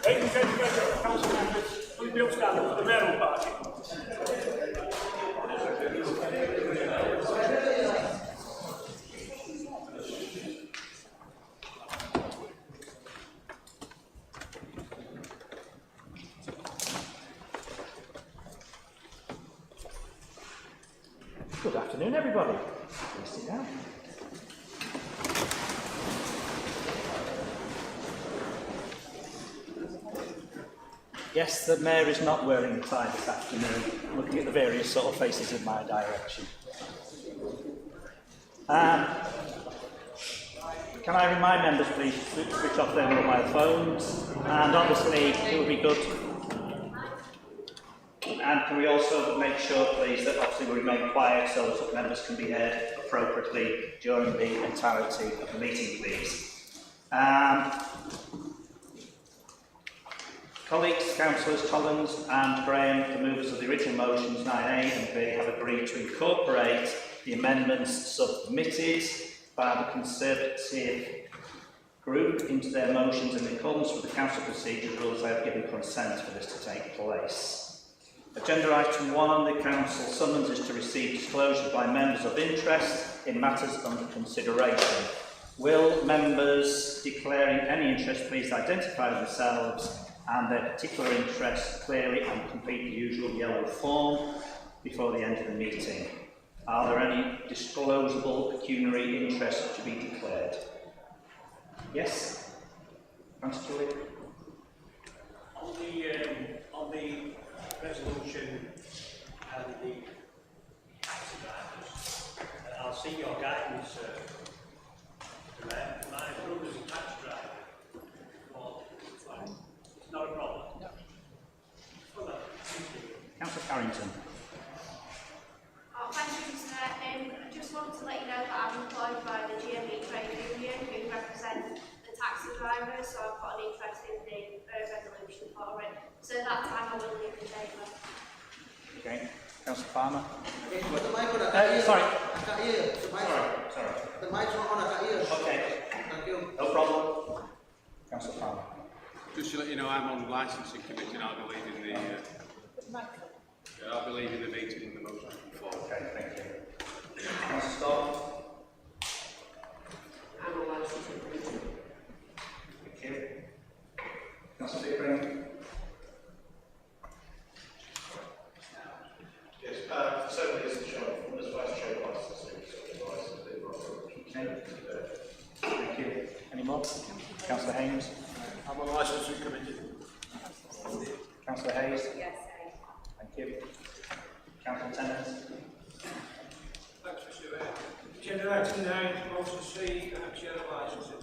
Ladies and gentlemen, council members, please be upstanding for the mayoral party. Good afternoon, everybody. Please sit down. Yes, the Mayor is not wearing a tie this afternoon, looking at the various sort of faces in my direction. Can I remind members, please, to switch off their mobile phones? And obviously, it would be good. And can we also make sure, please, that obviously we remain quiet so that members can be heard appropriately during the entirety of the meeting, please. Colleagues, Councillors Collins and Graham, the movers of the original motions 9A and B, have agreed to incorporate the amendments submitted by the Conservative group into their motions in accordance with the Council Procedures Rules. They have given consent for this to take place. Agenda item 1 on the Council summons is to receive disclosure by members of interest in matters under consideration. Will members declaring any interest please identify themselves and their particular interest clearly and complete the usual yellow form before the end of the meeting? Are there any disclosable pecuniary interests to be declared? Yes? Councillor Tully? On the resolution and the taxi drivers, I'll see your guidance, my brother's a taxi driver. Well, it's not a problem. No. Well, Councillor Carrington. Thank you, Mr. I just want to let you know that I'm employed by the GME trade union who represent the taxi drivers, so I've got an interest in the resolution for it. So that time I will leave in favour. Okay. Councillor Farmer. Sorry. Sorry. The mic's not on, I can't hear. Okay. Thank you. No problem. Councillor Farmer. Just to let you know, I'm on the licensing committee and I'll be leading the meeting in the motion before. Okay, thank you. Councillor Scott. I'm on licensing committee. Thank you. Councillor Pickering. Yes, certainly as Vice Chair of licensing, Okay. Thank you. Any more? Councillor Haynes. I'm on licensing committee. Councillor Hayes. Yes, Thank you. Councillor Tennant. Thanks, Mr. Mayor. Agenda item 9, motion C, chair of licensing.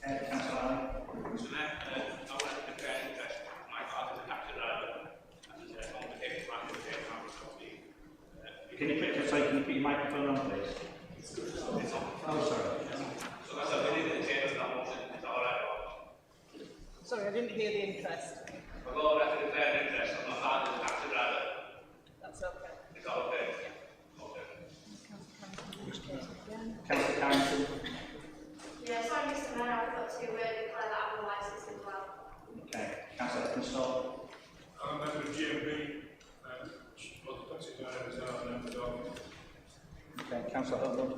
Okay, Councillor Allen. So now, I want to declare interest in my part as a taxi driver and on the case matter of the Can you put your microphone on, please? Oh, sorry. So that's a really good change of that motion. Is that alright? sorry, I didn't hear the interest. I've got to declare an interest on my part as a taxi driver. That's okay. Is that okay? Yeah. Okay. Councillor Carrington. Yeah, sorry, Mr. Mayor, I've got to declare that I'm on licence as well. Okay. Councillor Heppenstall. I'm a member of GMB. Well, the taxi drivers are members of. Okay. Councillor Hutland.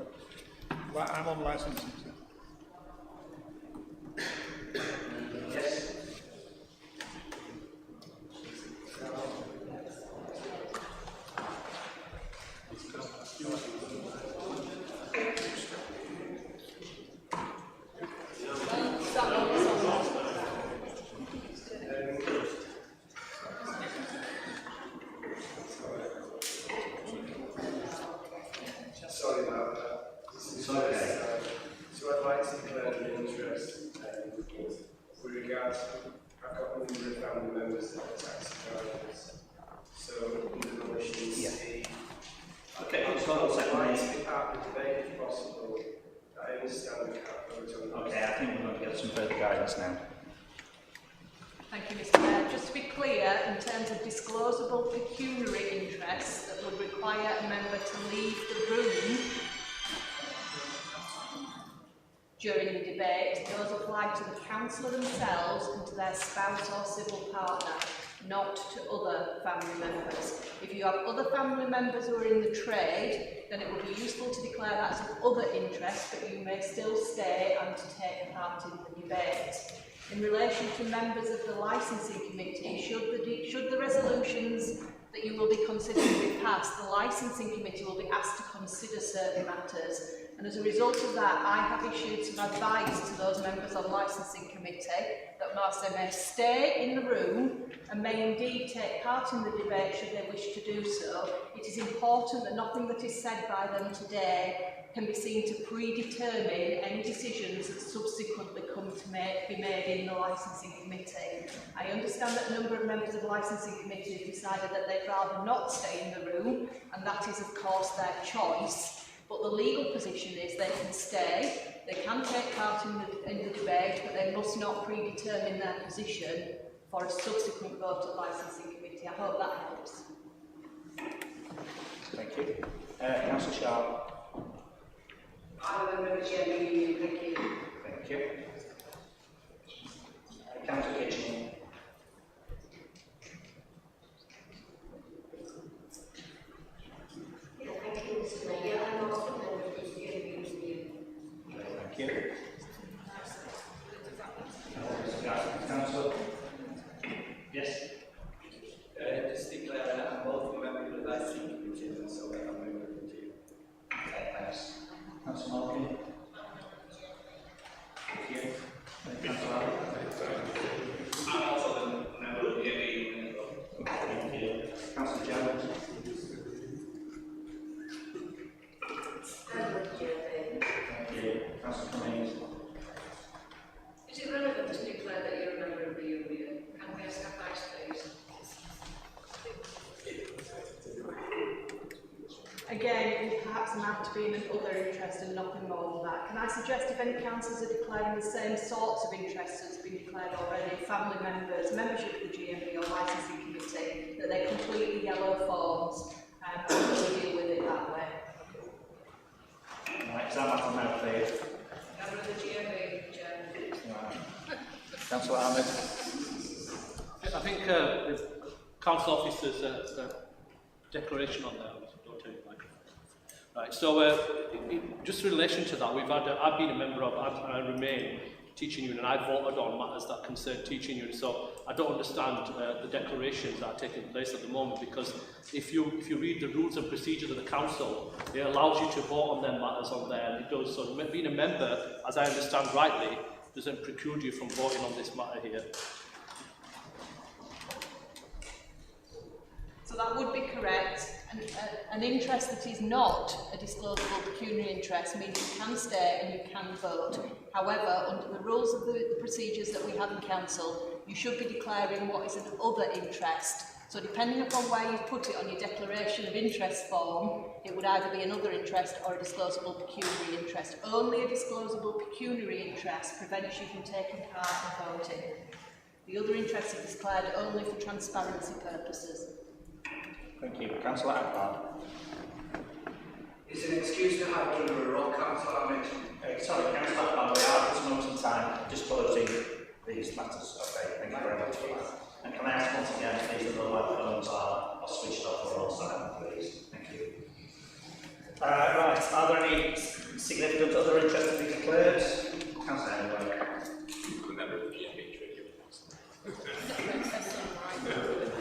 Well, I'm on licensing. Yes. sorry about that. It's okay. So I'd like to declare an interest with regards to, I've got a number of family members that are taxi drivers. So under the motion C, Okay, just hold on a second, I'd like please. to be part of the debate if possible. I understand we can't vote on Okay, I think we're going to get some further guidance now. Thank you, Mr. Mayor. Just to be clear, in terms of disclosable pecuniary interests that would require a member to leave the room during the debate, those apply to the councillor themselves and to their spouse or civil partner, not to other family members. If you have other family members who are in the trade, then it would be useful to declare that as of other interest, but you may still stay and to take part in the debate. In relation to members of the licensing committee, should the resolutions that you will be considering be passed, the licensing committee will be asked to consider certain matters. And as a result of that, I have issued some advice to those members on the licensing committee that whilst they may stay in the room and may indeed take part in the debate should they wish to do so, it is important that nothing that is said by them today can be seen to predetermine any decisions that subsequently come to be made in the licensing committee. I understand that a number of members of the licensing committee have decided that they'd rather not stay in the room, and that is of course their choice. But the legal position is they can stay, they can take part in the debate, but they must not predetermine their position for a subsequent vote at licensing committee. I hope that helps. Thank you. Councillor Sharp. I'm a member of the GME Union, thank you. Thank you. Councillor Kitchen. Yeah, thank you, Mr. Mayor. I'm also a member of the GME Union. Thank you. Councillor. Yes. Just declare that I'm both a member of the licensing committee and also a member of the team. Okay, thanks. Councillor Malkin. Thank you. Councillor Allen. I'm also a member of the GME. Thank you. Councillor Jones. I'm with the GME. Thank you. Councillor Cummings. Is it relevant to declare that you're a member of the union? Can we ask advice, please? Again, it will perhaps amount to being an other interest and nothing more than that. Can I suggest if any councillors are declaring the same sorts of interests as has been declared already, family members, membership of the GMB or licensing committee, that they complete the yellow forms and we'll deal with it that way? Right, is that matter now clear? Member of the GMB, Chair. Right. Councillor Ahmed. I think the council officer's declaration on there. Don't take the microphone. Right. So, just in relation to that, I've been a member of, and I remain teaching union, and I voted on matters that concern teaching union. So, I don't understand the declarations that are taking place at the moment, because if you read the rules and procedures of the council, it allows you to vote on them matters on there, and it does. So, being a member, as I understand rightly, doesn't preclude you from voting on this matter here. So that would be correct. An interest that is not a disclosable pecuniary interest means you can stay and you can vote. However, under the rules of the procedures that we have in council, you should be declaring what is an other interest. So depending upon where you put it on your declaration of interest form, it would either be another interest or a disclosable pecuniary interest. Only a disclosable pecuniary interest prevents you from taking part in voting. The other interest is declared only for transparency purposes. Thank you. Councillor Akbar. It's an excuse to hide under a rock, Councillor Ahmed. Sorry, Councillor Akbar, we are at this moment in time disclosing these matters. Okay, thank you very much for that. And can I ask once again, please, that the mobile phones are switched off or on silent, please? Thank you. Right, are there any significant other interests to be declared? Councillor Henry. Member of the GMB Trade Council.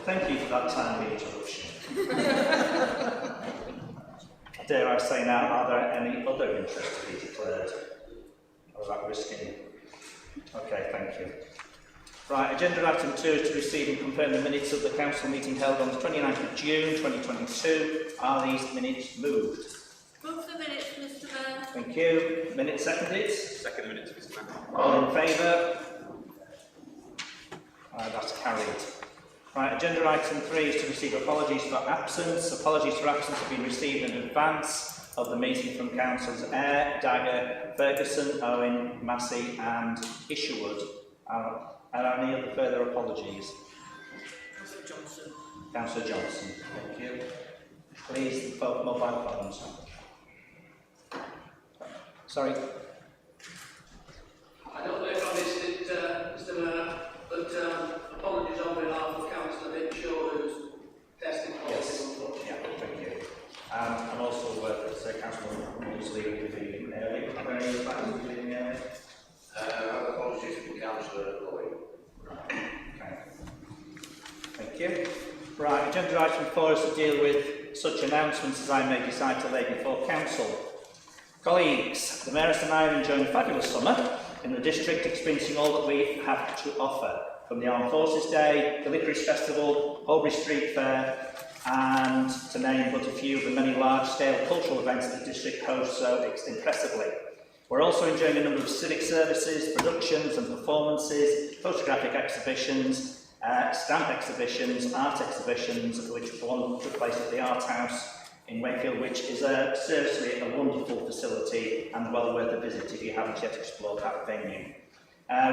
Thank you for that timely interruption. Dare I say now, are there any other interests to be declared? Or is that risking? Okay, thank you. Right, agenda item 2 is to receive and confirm the minutes of the council meeting held on the 29th of June 2022. Are these minutes moved? Move the minutes, Mr. Mayor. Thank you. Minutes seconded? Second minutes, Mr. Mayor. All in favour? That's carried. Right, agenda item 3 is to receive apologies for absence. Apologies for absence have been received in advance of the meeting from councillors Eyre, Dagger, Ferguson, Owen, Massey and Isherwood. Are there any other further apologies? Councillor Johnson. Councillor Johnson, thank you. Please, both mobile phones. Sorry. I don't know if I missed it, Mr. Mayor, but apologies on behalf of Councillor Mitchell, who's testing positive. Yeah, thank you. And also, Councillor Mosley will be leaving early. Are there any other plans to be leaving early? Apologies from Councillor Lloyd. Okay. Thank you. Right, agenda item 4 is to deal with such announcements as I may decide to lay before Council. Colleagues, the Mayoress and I are enjoying a fabulous summer in the district, experiencing all that we have to offer, from the Armed Forces Day, the Licorice Festival, Holbury Street Fair, and to name but a few of the many large-scale cultural events that the district hosts so impressively. We're also enjoying a number of civic services, productions and performances, photographic exhibitions, stamp exhibitions, art exhibitions, which one took place at the Art House in Wakefield, which is seriously a wonderful facility and well worth a visit if you haven't yet explored that venue.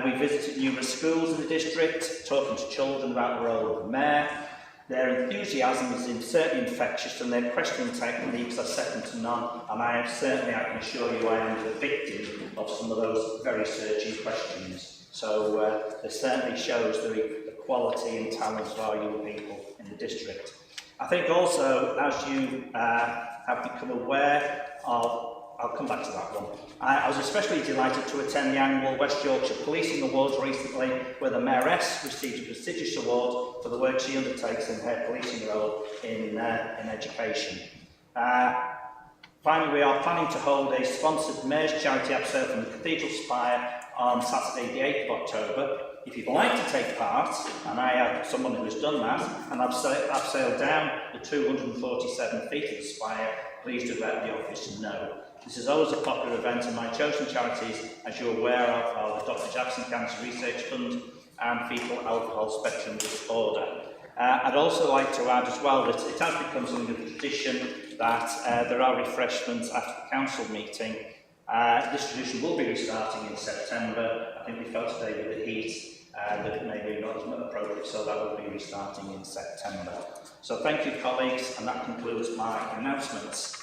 We visited numerous schools in the district, talking to children about the role of the Mayor. Their enthusiasm is certainly infectious and their questioning techniques are second to none, and I can assure you I am the victim of some of those very searching questions. So it certainly shows the quality and talent of our young people in the district. I think also, as you have become aware of, I'll come back to that one. I was especially delighted to attend the annual West Yorkshire Policing Awards recently, where the Mayoress received a prestigious award for the work she undertakes in her policing role in education. Finally, we are planning to hold a sponsored Mayor's Charity Abseil from the Cathedral Spire on Saturday the 8th of October. If you'd like to take part, and I have someone who has done that, and I've sailed down the 247 feet of the spire, please do let the office know. This is always a popular event, and my chosen charities, as you're aware of, are the Dr. Jackson Cancer Research Fund and Fetal Alcohol Spectrum Disorder. I'd also like to add as well that it has become something of a tradition that there are refreshments after the council meeting. This tradition will be restarting in September. I think we felt today with the heat that it may be not as much appropriate, so that will be restarting in September. So thank you, colleagues, and that concludes my announcements.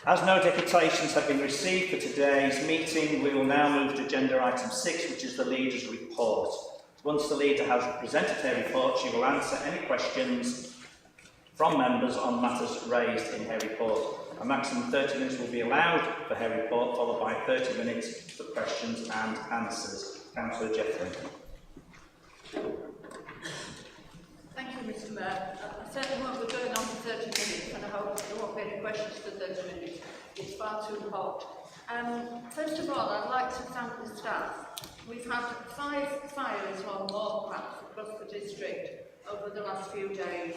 As no deputations have been received for today's meeting, we will now move to agenda item 6, which is the leader's report. Once the leader has presented her report, she will answer any questions from members on matters raised in her report. A maximum of 30 minutes will be allowed for her report, followed by 30 minutes for questions and answers. Councillor Jeffrey. Thank you, Mr. Mayor. I certainly won't be going on for 30 minutes, and I hope there won't be any questions for 30 minutes. It's far too hot. First of all, I'd like to thank the staff. We've had 5 fires or more perhaps across the district over the last few days,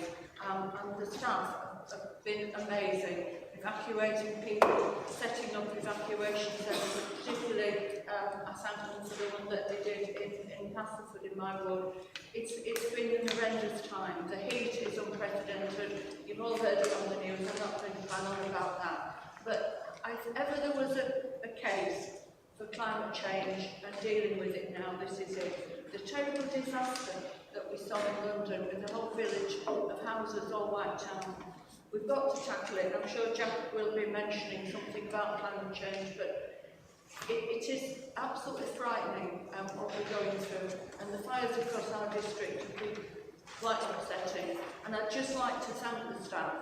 and the staff have been amazing, evacuating people, setting up evacuation centres, particularly I thank them for the one that they did in Castleford in my ward. It's been an horrendous time. The heat is unprecedented. You've all heard it on the news. I'm not going to plan on about that. But if ever there was a case for climate change and dealing with it now, this is it. The terrible disaster that we saw in London with the whole village of houses all wiped out. We've got to tackle it. I'm sure Jack will be mentioning something about climate change, but it is absolutely frightening what we're going through, and the fires across our district have been quite upsetting. And I'd just like to thank the staff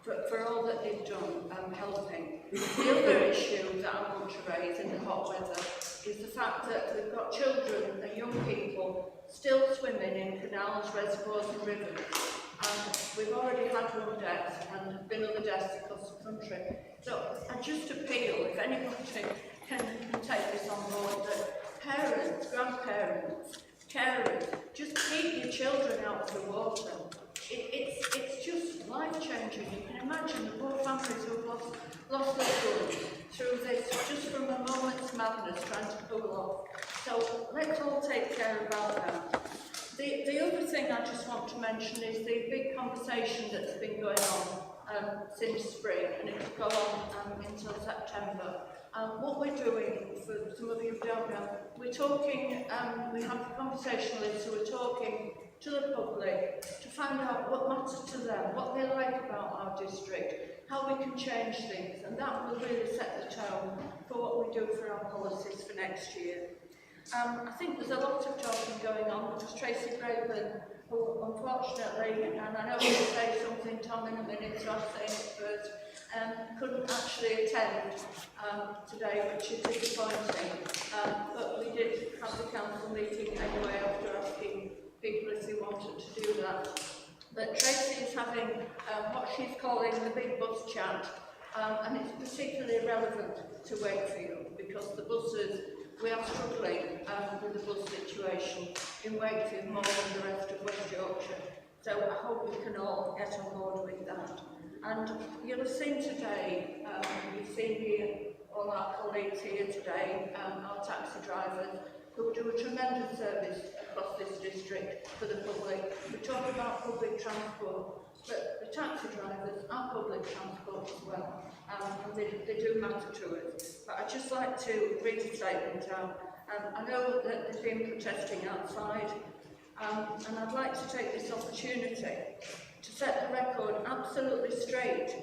for all that they've done helping. The other issue that I want to raise in the hot weather is the fact that we've got children and young people still swimming in canals, reservoirs and rivers. And we've already had one death and been other deaths across the country. So I just appeal, if anybody can take this on board, that parents, grandparents, carers, just keep your children out of the water. It's just life-changing. You can imagine the poor families who have lost their children through this, just from a moment's madness trying to pull off. So let's all take care about that. The other thing I just want to mention is the big conversation that's been going on since spring, and it will go on until September. What we're doing, for some of you who don't know, we're talking, we have conversationalists who are talking to the public to find out what matters to them, what they like about our district, how we can change things, and that will really set the tone for what we do for our policies for next year. I think there's a lot of talking going on because Tracy Braben, who unfortunately, and I know we'll say something, Tom, in a minute, so I'll say it first, couldn't actually attend today, which is disappointing. But we did have the council meeting anyway after asking people if they wanted to do that. But Tracy is having what she's calling the big bus chat, and it's particularly relevant to Wakefield because the buses, we are struggling with the bus situation in Wakefield more than the rest of West Yorkshire. So I hope we can all get on board with that. And you'll have seen today, you've seen here, all our colleagues here today, our taxi drivers, who do a tremendous service across this district for the public. We talk about public transport, but the taxi drivers are public transport as well, and they do matter to us. But I'd just like to read a statement out. I know that they've been protesting outside, and I'd like to take this opportunity to set the record absolutely straight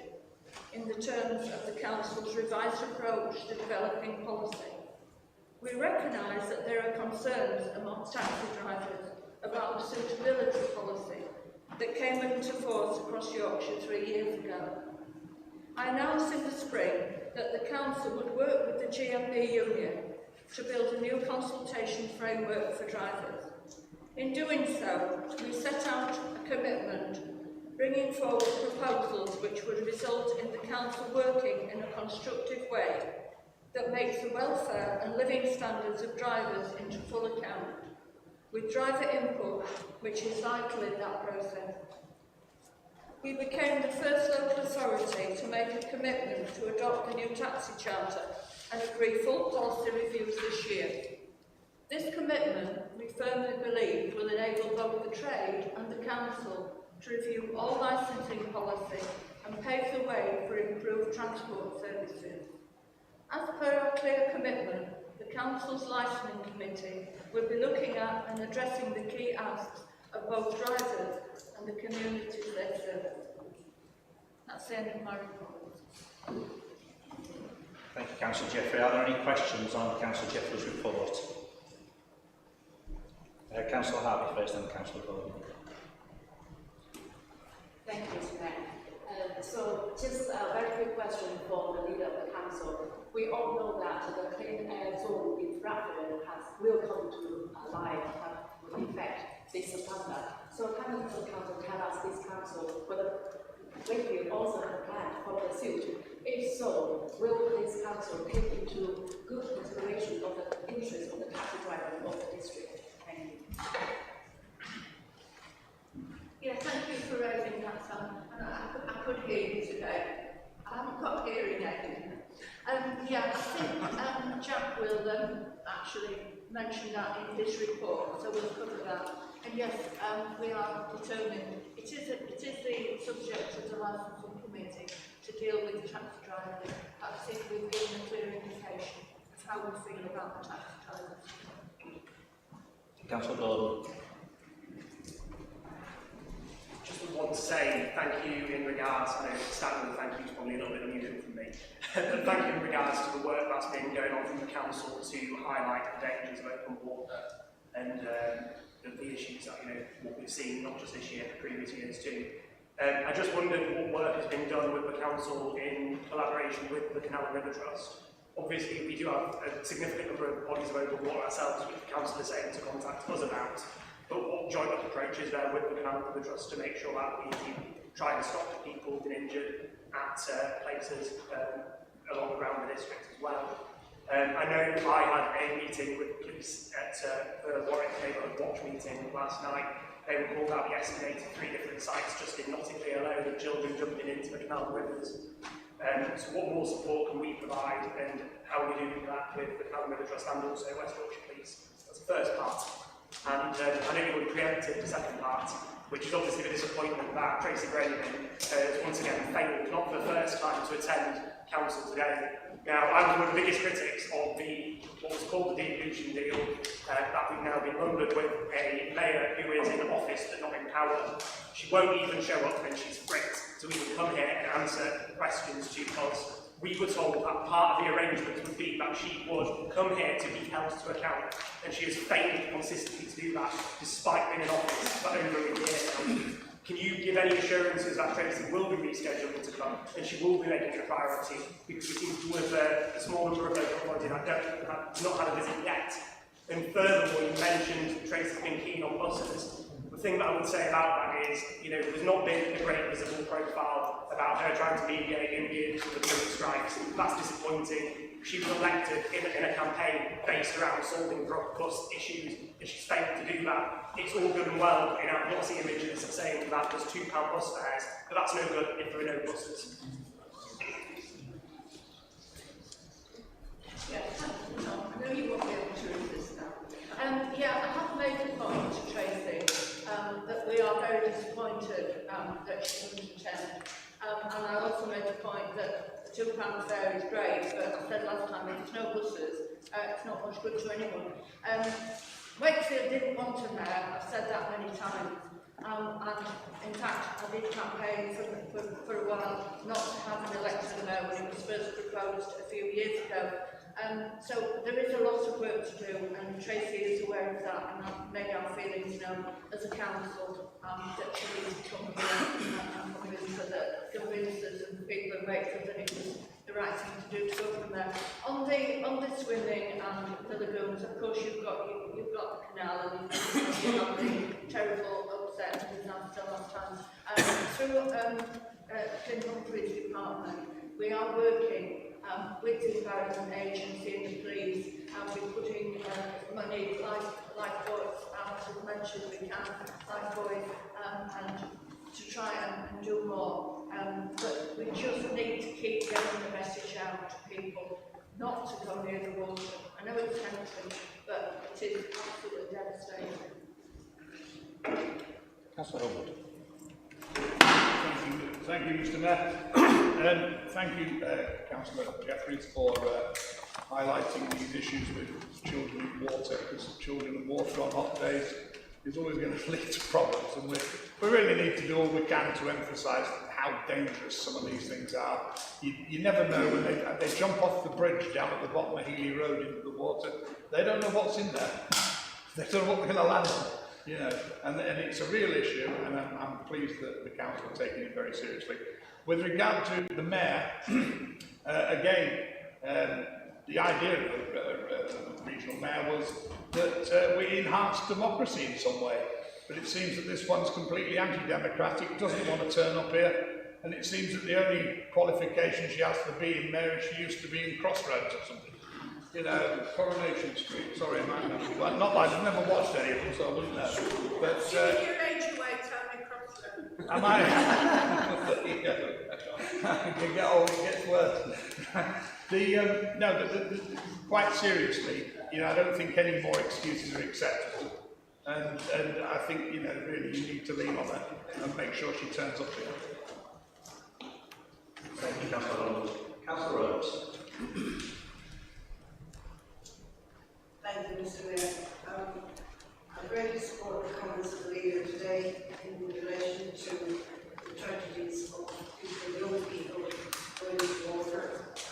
in the terms of the Council's revised approach to developing policy. We recognise that there are concerns amongst taxi drivers about the suitability policy that came into force across Yorkshire 3 years ago. I announced in the spring that the Council would work with the GMB union to build a new consultation framework for drivers. In doing so, we set out a commitment, bringing forward proposals which would result in the Council working in a constructive way that makes the welfare and living standards of drivers into full account, with driver input, which is vital in that process. We became the first local authority to make a commitment to adopt the new taxi charter and agree full policy reviews this year. This commitment, we firmly believe, will enable both the trade and the Council to review all licensing policy and pave the way for improved transport services. As per our clear commitment, the Council's Licensing Committee will be looking at and addressing the key asks of both drivers and the communities they serve. That's the end of my report. Thank you, Councillor Jeffrey. Are there any questions on Councillor Jeffrey's report? Councillor Harvey first, then Councillor Gordon. Thank you, Mr. Mayor. So just a very quick question for the leader of the council. We all know that the clean air zone in Bradford will come to life, will effect this September. So can the council tell us this council whether Wakefield also have planned for pursuit? If so, will this council take into good consideration of the interests of the taxi drivers of the district? Thank you. Yeah, thank you for raising that, Sam. And I could hear you today. I haven't got hearing aid. Yeah, I think Jack will actually mention that in his report, so we'll cover that. And yes, we are determined. It is the subject of the licensing committee to deal with the taxi drivers. I think we've given a clear indication of how we feel about the taxi drivers. Councillor Gordon. Just want to say thank you in regards, I know starting with thank you is probably a little bit unusual for me, but thank you in regards to the work that's been going on from the council to highlight the dangers of open water and the issues that, what we've seen, not just this year, but previous years too. I just wondered what work has been done with the council in collaboration with the Canal and River Trust. Obviously, we do have a significant number of bodies of open water ourselves, which the council is able to contact us about. But what joint approach is there with the Canal and River Trust to make sure that we try and stop people being injured at places along around the district as well? I know I had a meeting with police at the Warwick Neighbourhood Watch meeting last night. They were called out yesterday to 3 different sites just in Nottingham alone of children jumping into the canal and rivers. So what more support can we provide, and how are we doing that with the Canal and River Trust and also West Yorkshire Police? That's the first part. And I know you would have preempted the second part, which is obviously the disappointment that Tracy Braben has once again failed, not for the first time, to attend council today. Now, I was one of the biggest critics of what was called the devolution deal, that we've now been lumbered with a mayor who is in office but not in power. She won't even show up when she's threatened to even come here and answer questions to us. We were told that part of the arrangement would be that she would come here to be held to account, and she has failed consistently to do that. that despite being in office for over a year now. Can you give any assurances that Tracy will be rescheduled to come and she will be making it a priority? Because it seems to have a small number of local authorities that have not had a visit yet. And furthermore, you mentioned Tracy's been keen on buses. The thing that I would say about that is, there's not been a great visible profile about her trying to mediate in the current strikes. That's disappointing. She was elected in a campaign based around solving bus issues, and she's failed to do that. It's all good and well in our glossy images saying that there's £2 bus fares, but that's no good if there are no buses. Yeah, no, I know you won't be able to resist that. Yeah, I have made a point to Tracy that we are very disappointed that she couldn't attend. And I also made a point that the £2 fare is great, but I said last time, if there's no buses, it's not much good to anyone. Wakefield didn't want a mayor, I've said that many times. And in fact, I did campaign for a while not to have an elected mayor when it was first proposed a few years ago. So there is a lot of work to do, and Tracy is aware of that, and I've made our feelings known as a council that she needs to come here and convince us and the people in Wakefield that it was the right thing to do to go from there. On the swimming and the lagoons, of course you've got the canal and you've got the terrible upset disaster last time. Through Clint Humphrey's department, we are working with the Environment Agency and the police, and we're putting money, lifeboats out as much as we can, lifeboats, and to try and do more. But we just need to keep getting the message out to people not to go near the water. I know it's tempting, but it is absolutely devastating. Councillor Howard. Thank you, Mr. Mayor. Thank you, Councillor Jeffries, for highlighting these issues with children and water, because children and water on hot days is always going to lead to problems, and we really need to do all we can to emphasise how dangerous some of these things are. You never know when they jump off the bridge down at the bottom of Healy Road into the water. They don't know what's in there. They don't know what they're going to land on. And it's a real issue, and I'm pleased that the council are taking it very seriously. With regard to the mayor, again, the idea of the regional mayor was that we enhance democracy in some way, but it seems that this one's completely anti-democratic, doesn't want to turn up here, and it seems that the only qualification she has for being mayor is she used to be in Crossroads or something. Coronation Street, sorry, not that I've never watched any of them, so I wouldn't know. But, your age away, Tony Crossroads. am I? You get old, it gets worse. Quite seriously, I don't think any more excuses are acceptable. And I think, really you need to lean on her and make sure she turns up here. Thank you, Councillor Rhodes. Councillor Rhodes. Thank you, Mr. Mayor. I greatly support the comments of the leader today in relation to the tragedies of young people going into water,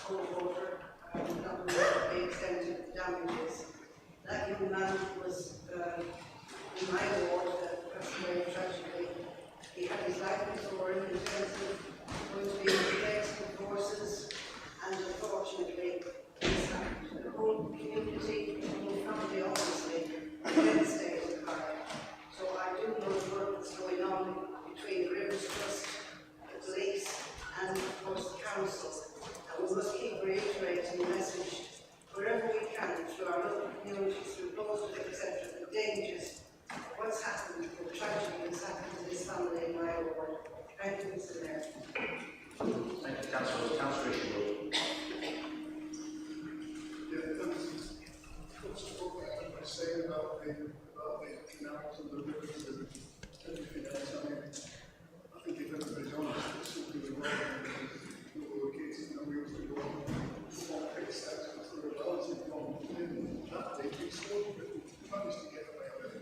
cold water, not the extent of damages. That young man was in my ward, passed away tragically. He had his life before him, intensive, going to be in the extra forces, and unfortunately, the whole community, the whole family, obviously, devastated by it. So I do know the work that's going on between the Rivers Trust, the police, and of course the council. And we must keep reiterating the message wherever we can, through our local communities, through posters, etc., the dangers, what's happened, the tragedy that's happened to this family in my ward. Thank you, Mr. Mayor. Thank you, Councillor. Councillor Isherwood. Saying about the canals and the rivers and everything else. I think if everybody's honest, it's simply the way we were kids and we used to go on football pitch sets for a relative one in that day. We still managed to get away with it.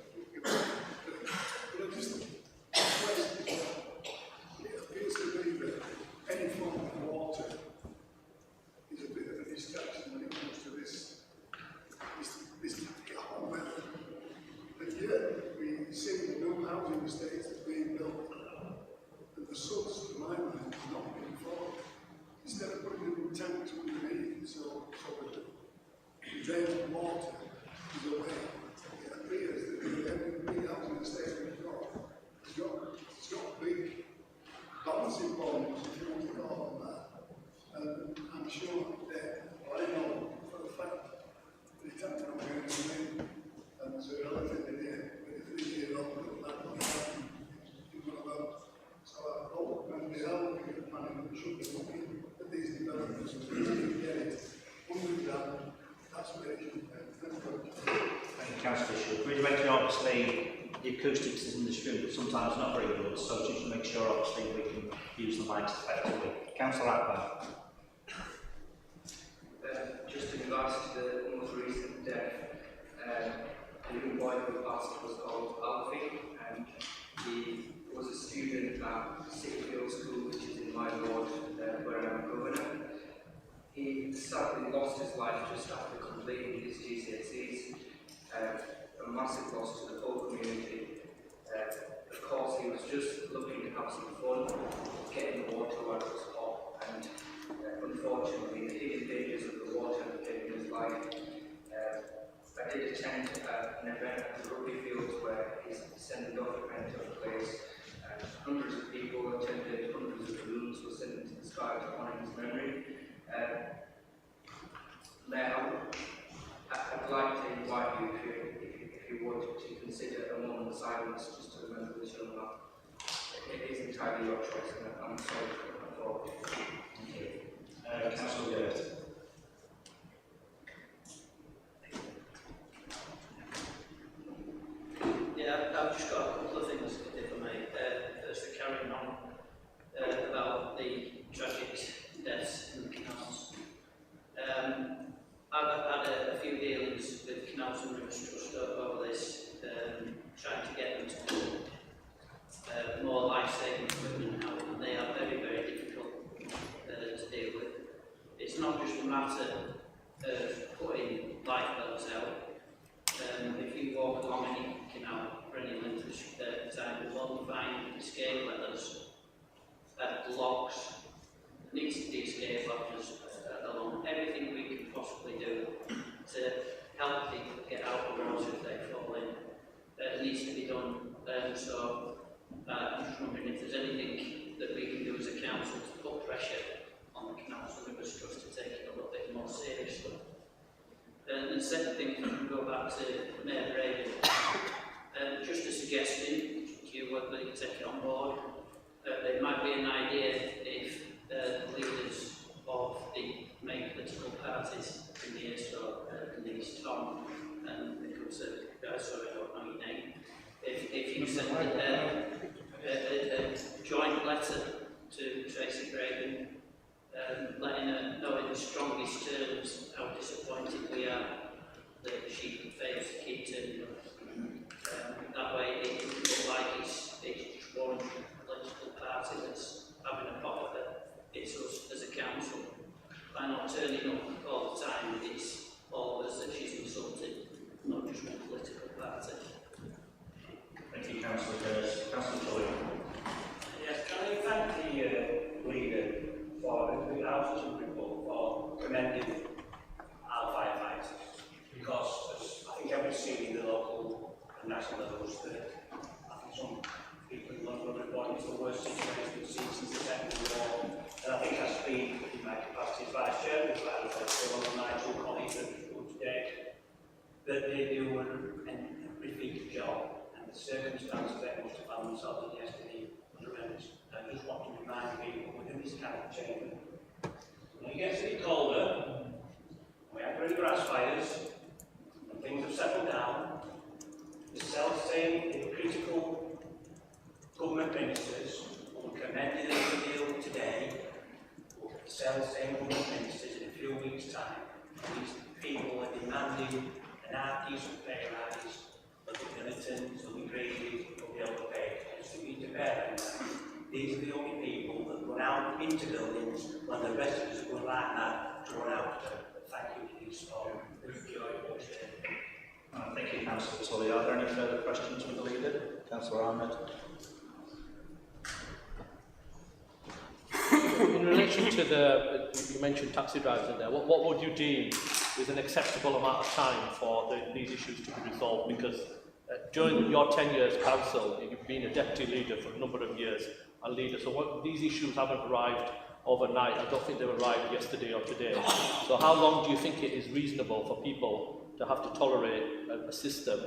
you see the new housing estates that's being built, and the source, to my mind, is not being followed. Instead of putting little tanks underneath, so that the drained water is away, it appears that every housing estate we've got, it's got big balancing problems, if you want to call them that. And I'm sure that, I know for a fact, the tax I'm going to win, and there's a relatively near, but if they old, that will happen, it's one of those. So I hope when they are looking at planning, they should be looking at these developments, and we can get it under that, that's where it should be. Thank you, Councillor Shook. We'd mention obviously the acoustics is in the street, but sometimes not very good, so just to make sure obviously we can use the mics effectively. Councillor Akbar. Just in regards to the most recent death, the young boy who passed was called Alfie, and he was a student at Wakefield School, which is in my ward, where I'm governor. He sadly lost his life just after completing his GCSEs, a massive loss to the whole community. Of course, he was just looking to have some fun, getting the water while it was hot, and unfortunately, the hidden dangers of the water taken his life. I did attend an event at the rugby field where his sending off event took place. Hundreds of people attended, hundreds of balloons were sent into the sky to honour his memory. Now, I'd like to invite you, if you would, to consider a moment of silence just to remember this young man. It is entirely your choice, and I'm sorry for it. Thank you. Councillor Gert. Yeah, I've just got a couple of things, if I may. Firstly, carrying on about the tragic deaths in the canals. I've had a few dealings with Canals and Rivers Trust over this, trying to get them to put more life-saving equipment out, and they are very, very difficult to deal with. It's not just a matter of putting lifeboats out. If you walk along any canal for any length of time, you will find escape ladders, locks, needs to be escape ladders along. Everything we can possibly do to help people get out of the water if they fall in needs to be done. So I'm just wondering if there's anything that we can do as a council to put pressure on the Canals and Rivers Trust to take it a little bit more seriously. And the second thing, if I can go back to Mayor Braden, just a suggestion to you whether you take it on board. There might be an idea if the leaders of the main political parties in the east, so Denise, Tom, and the Conservative guy, sorry, I don't know your name, if you send a joint letter to Tracy Braden, letting her know in the strongest terms how disappointed we are that she fails to keep turning up. That way it doesn't look like it's just one political party that's having a pop at her. It's us as a council. By not turning up all the time, it's all of us that she's insulted, not just one political party. Thank you, Councillor Gers. Councillor Tully. Yes, can I thank the leader for the House report for commending our firefighters, because as I think everyone's seen in the local and national levels that I think some people in London report it's the worst situation we've seen since the Second World War, and I think that's been in my capacity as Vice Chairman of the firefighters, one of my two colleagues that today, that they do a repeated job, and the circumstances they must have found themselves in yesterday was horrendous. I just want to remind people within this kind of chamber, when it gets a bit colder, we have very grass fires, and things have settled down, the self-same critical government ministers who were commended in the deal today, will the self-same government ministers in a few weeks' time, these people are demanding an half-decent pay rise, but the militants will be graded, will be able to pay. So we need to bear in mind. These are the only people that run out into buildings when the rest of us go like that to run out of them. Thank you for this for the joy of Thank you, Councillor Tully. Are there any further questions from the leader? Councillor Ahmed. In relation to you mentioned taxi drivers in there, what would you deem is an acceptable amount of time for these issues to be resolved? Because during your 10 years council, you've been a deputy leader for a number of years and leader, so these issues haven't arrived overnight. I don't think they arrived yesterday or today. So how long do you think it is reasonable for people to have to tolerate a system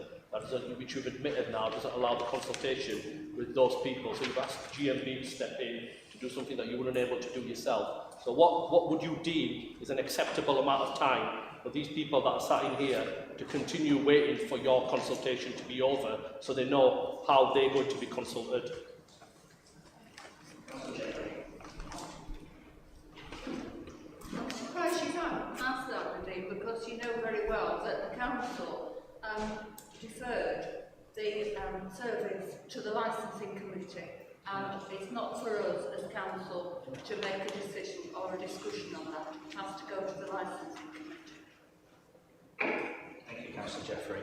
which you've admitted now doesn't allow the consultation with those people? So you've asked GMB to step in to do something that you weren't able to do yourself. So what would you deem is an acceptable amount of time for these people that are sat in here to continue waiting for your consultation to be over so they know how they're going to be consulted? I'm surprised you haven't asked that, Nadine, because you know very well that the council deferred the service to the licensing committee, and it's not for us as council to make a decision or a discussion on that. It has to go to the licensing committee. Thank you, Councillor Jeffrey.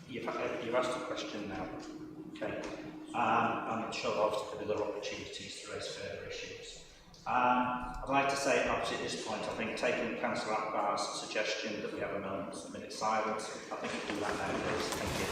You've asked a question now. Okay. I'm sure obviously there will be other opportunities to raise further issues. I'd like to say, obviously at this point, I think taking Councillor Akbar's suggestion that we have a minute silence, I think we can do that now, please. Thank you.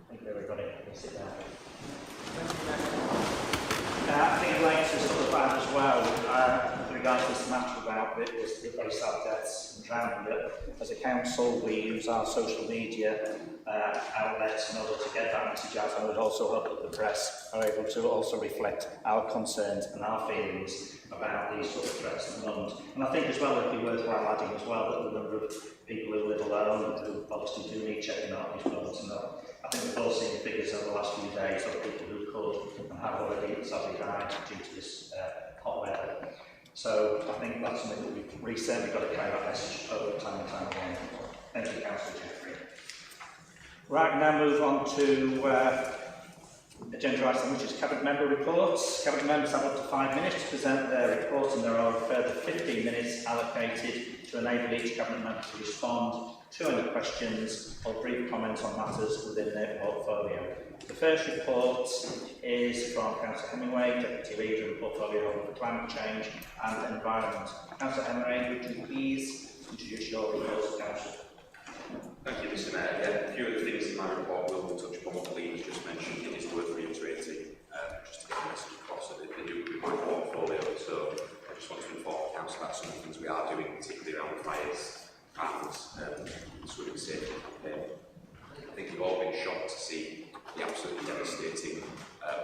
Thank you, everybody. Sit down. I think I'd like to sort of add as well, with regards to this matter about the very sad deaths and drowning, that as a council we use our social media outlets in order to get that message out, and I would also hope that the press are able to also reflect our concerns and our feelings about these sort of threats at the moment. And I think as well it would be worthwhile adding as well that the number of people who live alone, who obviously do need checking out these moments, and I think we've all seen the figures over the last few days of people who could and have already sadly died due to this hot weather. So I think that's something that we've really certainly got to carry that message over time and time again. Thank you, Councillor Jeffrey. Right, we now move on to agenda item, which is Cabinet Member reports. Cabinet members have up to 5 minutes to present their report, and there are a further 15 minutes allocated to enable each Cabinet member to respond to any questions or brief comments on matters within their portfolio. The first report is from Councillor Hemingway, Deputy Leader and Portfolio Holder for Climate Change and Environment. Councillor Hemingway, would you please introduce your report, Councillor? Thank you, Mr. Mayor. Yeah, a few of the things in my report will touch upon what the leaders just mentioned. It is worth reiterating just to get the message across that they do with my portfolio. So I just want to inform the Council about some of the things we are doing, particularly around fires and swimming safety campaign. I think we've all been shocked to see the absolutely devastating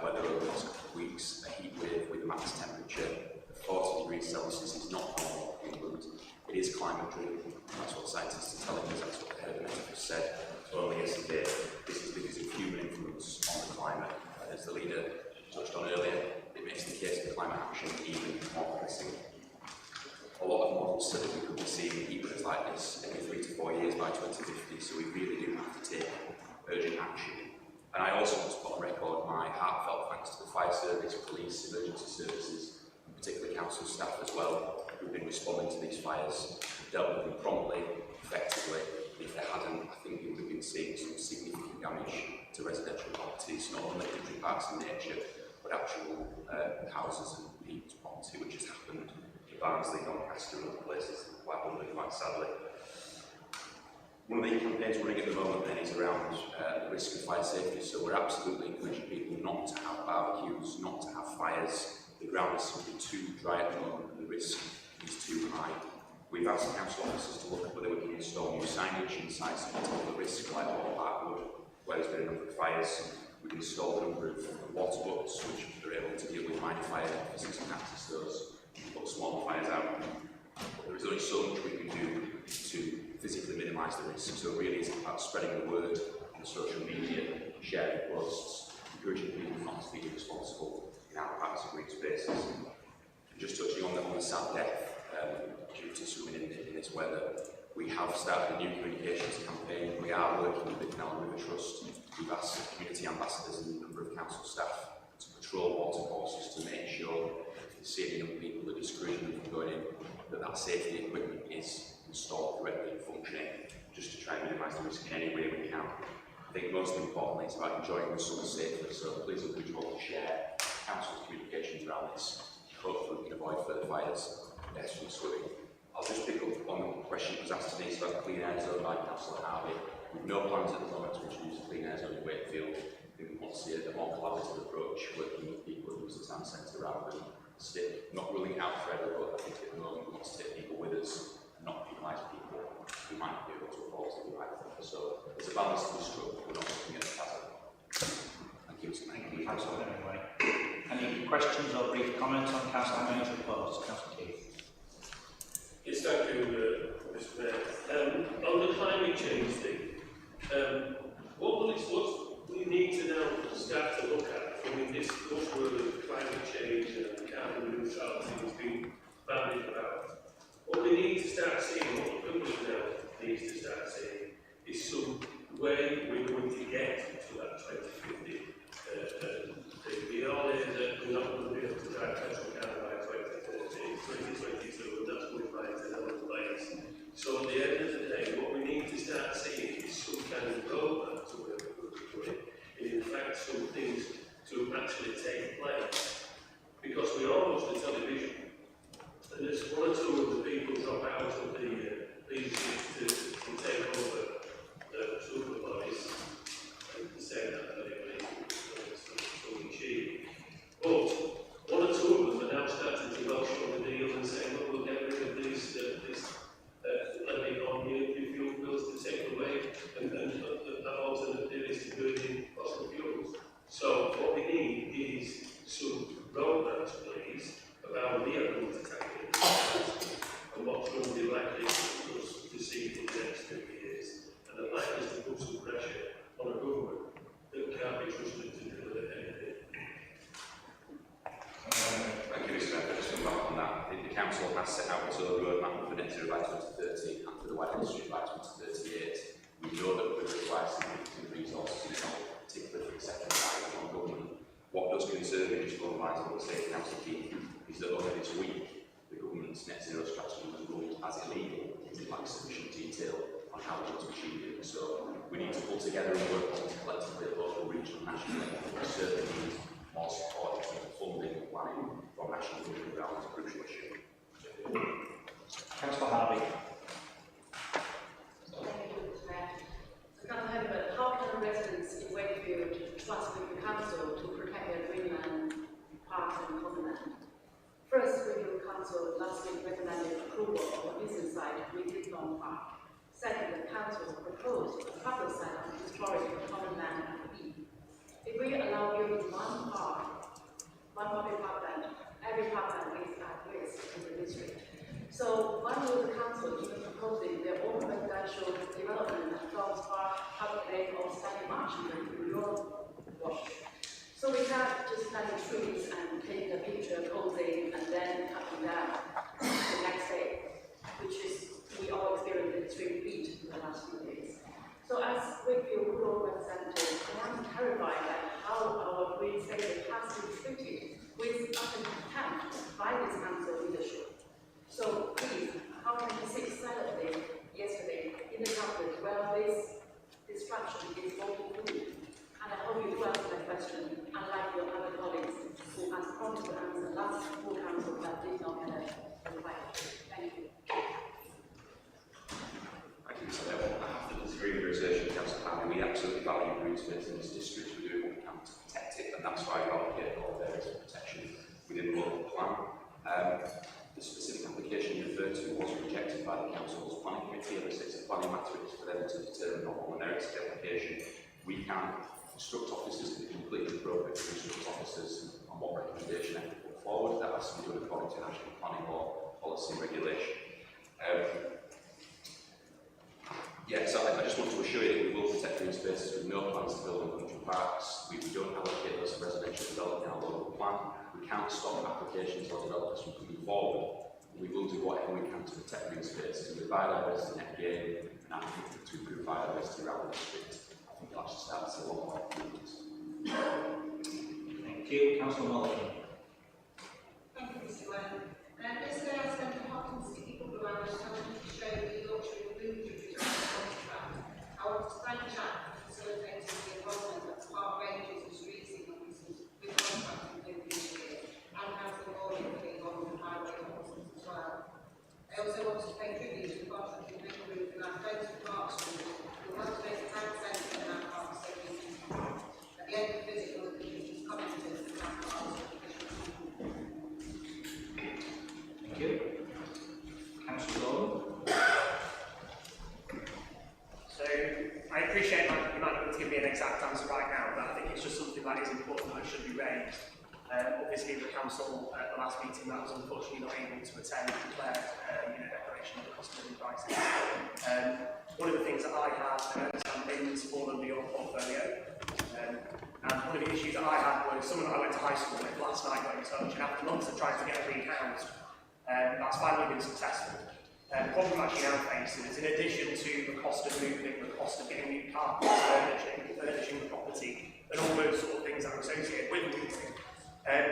weather over the last couple of weeks. A heat wave with a max temperature of 40 degrees Celsius is not normal in England. It is climate driven. That's what scientists are telling us. That's what the head of Met said only yesterday. This is because of human influence on the climate. As the leader touched on earlier, it makes the case for climate action even more pressing. A lot of models said that we could be seeing heat waves like this every 3 to 4 years by 2050, so we really do have to take urgent action. And I also want to put on record my heartfelt thanks to the fire service, police, emergency services, and particularly council staff as well, who've been responding to these fires, dealt with them promptly, effectively. If they hadn't, I think we would have been seeing some significant damage to residential properties, not only country parks and nature, but actual houses and people's property, which has happened in Barnsley, Doncaster and other places, quite sadly. One of the campaigns running at the moment then is around around the risk of fire safety, so we're absolutely encouraging people not to have barbecues, not to have fires. The ground is simply too dry at the moment and the risk is too high. We've asked council officers to look at whether we can install new signage in sites of particular risk, like Hall Parkwood, where there's been a number of fires. We've installed a number of water buckets which are able to deal with minor fire officers and access those and put smaller fires out. But there is only so much we can do to physically minimise the risk, so it really is about spreading the word on social media, sharing posts, encouraging people not to be irresponsible in our parks and green spaces. And just touching on the sad death due to swimming in this weather, we have started a new communications campaign. We are working with the Canal River Trust. We've asked community ambassadors and a number of council staff to patrol water courses to make sure if they see any young people that discourage them from going in, that safety equipment is installed correctly and functioning, just to try and minimise the risk in any way we can. I think most importantly it's about enjoying the summer safely, so please encourage you all to share council's communications around this. Hopefully we can avoid further fires and deaths from swimming. I'll just pick up on the question that was asked to me about the clean air zone by Councillor Harvey. We've no plans at the moment to introduce a clean air zone in Wakefield. I think we want to see a more collaborative approach, working with people who use the town centre rather than stick, not ruling it out forever, but I think at the moment we want to take people with us and not penalise people who might not be able to afford to do the right thing. So there's a balance to be struck, we're not looking at it as a... Thank you, Mr. Mayor. Councillor Hemingway. Any questions or brief comments on Councillor Hemingway's report? Councillor Keith. Yes, thank you, Mr. Mayor. On the climate change thing, what we need to now start to look at, I mean, this buzzword of climate change and carbon neutrality has been bandied about. What we need to start seeing, what the public now needs to start seeing, is some way we're going to get to that 2050 thing. We all know that we're not going to be able to drive petrol car by 2022, and that's going by to another place. So at the end of the day, what we need to start seeing is some kind of roadmap to where we're going, and in fact some things to actually take place. Because we all watch the television, and there's one or two of the people drop out of the leadership to take over the superbodies, and say that anyway, so cheap. But one or two of them are now starting to rush on the deal and saying, look, we'll get rid of this levy on new fuel bills to take away and the alternative is to burning fossil fuels. So what we need is some roadmaps, please, about how we are going to tackle it and what's going to be likely for us to see in the next 2 years. And I'd like us to put some pressure on a government that can't be trusted to deliver anything. Thank you, Mr. Mayor. Just to come back on that, the council has set out its own roadmap for net zero by 2030 and for the wider industry by 2038. We know that we require significant resources, particularly for the second side of government. What does concern me, just going back to what the State Council Keith, is that over this week, the government's net zero strategy was ruled as illegal. It lacks sufficient detail on how it was achieved. So we need to pull together and work on collectively at local, regional, national level. We certainly need more support in terms of funding and planning from national government around this crucial issue. Councillor Harvey. Thank you, Mr. Mayor. So, Councillor Hemingway, how can residents in Wakefield trust the council to protect their greenland, parks and common land? First, Wakefield Council last week recommended approval of a business site within Long Park. Second, the council proposed a public site on historic common land at B. If we allow building one public parkland, every parkland is at risk in the district. So why will the council even proposing their own residential development at Florence Park, Public Lake or Stanley Marsh in your watch? So we can't just plant trees and take a picture posing and then cutting down the next day, which is we all experienced extreme heat in the last few days. So as Wakefield rural representative, I am terrified at how our green space has been treated with utter contempt by this council leadership. So please, how can you sit silently yesterday in the government where this destruction is falling through? And I hope you do answer my question, unlike your other colleagues who asked promptly to answer last full council but did not get a reply. Thank you. Thank you, Mr. Mayor. I have to disagree with your assertion, Councillor Harvey. We absolutely valued green space in this district. We're doing what we can to protect it, and that's why we allocate all areas of protection within the local plan. The specific application you referred to was rejected by the council's planning committee, and it's a planning matter for them to determine on the merits of the application. We can instruct officers to be completely appropriate to instruct officers on what recommendation they can put forward. That has to be done according to national planning law, policy and regulation. So I just want to assure you that we will protect green spaces with no plans to build on country parks. We don't allocate those residential development in our local plan. We can't stop applications or developers from coming forward. We will do whatever we can to protect green spaces with biodiversity net gain and activity to improve biodiversity around the district. I think that just starts a lot more improvements. Thank you. Councillor Morgan. Thank you, Mr. Mayor. Yesterday I spent a hot and sticky couple of hours trying to show the Yorkshire Blue Tree contract. I want to thank Jack for facilitating the involvement of park rangers and street signal officers with contracting over these years, and Councillor Morgan for being on the highway officers as well. I also want to pay tribute to the contracting group and our friends from Park Street who want to make a town centre in our park so easy. At the end of the visit, we'll be commenting on our parks. Thank you. Councillor Gordon. So I appreciate you might not be able to give me an exact answer right now, but I think it's just something that is important that should be raised. Obviously, the council at the last meeting that was unfortunately not able to attend declared declaration of the cost of living crisis. One of the things that I had things fall under your portfolio, and one of the issues that I had was someone that I went to high school with last night got in touch, and after months of trying to get a rehoused, that's finally been successful. The problem actually now faces is, in addition to the cost of moving, the cost of getting new carpets, furnishing the property, and all those sort of things that are associated with moving,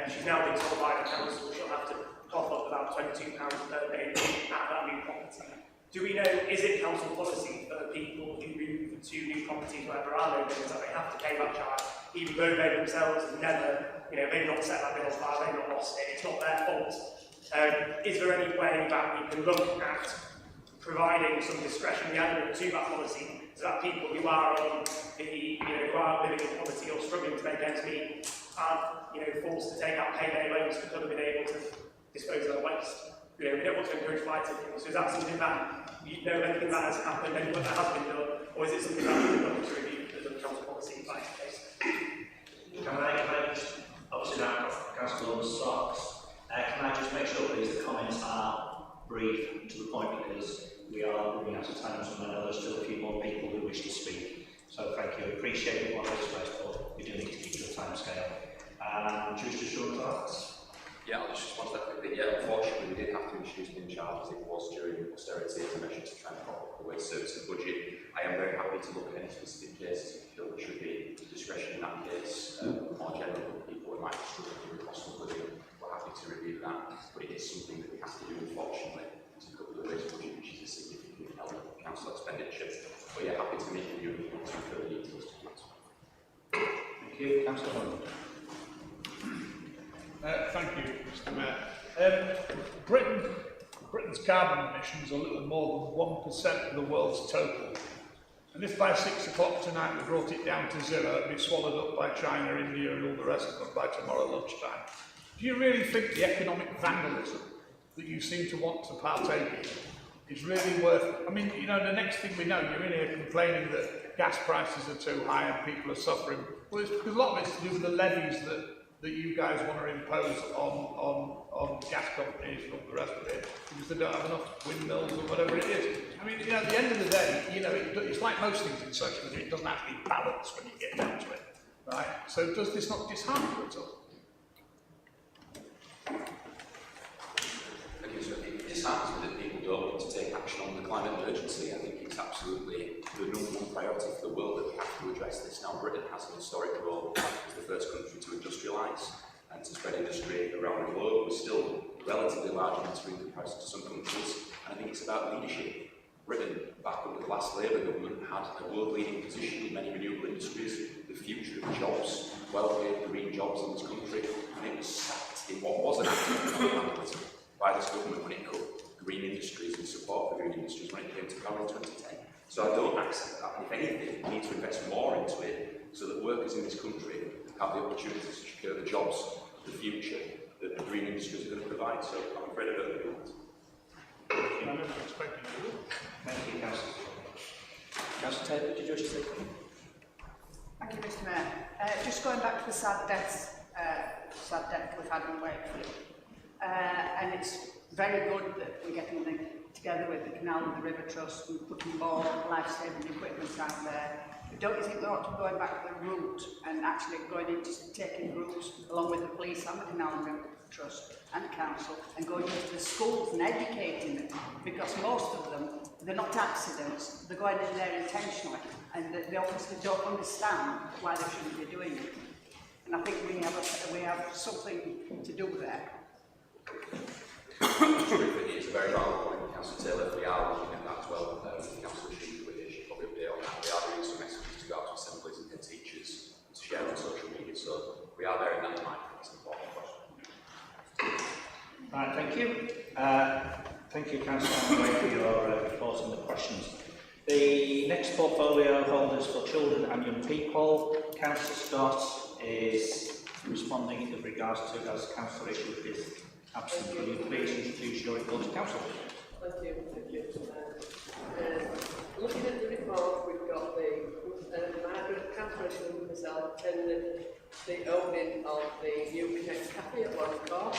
she's now been told by the council she'll have to cough up about £22 per day at that new property. Do we know, is it council policy for people who move to new properties where there are no bills that they have to pay that charge, even though they themselves have never, they've not set that bill on fire, they've not lost it, it's not their fault? Is there any way that we can look at providing some discretionary element to that policy so that people who are on the, who are living in poverty or struggling to make ends meet are, forced to take out payday loans because they've been able to dispose of their waste? We don't want to encourage flighting. So is that something that you know anything that has happened, anything that has been done, or is it something that we're looking to review as a council policy by case? Can I just, obviously now Councillor Socks, can I just make sure please the comments are brief and to the point, because we are running out of time, so I know there's still a few more people who wish to speak. So thank you, appreciate what I've expressed, but we do need to keep to a time scale. Just a short thoughts. Yeah, I'll just respond to that quickly. Yeah, unfortunately, we did have to introduce min charges. It was during austerity as a measure to try and prop up the waste services budget. I am very happy to look at any specific cases if you feel there should be discretion in that case. More generally, people who might struggle with the cost of living, we're happy to review that. But it is something that we have to do, unfortunately, to cover the waste budget, which is a significant element of council expenditure. But yeah, happy to make a review if you want to further details to that. Thank you, Councillor Hunt. Thank you, Mr. Mayor. Britain's carbon emissions are a little more than 1% of the world's total. And if by 6 o'clock tonight we brought it down to zero, it'd be swallowed up by China, India and all the rest of them by tomorrow lunchtime. Do you really think the economic vandalism that you seem to want to partake in is really worth, the next thing we know, you're in here complaining that gas prices are too high and people are suffering. Well, it's because a lot of it's to do with the levies that you guys want to impose on gas companies and all the rest of it, because they don't have enough windmills or whatever it is. At the end of the day, it's like most things in socialism, it doesn't actually balance when you get down to it, right? So does this not dishearten you at all? Thank you, sir. It disheartens me that people don't want to take action on the climate emergency. I think it's absolutely the #1 priority for the world that we have to address this. Now, Britain has an historic role as the first country to industrialise and to spread industry around the globe. We're still relatively large in comparison to some countries, and I think it's about leadership. Britain, back under the last Labour government, had a world-leading position in many renewable industries, the future of jobs, well-paid green jobs in this country, and it was sacked in what was an act of vandalism by this government when it cut green industries and support for green industries when it came to power in 2010. So I don't accept that. If anything, we need to invest more into it workers in this country have the opportunity to secure the jobs of the future that the green industries are going to provide. So I'm afraid I don't agree with that. I never expected you. Thank you, Councillor. Councillor Taylor, did you wish to say something? Thank you, Mr. Mayor. Just going back to the sad death we've had in Wakefield. And it's very good that we're getting together with the Canal and the River Trust and putting more life-saving equipment out there. But don't you think we ought to be going back the route and actually going into taking routes along with the police and the Canal and River Trust and the council and going into the schools and educating them, because most of them, they're not accidents, they're going in there intentionally, and the officers don't understand why they shouldn't be doing it. And I think we have something to do there. It's a very valid point, Councillor Taylor. We are looking at that as well. Councillor Sheep, with it, probably update on that. We are doing some messages to go out to assemblies and teachers to share on social media. So we are bearing that in mind. It's an important question. Right, thank you. Thank you, Councillor Wade, for your report and the questions. The next portfolio holders for children and young people, Councillor Scott is responding with regards to, as Councillor Isham is absent. Will you please introduce your report to Council? Thank you. Looking at the report, we've got the Margaret Councillor Isham and myself attended the opening of the new Connect Cafe at Warren Court.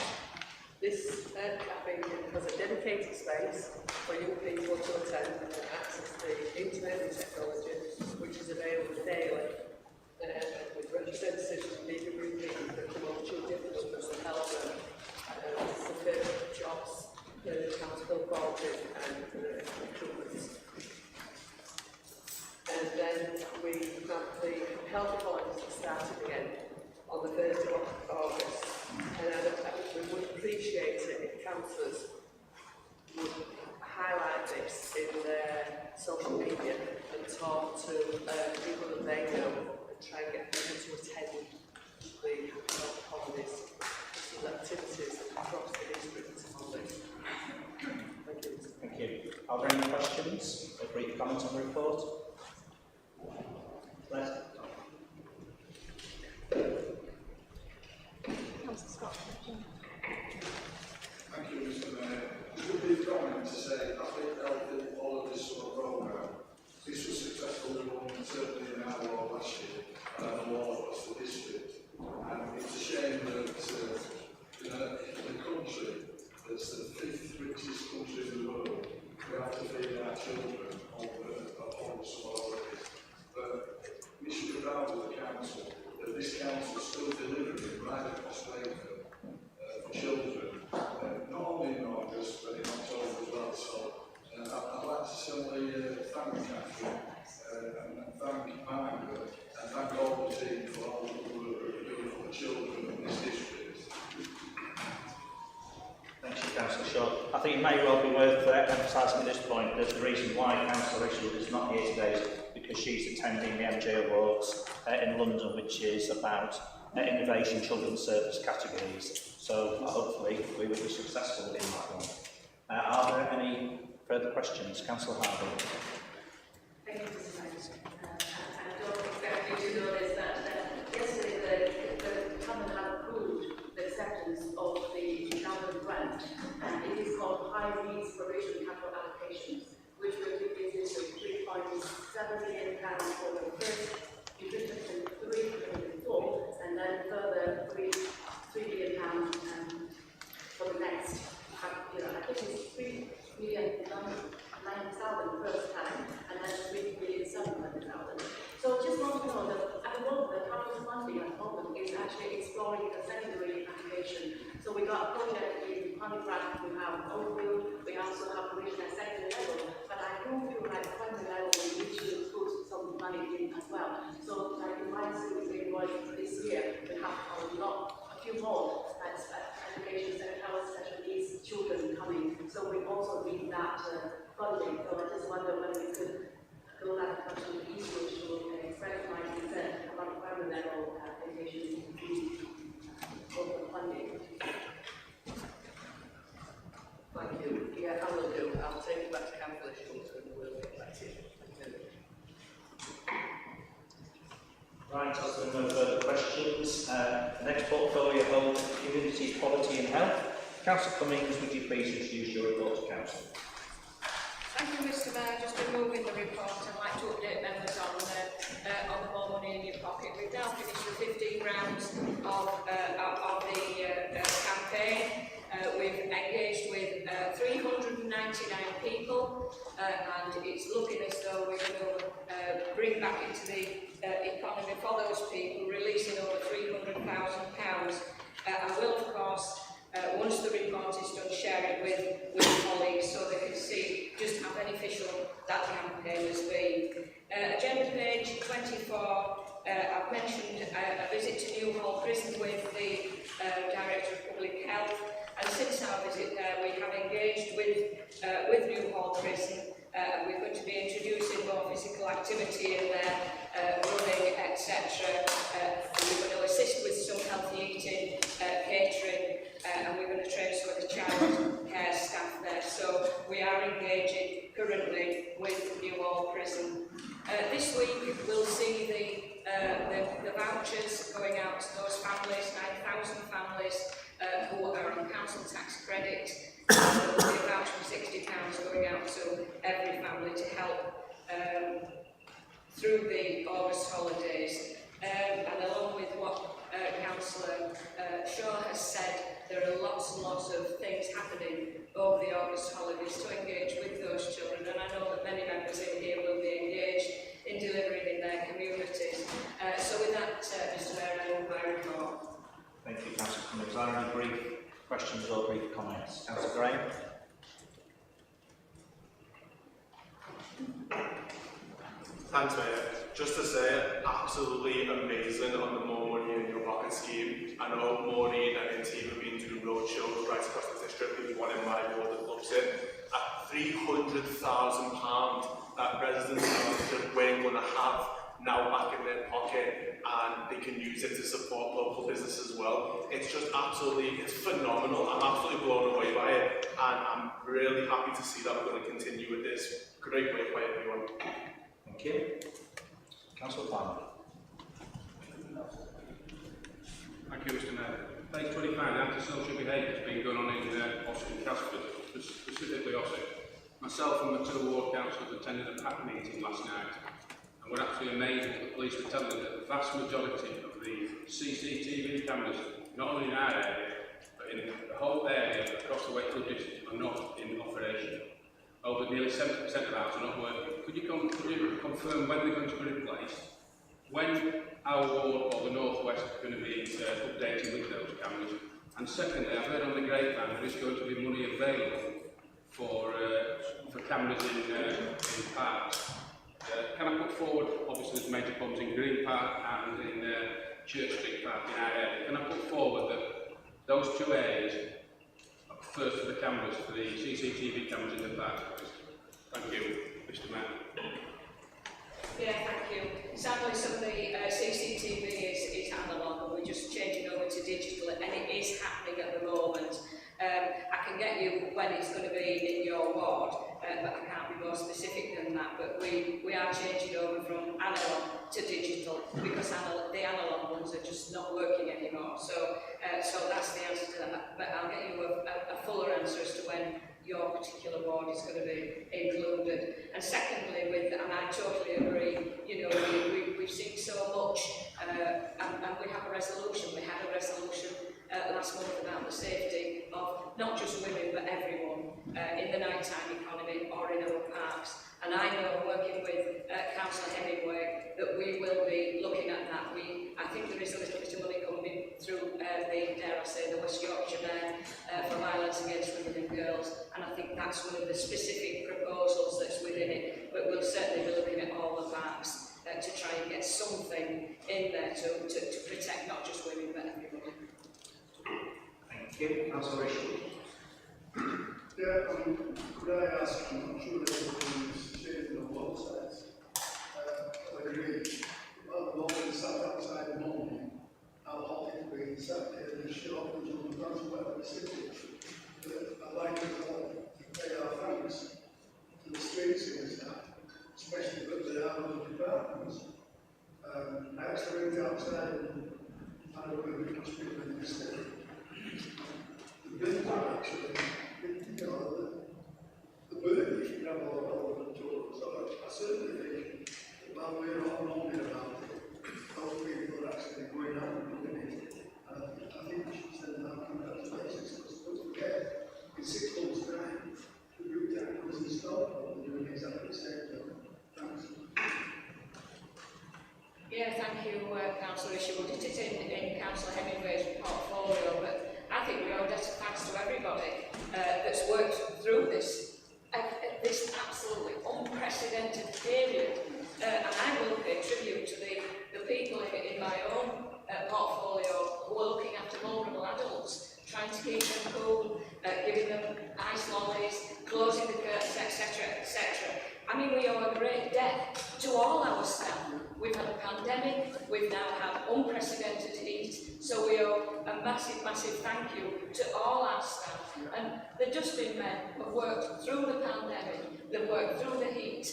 This cafe has a dedicated space for young people to attend and access the internet and technology, which is available daily, with representatives from DWP that promote children and help them secure jobs, accountable quality and recruitment. And then we have the health policy that started again on the 1st of August. And we would appreciate it if councillors would highlight this in their social media and talk to people that they know and try and get people to attend the health holidays, activities across the district on this. Thank you. Thank you. Are there any questions or brief comments on the report? Les? Councillor Scott. Thank you, Mr. Mayor. Just a brief comment to say, I think helping all of this sort of program, this was successfully run certainly in our ward last year, and all across the district. And it's a shame that in a country that's the 5th richest country in the world, we have to feed our children on some holidays. But we should be proud of the council, that this council is still delivering right across Wakefield for children, not only in August, but in October as well. So I'd like to simply thank Catherine and thank Margaret and thank all the team for all the work they're doing for the children in this district. Thank you, Councillor Shaw. I think it may well be worth emphasising at this point that the reason why Councillor Isham is not here today is because she's attending the MJ Awards in London, which is about innovation children's service categories. So hopefully we will be successful in that one. Are there any further questions? Councillor Harvey. Thank you, Mr. Mayor. I don't expect you to notice that yesterday the Cabinet had approved the acceptance of the government grant, and it is called High Needs Provision Capital Allocations, which will be used to £3.7 million for the first in 2003-2004, and then further £3 million for the next. I think it's 3,900,000 first time, and then 3,700,000. So just want to know that at the moment, the capital funding at the moment is actually exploring a secondary application. So we got a project in Honeycraft, we have Wakefield, we also have provision at secondary level, but I don't feel like primary level we need to put some money in as well. So like in my city this year, we have a few more applications that have special needs children coming. So we also need that funding. So I just wonder whether we could go that question easier to express my concern about primary level applications for funding. Thank you. Yeah, I will do. I'll take it back to Councillor Schultz and we'll get back to you. Right, as there are no further questions, the next portfolio holds community quality and health. Councillor Cummings, would you please introduce your report to Council? Thank you, Mr. Mayor. Just removing the report, I'd like to update members on the more money in your pocket. We've now finished the 15 rounds of the campaign. We've engaged with 399 people, and it's looking as though we're going to bring back into the economy for those people, releasing over £300,000. I will, of course, once the report is done, share it with colleagues so they can see just how beneficial that campaign has been. Agenda page 24, I've mentioned a visit to Newhall Prison with the Director of Public Health, and since our visit there we have engaged with Newhall Prison. We're going to be introducing more physical activity in there, running, etc. We're going to assist with some healthy eating, catering, and we're going to train some of the child care staff there. So we are engaging currently with Newhall Prison. This week we'll see the vouchers going out to those families, 9,000 families who are on council tax credit. There will be a voucher of £60 going out to every family to help through the August holidays. And along with what Councillor Shaw has said, there are lots and lots of things happening over the August holidays to engage with those children, and I know that many members in here will be engaged in delivering in their communities. So with that, Mr Mayor, I move my report. Thank you, Councillor Cummings. Are there any brief questions or brief comments? Councillor Graham. Thanks, Mayor. Just to say, absolutely amazing on the More Money in Your Pocket scheme. I know Maureen and her team have been doing road shows right across the district. There's one in my ward that loves it. At £300,000 that residents of the district weren't going to have now back in their pocket, and they can use it to support local business as well. It's just absolutely, it's phenomenal. I'm absolutely blown away by it, and I'm really happy to see that we're going to continue with this. Great work by everyone. Thank you. Councillor Farmer. Thank you, Mr Mayor. Page 25, the antisocial behaviour has been going on in Ossett and Casford, specifically Ossett. Myself and my two ward councillors attended a PAC meeting last night, and we're absolutely amazed that the police were telling us that the vast majority of the CCTV cameras, not only in our area, but in the whole area across the Wakefield district, are not in operation. Over nearly 70% of ours are not working. Could you confirm when they're going to be replaced, when our ward or the North West are going to be updated with those cameras? And secondly, I've heard on the grapevine there is going to be money available for cameras in parks. Can I put forward, obviously there's major problems in Green Park and in Church Street Park in our area, can I put forward that those two areas are first for the cameras, for the CCTV cameras in the park? Thank you, Mr Mayor. Yeah, thank you. Sadly, some of the CCTV is analogue, and we're just changing over to digital, and it is happening at the moment. I can get you when it's going to be in your ward, but I can't be more specific than that. But we are changing over from analogue to digital because the analogue ones are just not working anymore. So that's the answer to that. But I'll get you a fuller answer as to when your particular ward is going to be included. And secondly, and I totally agree, you know, we've seen so much, and we have a resolution. We had a resolution last month about the safety of not just women but everyone in the nighttime economy or in our parks. And I know, working with Councillor Hemingway, that we will be looking at that. I think there is a little bit of money coming through dare I say, the West Yorkshire there for violence against women and girls, and I think that's one of the specific proposals that's within it. But we'll certainly be looking at all the parks to try and get something in there to protect not just women but everybody. Thank you. Councillor Richard. Yeah, could I ask, I'm not sure that everybody's changing on both sides. I agree. Well, the moment sat outside the morning, how hot it's been, sat here in the shop and on the transport of the city. I'd like us all to pay our thanks to the street singers now, especially that they are the departments. I actually went outside and had a look at the hospital and the state. The bins are actually, you know, the burden you should have all relevant to it. So I certainly think that while we're all moaning about it, those people are actually going out and doing it. And I think we should send out congratulations, because don't forget, in 6 months' time, the group that was installed and doing exactly the same thing. Thanks. Yeah, thank you, Councillor Isher. We did it in Councillor Hemingway's portfolio, but I think we owe debt of thanks to everybody that's worked through this absolutely unprecedented period. And I will pay tribute to the people in my own portfolio who are looking after vulnerable adults, trying to keep them cool, giving them ice lollies, closing the curtains, etc., etc. I mean, we owe a great debt to all our staff. We've had a pandemic, we've now had unprecedented heat, so we owe a massive, massive thank you to all our staff. And the dustbin men have worked through the pandemic, they've worked through the heat.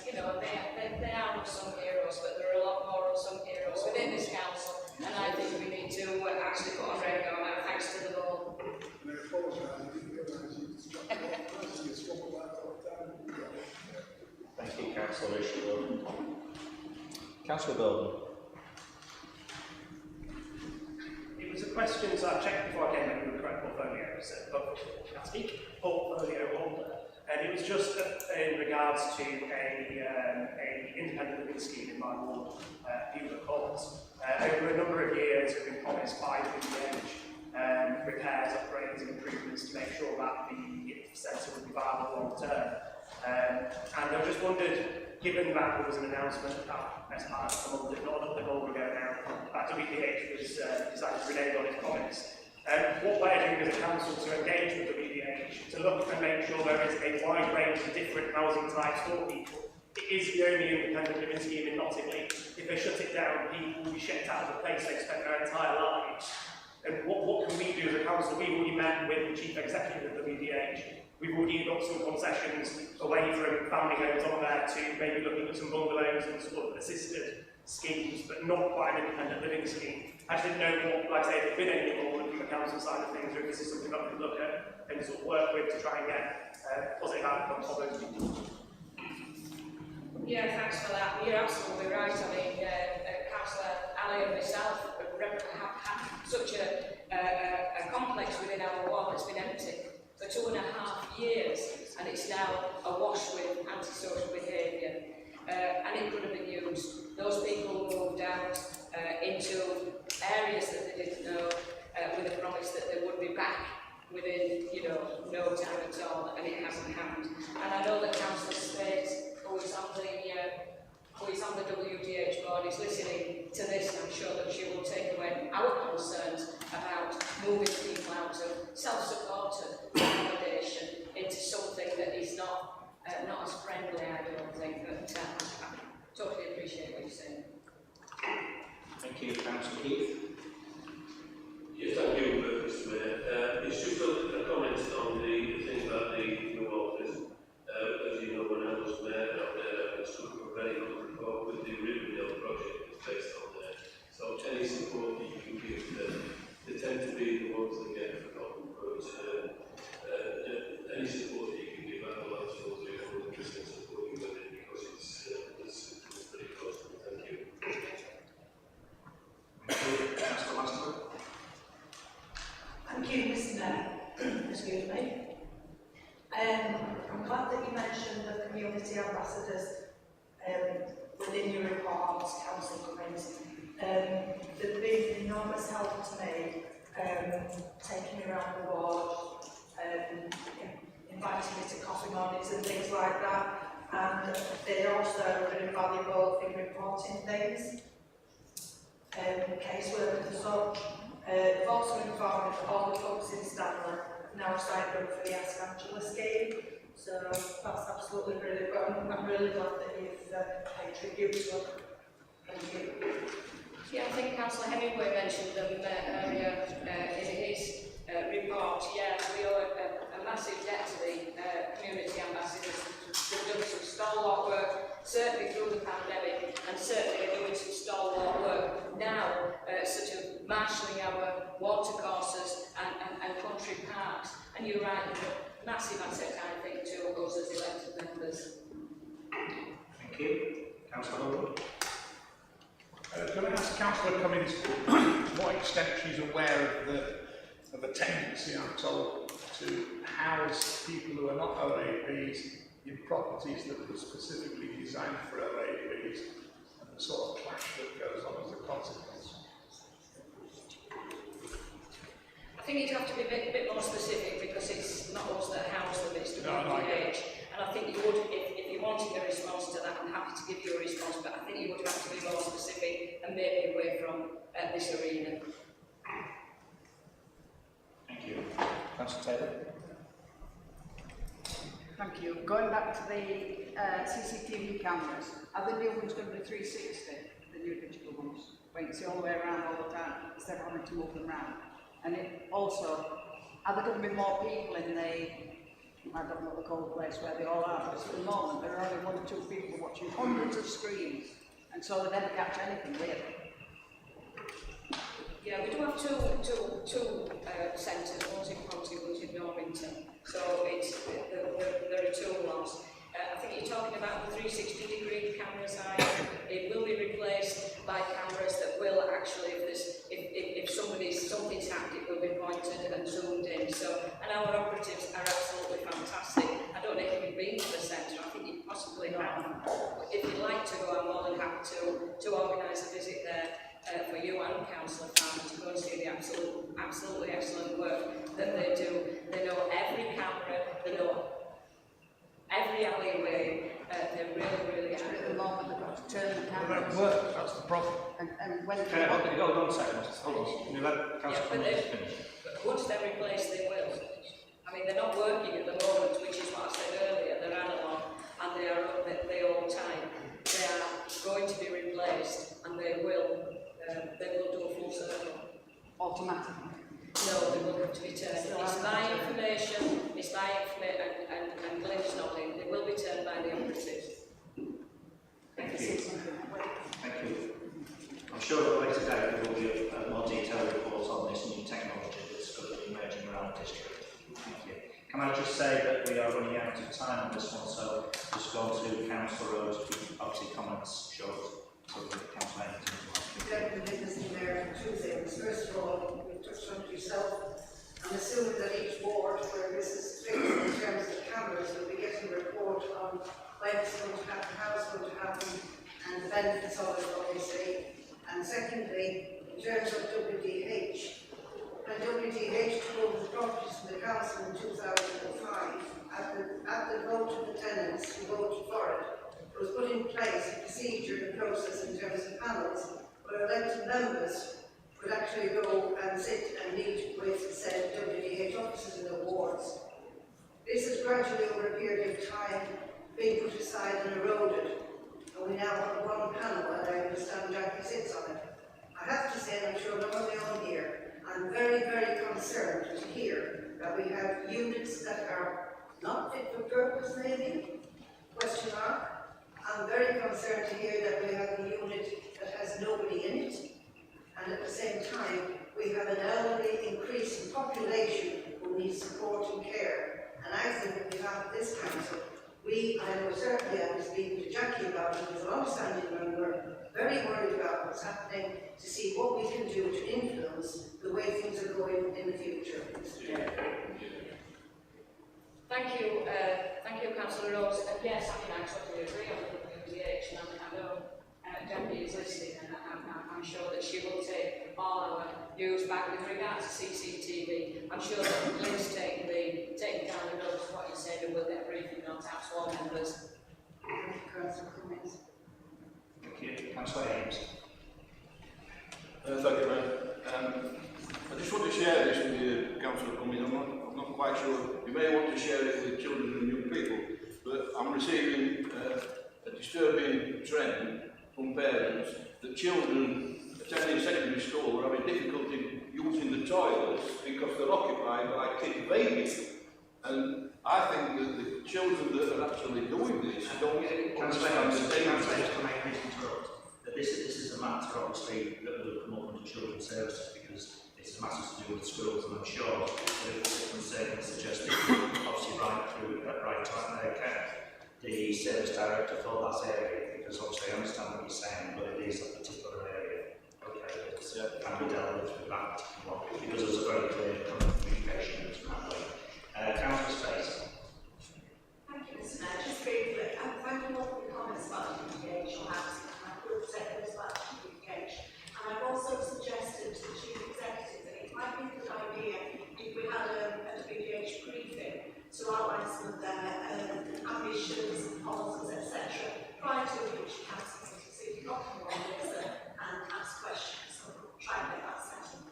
You know, they are unsung heroes, but there are a lot more unsung heroes within this council, and I think we need to actually put on record our thanks to them all. And I apologise, I didn't realise you swap about all the time. Thank you, Councillor Isher. Councillor Bolden. It was a question, so I checked before I came in with the correct portfolio, so I speak portfolio holder. And it was just in regards to a independent living scheme in my ward, Beulah Court. Over a number of years, we've been promised by the village repairs, upgrades, and improvements to make sure that the centre would be viable long term. And I just wondered, given that there was an announcement as part of the month, if not a month ago now, that WDH was decided to renege on its promise. What we're doing as a council to engage with WDH, to look and make sure there is a wide range of different housing types for people. It is the only independent living scheme in Nottingham. If they shut it down, people will be shipped out of the place they've spent their entire lives. And what can we do as a council? We've already met with the chief executive of WDH. We've already got some concessions away from family homes on there to maybe looking at some bungalows and sort of assisted schemes, but not quite an independent living scheme. I just didn't know what, like I say, if there's been any involvement from the council side of things, or if this is something that we could look at and sort of work with to try and get positive outcomes for those people. Yeah, thanks for that. You're absolutely right. I mean, Councillor Ali and myself have had such a complex within our ward that's been empty for 2.5 years, and it's now awash with antisocial behaviour. And it could have been used. Those people moved out into areas that they didn't know, with a promise that they would be back within, you know, no time at all, and it hasn't happened. And I know that Councillor Spade, who is on the WDH board, is listening to this, and I'm sure that she will take away our concerns about moving people out of self-supported accommodation into something that is not as friendly, I don't think, but I totally appreciate what you're saying. Thank you, Councillor Keith. Yes, thank you, Mr. Mayor. It's just a comment on the thing about the new office. As you know, when I was mayor, I took a very good report with the Riverdale project that's based on there. So any support that you can give them, they tend to be the ones that get forgotten, but any support that you can give, I will absolutely 100% support you with it, because it's pretty close to me. Thank you. Councillor Master. Thank you, Mr. Mayor. Excuse me. I'm glad that you mentioned the community ambassadors within your report, council comments. They've been enormous help to me, taking me around the ward, inviting me to coffee mornings and things like that. And they also are very valuable in reporting things, casework and such. They've also informed all the folks in Stanley now signed up for the Ask Angela scheme, so that's absolutely brilliant. But I'm really glad that you've paid tribute to them. Thank you. Yeah, I think Councillor Hemingway mentioned them earlier in his report. Yeah, we owe a massive debt to the community ambassadors. They've done some stalwart work, certainly through the pandemic, and certainly doing some stalwart country parks. And you're right, massive asset, I think, to us as elected members. Thank you. Councillor Holbrook. Can I ask Councillor Cummins to what extent she's aware of a tendency, I'm told, to house people who are not OAPs in properties that were specifically designed for OAPs, and the sort of clash that goes on as a consequence? I think you'd have to be a bit more specific, because it's not us that house them, it's the WPH. And I think you would, if you wanted a response to that, I'm happy to give you a response, but I think you would have to be more specific and maybe away from this arena. Thank you. Councillor Taylor. Thank you. Going back to the CCTV cameras, are the new ones going to be 360, the new digital ones? When you can see all the way around all the time, instead of having to move them around? And it also, are there going to be more people in the, I don't know what the cold place where they all are, but at the moment there are only 1 or 2 people watching hundreds of screens, and so they never catch anything really. Yeah, we do have two centres, one's in Ponty, one's in Norrington. So it's, there are 2 ones. I think you're talking about the 360-degree cameras. It will be replaced by cameras that will actually, if something's happened, it will be pointed and zoomed in. So, and our operatives are absolutely fantastic. I don't know if you've been to the centre. I think you possibly have. If you'd like to go, I'm more than happy to organise a visit there. For you and Councillor Farmer to go and see the absolutely excellent work that they do. They know every camera, they know every alleyway. They're really good. At the moment they've got to turn the Well, cameras. that works, that's the problem. And when Okay, hold on a second. Hold on. You let Councillor Cummins finish. Once they're replaced, they will. I mean, they're not working at the moment, which is what I said earlier. They're analog and they are up the old time. They are going to be replaced, and they will do a full circle. Automatically? No, they will have to be turned. It's by information, and Glenn's nodding. They will be turned by the operatives. Thank you. Thank you. I'm sure at a later date there will be a more detailed report on this new technology that's going to be emerging around the district. Thank you. Can I just say that we are running out of time on this one, so just go on to Councillor Rose, obviously comments short. So Councillor Deputy Mr. Mayor, 2 things. First of all, you've touched on it yourself. I'm assuming that each ward where this is fixed in terms of cameras will be getting a report on when it's going to happen, how it's going to happen, and the benefits of it, obviously. And secondly, in terms of WDH, when WDH took over the properties from the council in 2005, at the vote of the tenants who voted for it, it was put in place a procedure and process in terms of panels where elected members could actually go and sit and meet with said WDH officers in the wards. This has gradually, over a period of time, been put aside and eroded, and we now have 1 panel, and I understand Jackie sits on it. I have to say, and I'm sure not only on here, I'm very, very concerned to hear that we have units that are not fit for purpose, maybe? Question mark. I'm very concerned to hear that we have a unit that has nobody in it, and at the same time we have an elderly increase in population who needs support and care. And I think on behalf of this council, I know certainly I was speaking to Jackie about it as a long-standing member, very worried about what's happening, to see what we can do to influence the way things are going in the future. Thank you, Councillor Rose. And yes, I mean, I totally agree on the WDH, and I know Debbie is listening, and I'm sure that she will take all our views back with regards to CCTV. I'm sure that Lynn's taking down the notes of what you said, and we'll get briefing notes out to all members. Thank you. Councillor Ames. Thank you, Mayor. I just want to share this with you, Councillor Cummins. I'm not quite sure. You may want to share it with children and young people, but I'm receiving a disturbing trend from parents that children attending secondary school are having difficulty using the toilets because they're occupied by kids babies. And I think that the children that are actually doing this don't understand the danger. This is a matter, obviously, that will come up under children's services because it's a matter to do with schools, and I'm sure that the concern suggested obviously the service director for that area, because obviously I understand what you're saying, but it is a particular area. Okay, that can be dealt with that particular one, because there's a very clear communication that's that way. Councillor Space. Thank you, Mr. Mayor. Just briefly, thank you all for the comments about communication housing, and I could take those back to communication. And I've also suggested to the Chief Executive that it might be a good idea if we had a WDH briefing to outline some of their ambitions, policies, etc. prior to the future council meeting, so you can not come on and ask questions. So we'll try and get that settled.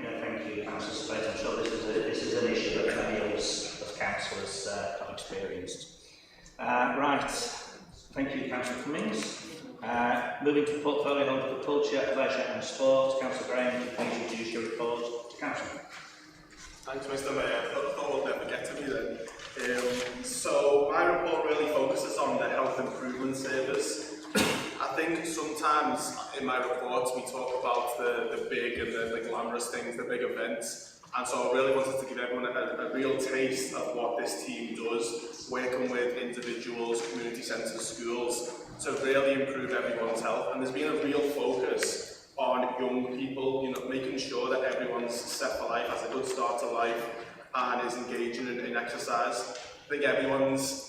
Yeah, thank you, Councillor Spade. I'm sure this is an issue that many of us as councillors have experienced. Right, thank you, Councillor Cummings. Moving to the portfolio holder for culture, leisure and sport, Councillor Graham, please introduce your report to Councillor. Thanks, Mr. Mayor. I thought we'd never get to me then. So my report really focuses on the health improvement service. I think sometimes in my reports we talk about the big and the glamorous things, the big events, and so I really wanted to give everyone a real taste of what this team does, working with individuals, community centres, schools, to really improve everyone's health. And there's been a real focus on young people, you know, making sure that everyone's set for life, has a good start to life, and is engaging in exercise. I think everyone's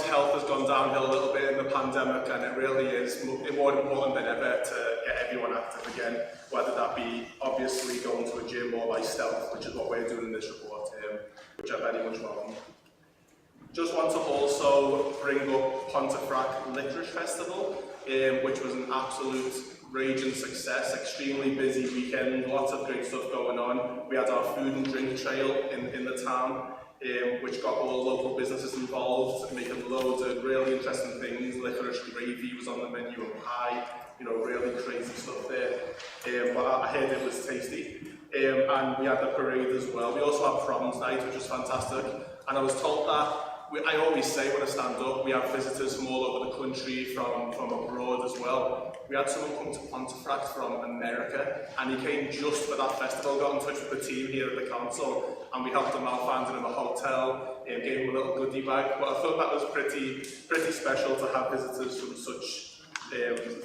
health has gone downhill a little bit in the pandemic, and it really is more important than ever to get everyone active again, whether that be obviously going to a gym or by stealth, which is what we're doing in this report, which I very much welcome. Just want to also bring up Pontefract Licorice Festival, which was an absolute raging success, extremely busy weekend, lots of great stuff going on. We had our food and drink trail in the town, which got all local businesses involved, making loads of really interesting things. Licorice gravy was on the menu, and pie, you know, really crazy stuff there. But I heard it was tasty. And we had the parade as well. We also had proms night, which was fantastic. And I was told that, I always say when I stand up, we have visitors from all over the country, from abroad as well. We had someone come to Pontefract from America, and he came just for that festival, got in touch with the team here at the council, and we helped him out, found him a hotel, and gave him a little goodie bag. But I thought that was pretty special to have visitors from such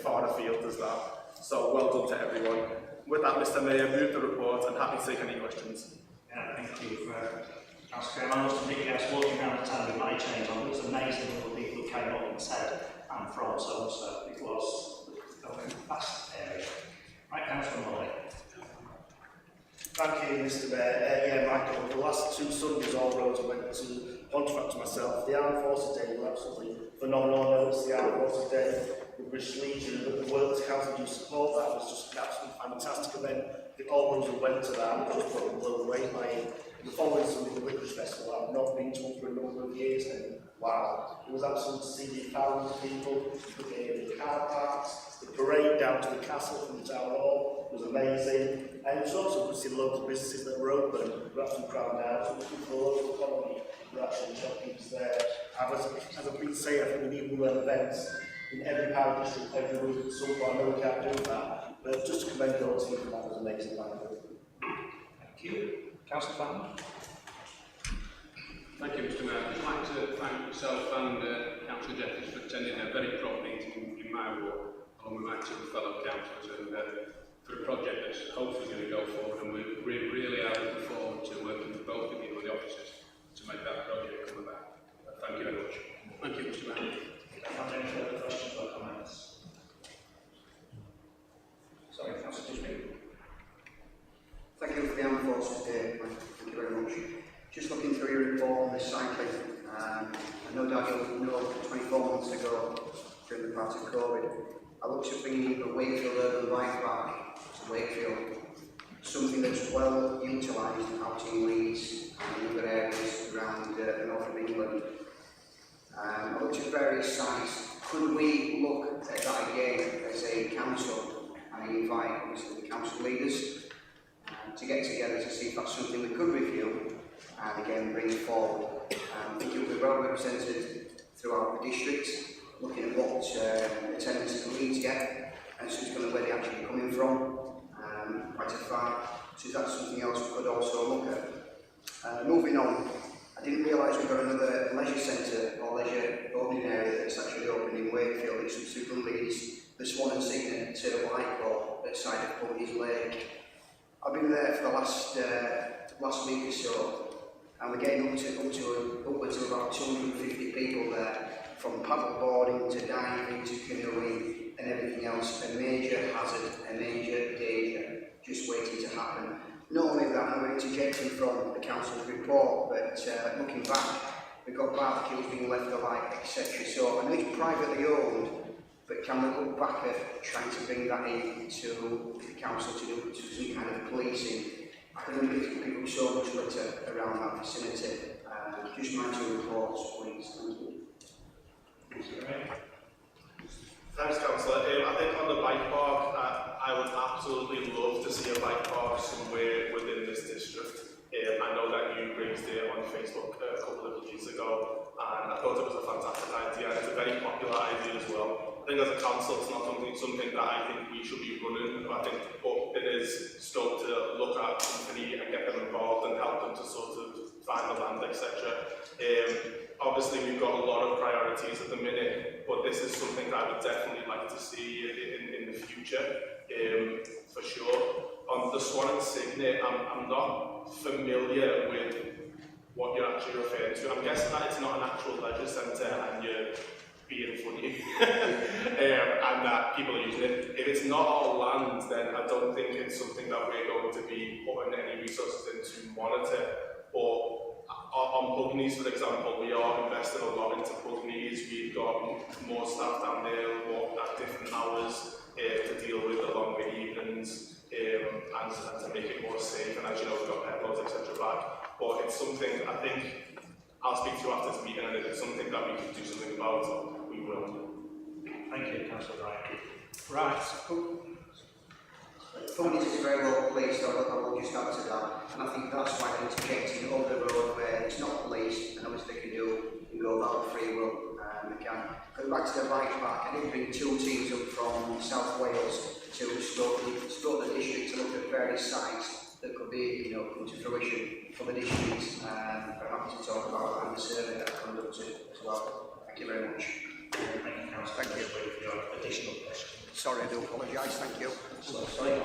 far afield as that. So well done to everyone. With that, Mr. Mayor, move the report, and happy to take any questions. Yeah, thank you for Councillor Graham. I must admit, I was walking around the town with my chains on. It was amazing what the people came up and said, and from so it was a vast area. Right, Councillor Molly. Thank you, Mr. Mayor. Yeah, Michael, the last 2 Sundays all roads I went to Pontefract myself. The Armed Forces Day was absolutely phenomenal. I noticed the Armed Forces Day with British Legion, but the World Council do support that. It was just an absolutely fantastic event. All those who went to that were just blown away by it. The following Sunday, the Licorice Festival, I've not been to one for a number of years, and wow, it was absolute to see the thousands of people, the car parks, the parade down to the castle from the town hall was amazing, and it was also good to see the local businesses that were open, were actually crowded out, so the local economy were actually shopkeepers there. As I've been saying, I think we need more events in every power district every week at some point. I know we can't do that, but just to commend your team for that was amazing. Thank you. Councillor Fallon. Thank you, Mr. Mayor. I'd just like to thank myself and Councillor Jeffries for attending a very prompt meeting in my ward, along with my 2 fellow councillors, and for a project that's hopefully going to go forward, and we really are looking forward to working with both of you and the officers to make that project come about. Thank you very much. Thank you, Mr. Mayor. Any further questions or comments? Sorry, Councillor Dishby. Thank you for the Armed Forces Day, Mike. Thank you very much. Just looking through your report on this cycling, and no doubt you'll know 24 months ago, during the part of COVID, I looked at bringing the Wakefield urban bike park to Wakefield, something that's well utilised out in Leeds and in other areas around the north of England. I looked at various sites. Could we look at that again as a council and invite obviously the council leaders to get together to see if that's something we could review and again bring it forward. I think it will be well represented throughout the district, looking at what attendance the Leeds get, and so it's going to where they actually coming from, quite a far. So that's something else we could also look at. Moving on, I didn't realise we've got another leisure centre or leisure opening area that's actually opened in Wakefield. It's from Leeds, the Swan and Signet to Whitehall at the side of Pony's Lake. I've been there for the last week or so, and we're getting upwards of about 250 people there, from paddle boarding to diving to canoeing and everything else. A major hazard, a major danger, just waiting to happen. Not only that, and we're interjecting from the council's report, but looking back, we've got barbecues being left alike, etc. So I know it's privately owned, but can we look back at trying to bring that in to the council to do some kind of policing? I can only give people so much litter around that vicinity. Just my two reports, please. Thank you. Thanks, Councillor. I think on the bike park, I would absolutely love to see a bike park somewhere within this district. I know that you raised it on Facebook a couple of years ago, and I thought it was a fantastic idea, and it's a very popular idea as well. I think as a council, it's not something that I think we should be running, but it is still to look at company and get them involved and help them to sort of find the land, etc. Obviously, we've got a lot of priorities at the minute, but this is something that I would definitely like to see in the future, for sure. On the Swan and Signet, I'm not familiar with what you're actually referring to. I'm guessing that it's not an actual leisure centre and you're being funny and that people are using it. If it's not our land, then I don't think it's something that we're going to be putting any resources in to monitor. But on Pugneys, for example, we are investing a lot into Pugneys. We've got more staff down there, more at different hours to deal with the longer evenings and to make it more safe. And as you know, we've got pet laws, etc. back. But it's something I think I'll speak to you after this meeting, and if it's something that we can do something about, we will. Thank you, Councillor Wright. Right. Ponies is very well placed, I will just add to that, and I think that's why they're interjecting over the road where it's not policed, and obviously they can go about free will, they can. Going back to the bike park, I did bring two teams up from South Wales to Stoke the district to look at various sites that could be, come to fruition for the district. I'm happy to talk about that and the survey that I've conducted as well. Thank you very much. Thank you, Councillor. Thank you for your additional question. Sorry, I do apologise, thank you. Sorry,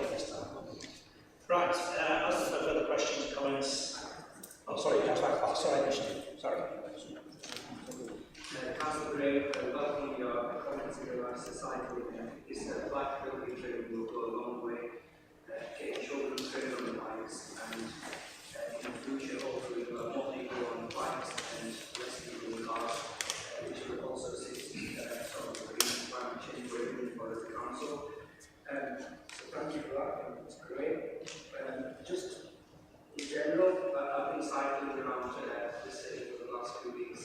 right, as for further questions, comments. Oh, sorry, Councillor Akbar. Sorry, sorry. Councillor Gray, welcome your comments in regards to cycling. This bike building training will go a long way, getting children trained on the bikes, and in the future, hopefully, we'll have more people on bikes and less people in cars, which will also assist sort of the climate change we're doing for the council. So thank you for that, that's great. Just in general, I've been cycling around the city for the last few weeks,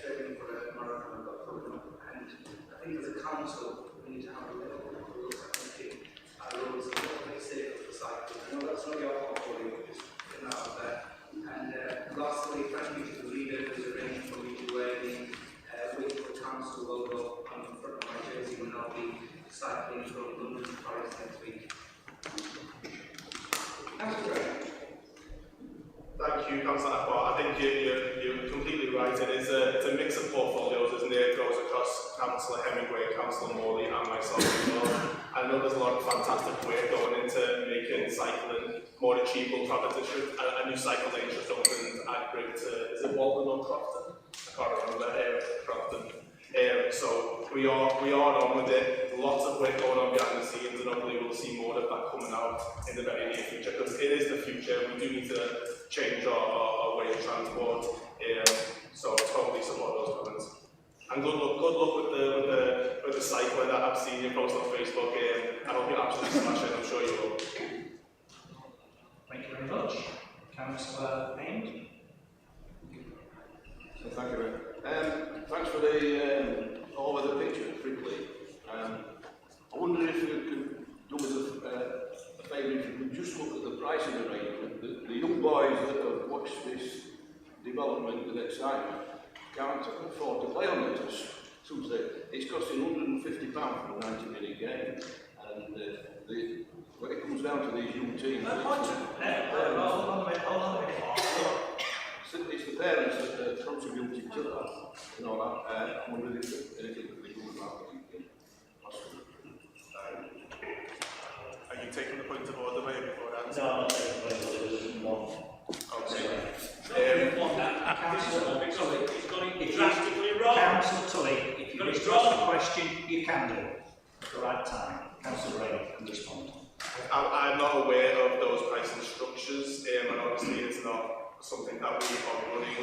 training for a marathon I've got coming up, and I think as a council we need to have a little look at making our roads a little bit safer for cycling. I know that's not your portfolio, but just putting that out there. And lastly, thank you to the leader who's arranged for me to wear the Wakefield Council logo on the front of my jersey when I'll be cycling from London to Paris next week. Thank you, Councillor Akbar. I think you're completely right. It's a mix of portfolios, isn't it? It goes across Councillor Hemingway, Councillor Morley and myself as well. I know there's a lot of fantastic work going into making cycling more achievable for the district. A new cycle lane just opened at Great, is it Walton or Crofton? I can't remember, Crofton. So we are on with it. Lots of work going on behind the scenes, and hopefully we'll see more of that coming out in the very near future, because it is the future. We do need to change our way of transport. So totally support those comments. And good luck with the cycling that I've seen you post on Facebook. I hope you absolutely smash it. I'm sure you will. Thank you very much, Councillor Payne. So thank you very much. Thanks for the all-weather picture, quickly. I wonder if you could do us a favour, if you could just look at the pricing arrangement. The young boys that have watched this development with excitement can't afford to play on it, as some say it's costing £150 for a 90-minute game, and when it comes down to these young teams, it's the parents that are contributing to that. You know, I'm wondering if anything could be done about it. Are you taking the point of order, mate, before I answer? No, I'm not taking the point of order. There's one. Councillor Tully, if you wish to ask a question, you can do at the right time. Councillor Ray can respond. I'm not aware of those pricing structures, and obviously it's not something that we are running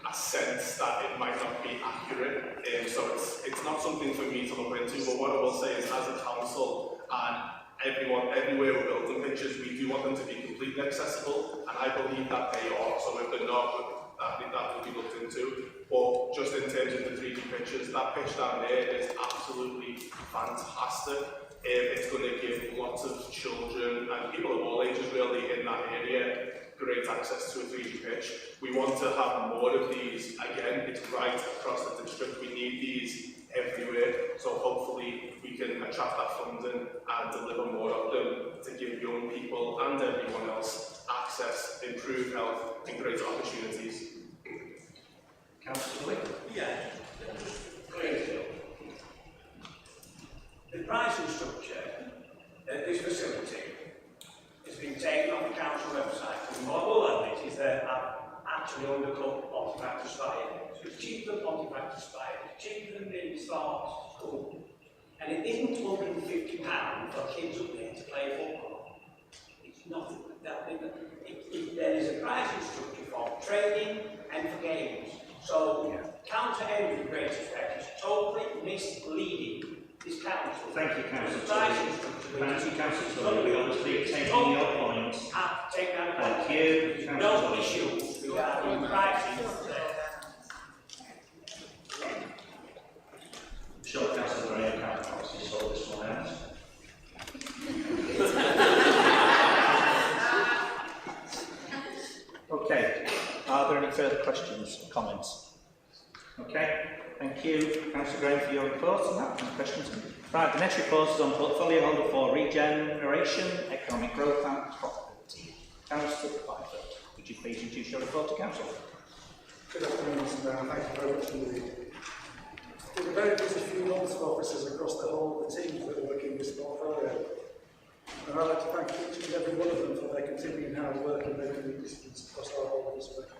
a sense that it might not be accurate, so it's not something for me to look into. But what I will say is, as a council and everywhere we're building pitches, we do want them to be completely accessible, and I believe that they are. So if they're not, I think that will be looked into. But just in terms of the 3D pitches, that pitch down there is absolutely fantastic. It's going to give lots of children and people of all ages really in that area great access to a 3D pitch. We want to have more of these. Again, it's right across the district. We need these everywhere. So hopefully we can attract that funding and deliver more of them to give young people and everyone else access, improved health and greater opportunities. Councillor Wick? Yeah, Wakefield. The pricing structure of this facility has been taken off the council website, and what I will admit is that I've actually undercut Pontefract Spire. So it's cheaper than Pontefract Spire, it's cheaper than being Sparks School, and it isn't £150 for kids up there to play football. It's nothing like that. There is a pricing structure for training and for games. So, Councillor Henry, with great respect, is totally misleading this council. Thank you, Councillor. Thank you, Councillor. We're obviously taking your point. Take that Thank you, no issues regarding pricing. I'm sure Councillor Graham can't obviously sort this one out. Okay, are there any further questions or comments? Okay, thank you, Councillor Graham, for your report on that. Any questions? Right, the next report is on portfolio holder for regeneration, economic growth and property. Councillor Byford, would you please introduce your report to Council? Good afternoon, Mr. Mayor. Thank you very much indeed. It's been a very busy few months for officers across the whole of the teams that are working in this portfolio. And I'd like to thank each and every one of them for their continuing hard work in making the decisions across our whole district.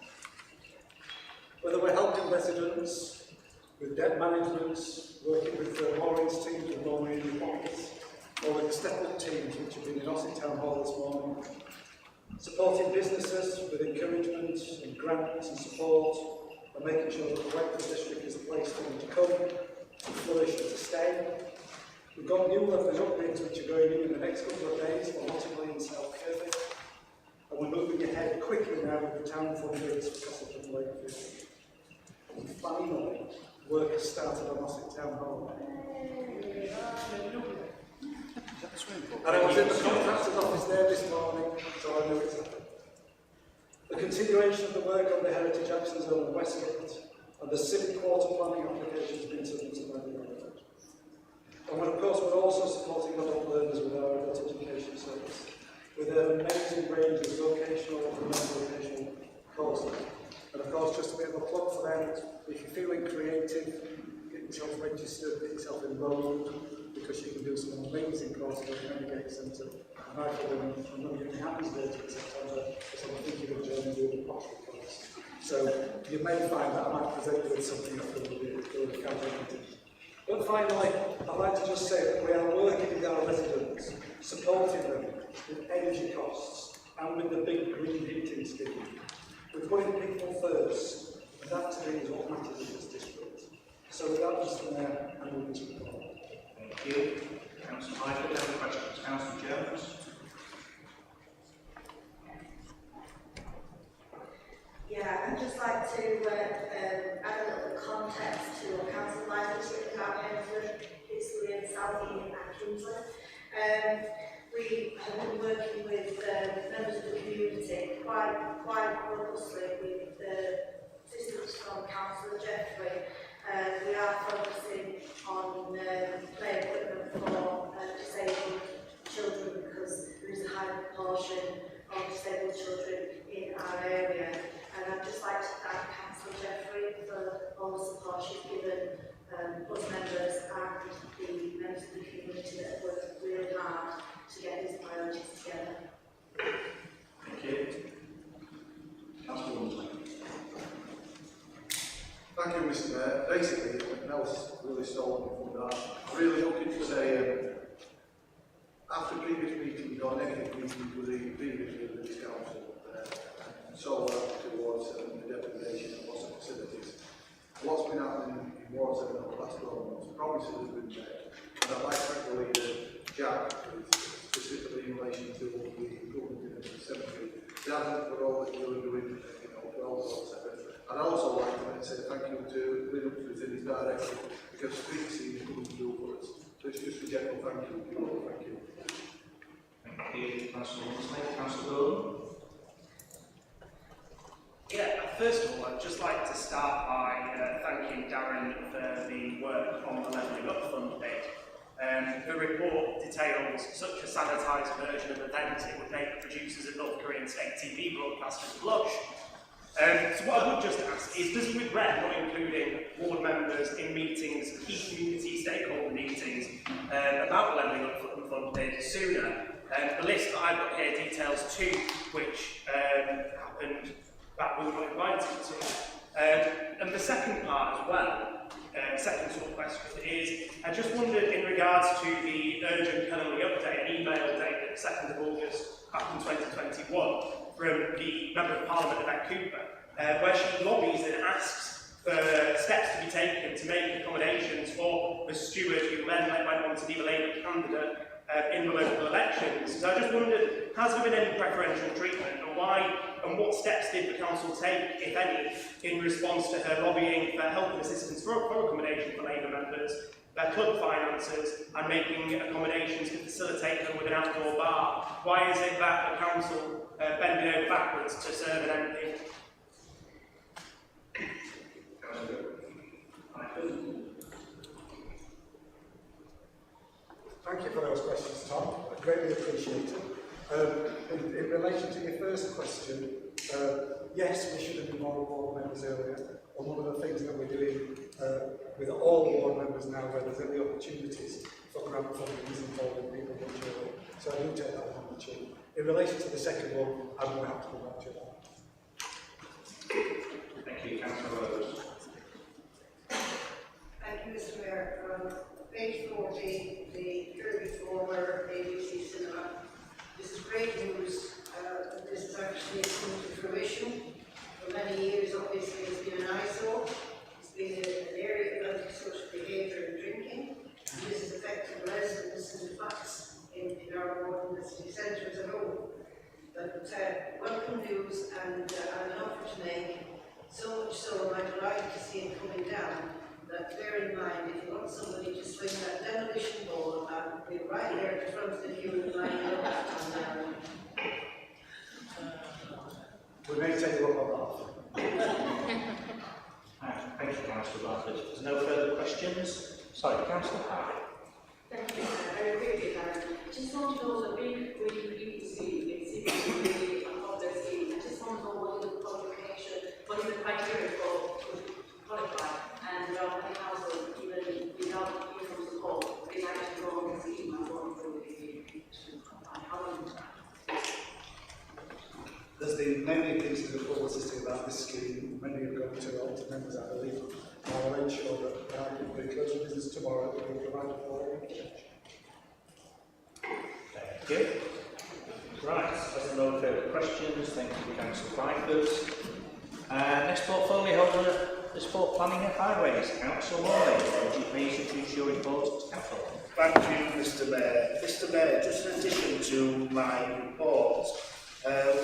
Whether we're helping residents with debt management, working with the Maureen's teams with Maureen and Pockets, or with the step-up teams which have been in Ossett Town Hall this morning, supporting businesses with encouragement and grants and support, and making sure that the Wakefield district is a place for them to come, to flourish and to stay. We've got new levels updates which are going in the next couple of days for Nottingham and South Kirby, and we're moving ahead quickly now with the town fundraise for Castleton and Wakefield. And finally, work has started on Ossett Town Hall. And I was in the contractor's office there this morning, so I know it's happening. The continuation of the work on the Heritage Action Zone in Westgate and the civic quarter planning application has been submitted by the government. And of course, we're also supporting adult learners with our adult education service, with an amazing range of vocational and non-vocational courses. And of course, just a bit of a plug for them, if you're feeling creative, get yourself registered, get yourself enrolled, because you can do some amazing courses at the Renegade Centre. And I feel I'm not getting happens there to September, because I'm thinking of joining doing a pottery course. So you may find that I might present you with something after the council meeting. But finally, I'd like to just say that we are working with our residents, supporting them with energy costs and with the big green heating scheme. We're putting people first, and that to me is what matters in this district. So with that, Mr. Mayor, I move this report. Thank you. Councillor Byford, any questions? Councillor Jones? Yeah, I'd just like to add a little context to what Council Byford's written about Hensford, Italy and South East and Kingsley. We have been working with members of the community quite robustly with assistance from Councillor Jeffrey We are focusing on play equipment for disabled children because there is a high proportion of disabled children in our area. And I'd just like to thank Councillor Jeffrey for all the support she's given us members and the members of the community that have worked really hard to get these priorities together. Thank you. Councillor Woodley. Thank you, Mr. Mayor. Basically, Mel's really stole me from that. I'm really looking to say, after previous meetings or negative meetings with the previous leader of this council, so towards the deprivation of loss of facilities, what's been happening in Warsaw over the last 12 months, promises have been made. And I'd like to thank the leader, Jack, specifically in relation to the improvement in the cemetery. Dan, for all that you were doing, for all those I'd also like to say thank you to Lynn within his direction because previously he couldn't do for us. So it's just a general thank you. Thank you. Thank you, Councillor Woodley. Councillor Gordon. Yeah, first of all, I'd just like to start by thanking Darren for the work on the Levelling Up Fund bid. The report details such a sanitised version of events it would make producers of North Korean state TV broadcasters blush. So what I would just ask is, does he regret not including ward members in meetings, key community stakeholder meetings about the Levelling Up Fund bid sooner? The list that I've got here details 2 which happened that we were not invited to. And the second part as well, second sort of question is, I just wondered in regards to the urgent penalty update, an email dated 2nd of August back in 2021 from the Member of Parliament, Yvette Cooper, where she lobbies and asks for steps to be taken to make accommodations for the steward who then went on to be the Labour candidate in the local elections. So I just wondered, has there been any preferential treatment, and why, and what steps did the council take, if any, in response to her lobbying for help and assistance for accommodation for Labour members, their club finances, and making accommodations to facilitate them with an outdoor bar? Why is it that the council bending over backwards to serve an MP? Thank you for those questions, Tom. I greatly appreciate it. In relation to your first question, yes, we should have been more ward members earlier. And one of the things that we're doing with all ward members now, where there's any opportunities for grant funding, is involving people with children. So I do take that on the chin. In relation to the second one, I'm going to have to go back to that. Thank you, Councillor Rose. Thank you, Mr. Mayor. Page 40, the Kirby former ABC cinema. This is great news. This is actually come to fruition. For many years, obviously, it's been an eyesore. It's been an area of antisocial behaviour and drinking. And this has affected residents and facts in our ward and the city centre as a whole. But welcome news, and an offer to make. So much so, I'm delighted to see it coming down. That bear in mind, if you want somebody to swing that demolition ball, be right there in front of you and line up and We may take you up on Thank you, Councillor Bartlett. There's no further questions. Sorry, Councillor Howard. Thank you, very quickly, Darren. Just want to know the big EPC, it's really of the scheme. I just want to know what is the qualification, what is the criteria for to qualify, and how council, even without even support, they actually go on the scheme and go through to qualify. How long is that? There's been many pieces of publicity about this scheme. Many have gone to all the members, I believe. I'll ensure that I can be close to business tomorrow and we'll provide a full information. Thank you. Right, there's no further questions. Thank you, Councillor Byford. Next portfolio holder is for Planning and Highways. Councillor Morley, would you please introduce your report to Council? Thank you, Mr. Mayor. Mr. Mayor, just in addition to my report,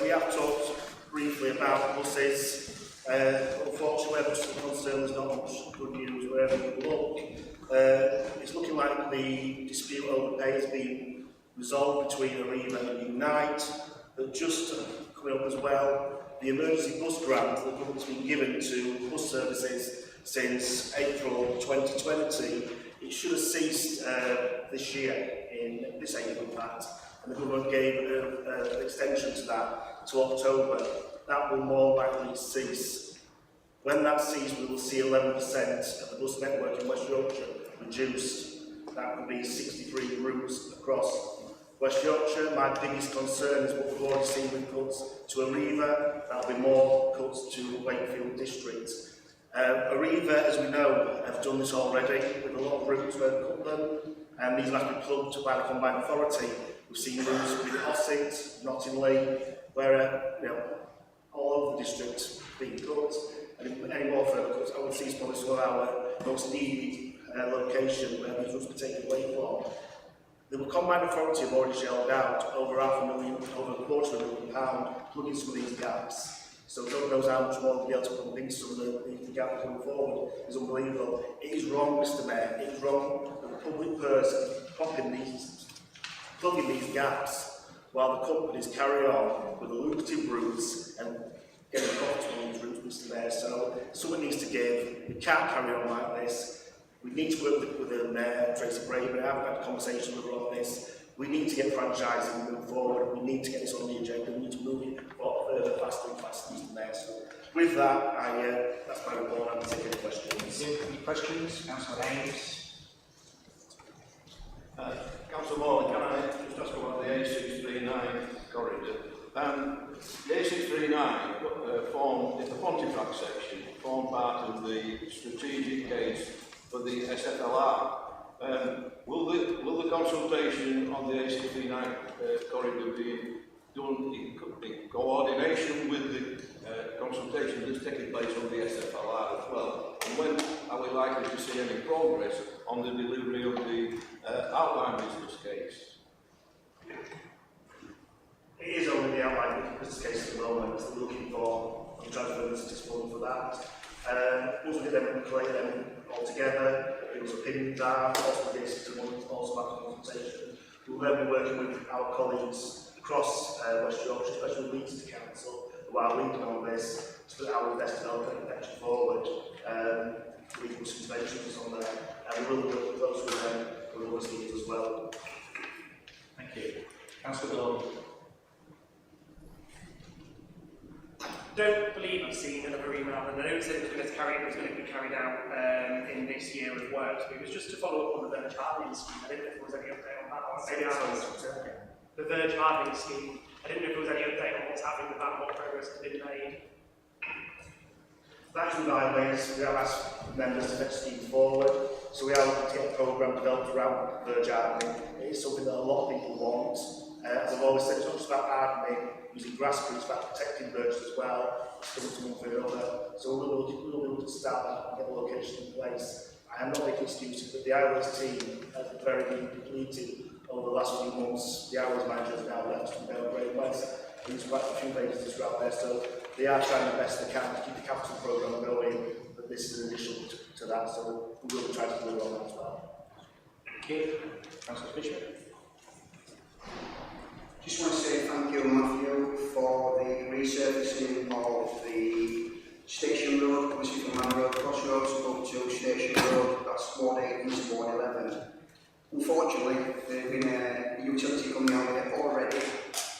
we have talked briefly about buses. Unfortunately, where buses are concerned, there's not much good news wherever you look. It's looking like the dispute over pay has been resolved between Arriva and Unite. But just coming up as well, the emergency bus grant that the government's been given to bus services since April 2020. It should have ceased this year, in this April, in fact, and the government gave an extension to that to October. That will more likely cease. When that ceases, we will see 11% of the bus network in West Yorkshire reduced. That would be 63 routes across West Yorkshire. My biggest concern is what we've already seen with cuts to Arriva. That'll be more cuts to Wakefield district. Arriva, as we know, have done this already with a lot of routes where they cut them, and these have to be plugged by the combined authority. We've seen routes with Ossett, Nottingham, where all over the district being cut, and if any more further cuts, I would see probably some of our most needed location where these routes be taken away from. The combined authority have already shelled out over £500,000, over £250,000 plugging some of these gaps. So God knows how much more we'll be able to pump into some of the gaps going forward. It's unbelievable. It is wrong, Mr. Mayor. It is wrong that the public person plugging these gaps while the companies carry on with the lucrative routes and getting profits from these routes, Mr. Mayor. So someone needs to give. We can't carry on like this. We need to work with the Mayor, Tracy Braben. I haven't had a conversation with her on this. We need to get franchising and move forward. We need to get this on the agenda. We need to move it further, faster and faster, Mr. Mayor. So with that, that's my report. I'm taking any questions. Any questions? Councillor Hayes. Councillor Morley, can I just ask about the A639 corridor? The A639 formed, in the Pontefract section, formed part of the strategic case for the SFLR. Will the consultation on the A639 corridor be done in coordination with the consultation that's taking place on the SFLR as well? And when are we likely to see any progress on the delivery of the outline business case? It is only the outline business case at the moment. We're looking for transfer business fund for that. Once we get them and collate them all together, people's opinions are, also against to also about consultation. We'll then be working with our colleagues across West Yorkshire, especially Leeds Council, who are leading on this, to put our best development action forward. We put some interventions on there, and we will work with those with them, with all the leaders as well. Thank you. Councillor Gordon. Don't believe I've seen another email, and I know it said it was going to be carried out in this year of works, but it was just to follow up on the Verge Hardening scheme. I didn't know if there was any update on that one. Maybe the Verge Hardening scheme. I didn't know if there was any update on what's happening with that, what progress has been made. That's in highways. We have asked members to take schemes forward, so we are looking to get a programme developed around Verge Hardening. It is something that a lot of people want. As I've always said, it's not just about hardening, using grassroots, about protecting verges as well, it's one for another. So we'll be able to start that and get the location in place. I am not making excuses, but the Highways team has very been completed over the last few months. The Highways manager has now left and they're a great place. There's quite a few vacancies throughout there, so they are trying the best they can to keep the capital programme going, but this is an addition to that, so we will try to deliver on that as well. Thank you. Councillor Fisher. Just want to say thank you, Matthew, for the resurfacing of the Station Road, obviously from Man Road Crossroads up to Station Road, that's Ward 8 into Ward 11. Unfortunately, there's been a utility coming out there already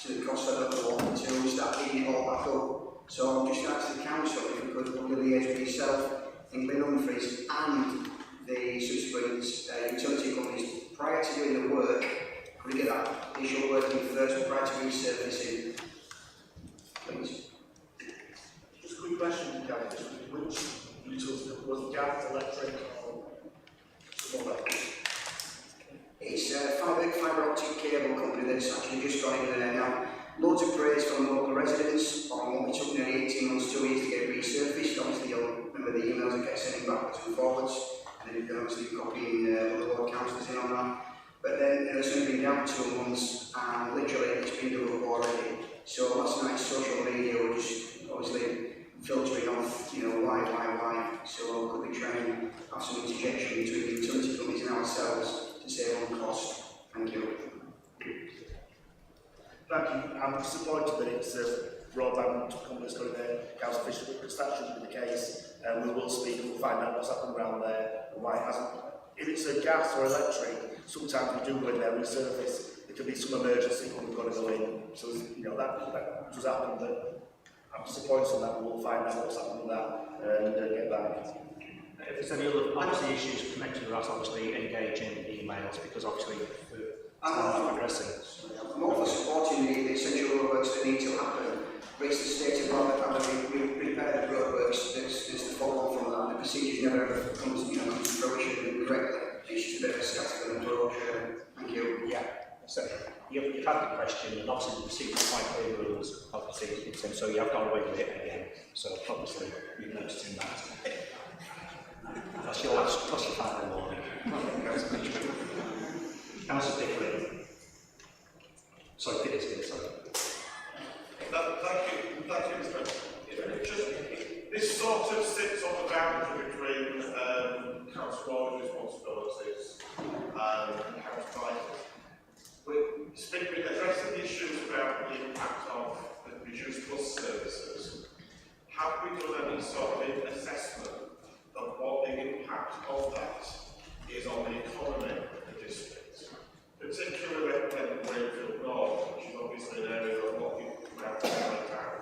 to the cost of the water to start digging it all back up. So I've just asked the council if we could liaise with yourself in Glen Humphreys and the subsequent utility companies prior to doing the work. Could we get that initial working first prior to resurfacing? Please. Just a quick question, Gary. Which utility was it, gas, electric, or something like that? It's a fibre optic cable company that's actually just got in there now. Loads of praise from local residents on what we took nearly 18 months, 2 years to get resurfaced. Obviously, you'll remember the emails that get sending backwards and forwards, and then you can obviously copy the local councillors in on that. But then it's only been down 2 months, and literally it's been done up already. So last night's social media were just obviously filtering off, why. So could we try and have some interjection between the utility companies and ourselves to save on cost? Thank you. Thank you. I'm disappointed that it's broadband companies going there, council officials, because that shouldn't be the case. We will speak and we'll find out what's happened around there and why it hasn't. If it's a gas or electric, sometimes we do go in there, resurface. There can be some emergency when we've got to go in. So, you know, that does happen, but I'm disappointed on that. We'll find out what's happened with that and get back. If there's any other policy issues connected with that, obviously engage in emails, because obviously we're progressing. I'm all for supporting the essential roadworks that need to happen. But it's the state of Rotherham, we've prepared the roadworks, there's the follow-on from that, and the procedures never ever comes to fruition correctly. It's just a bit of a static approach. Thank you. Yeah. So you've had the question, and obviously the procedure is quite clear rules, obviously, so you have gone away with it again. So obviously you've noticed in that. That's your last, that's your final warning. Councillor Pickering. Sorry, Peter's here, sorry. Thank you, Mr. President. This sort of sits on the boundary between council board responsibilities and council titles. We're addressing the issues about the impact of the reduced bus services. Have we done any sort of assessment of what the impact of that is on the economy of the district? Particularly when Wakefield North, which is obviously an area of what people come out of town.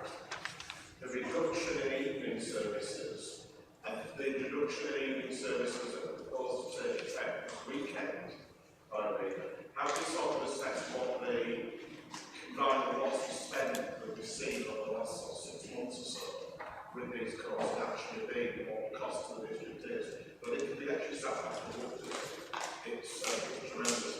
The reduction in evening services and the reduction in evening services that are proposed to take effect this weekend, how do you sort of assess what the combined loss of spend that we've seen over the last sort of 6 months or so with these costs actually being what the cost of the district is? But it can be actually sat back and looked at. It's tremendous.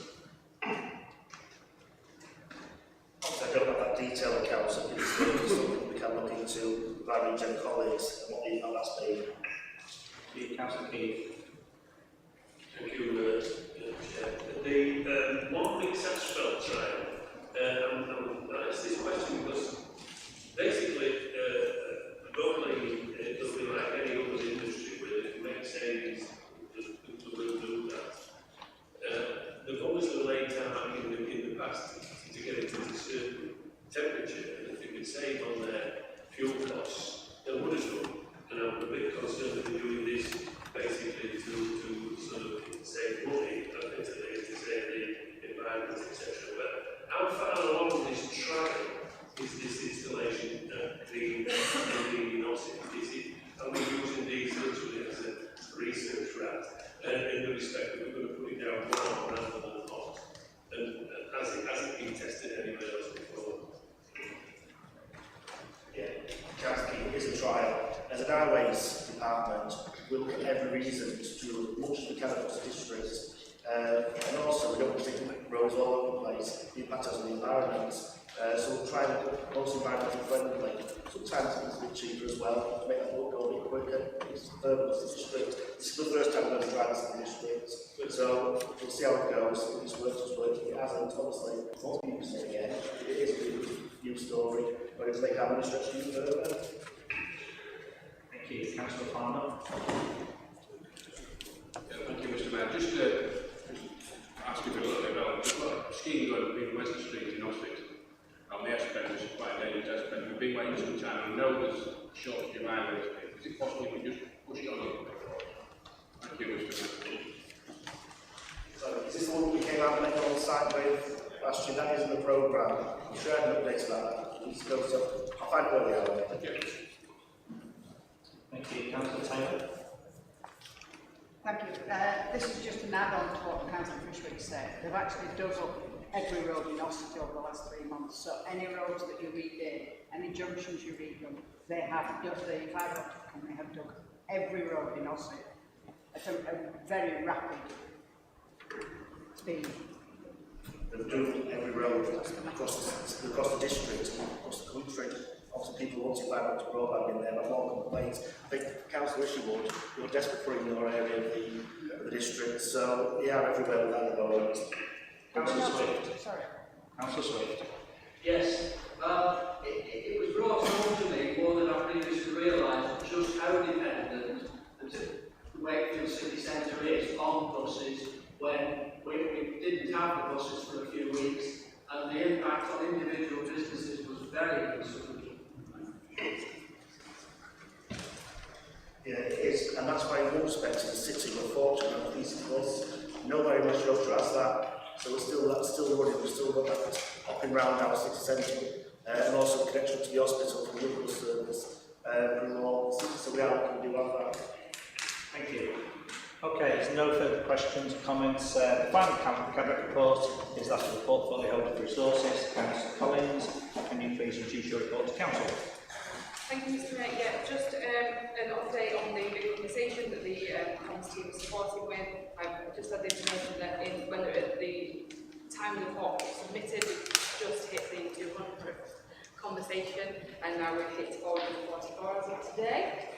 Obviously, I don't have that detail of council, but it's something we can look into with our region colleagues and what the impact that's been. Councillor Keith. Thank you, Chair. The 1 week Satsfeld trial, I asked this question because basically, locally, it will be like any other industry where if you make savings, people will do that. They've obviously laid out in the past to get it to a certain temperature, and if they could save on their fuel costs, they would have done. And I'm a bit concerned that they're doing this basically to sort of save money, admittedly, to save the environment, etc. But how far along this trial is this installation clean in Ossett? Are we using these literally as a research rat in the respect that we're going to put it down warm rather than hot? And has it been tested anywhere else before? Yeah, Councillor Keane, it is a trial. As an highways department, we look at every reason to do as much as we can across the district. And also, we don't want to take roads all over the place, the impact on the environment. So we'll try and look at most environmentally friendly. Sometimes it's a bit cheaper as well, to make that work go a bit quicker. It's further across the district. This is the first time we're going to try this in the district. So we'll see how it goes. If it's working, it hasn't, obviously. More people using it again. It is a good news story, but it's make our administration even further. Thank you. Councillor Farmer. Thank you, Mr. Mayor. Just ask you a little bit about the scheme going up in West Street in Ossett. On the S-Pen, which is quite a dangerous S-Pen. We've been waiting some time. I know there's a shortage of highways. Is it possible we can just push it on a little bit? Thank you, Mr. Mayor. So, is this the one we came out and met on site with last year? That is in the programme. I'm sure I had an update about that. It's go, so I'll find out where we are. Thank you. Thank you. Councillor Taylor. Thank you. This is just an add-on to what Councillor Fishwick said. They've actually dug up every road in Ossett over the last 3 months. So any roads that you read in, any junctions you read them, they have dug, the fibre optic company have dug every road in Ossett at a very rapid speed. They've done every road across the district, across the country. Obviously, people wanting fibre to broadband in there, but more complaints. I think Councillor Isherwood, you're desperate for in your area of the district, so we are everywhere with that at the moment. Councillor Swift. Sorry. Councillor Swift. Yes, it was brought home to me more than I previously realised just how dependent the Wakefield city centre is on buses when we didn't have the buses for a few weeks, and the impact on individual businesses was very considerable. Nobody in West Yorkshire has that. So that's still running. We've still got that hopping round our city centre, and also the connection to the hospital for the local service. So we do have that. Thank you. Okay, there's no further questions or comments. The final cabinet report is that of the portfolio holder for resources. Councillor Collins, can you please introduce your report to council? Thank you, Mr. Mayor. Yeah, just an update on the big conversation that the comms team was supporting with. I've just had the information that at the time the report was submitted, we just hit the 200th conversation, and now we've hit 444 as of today.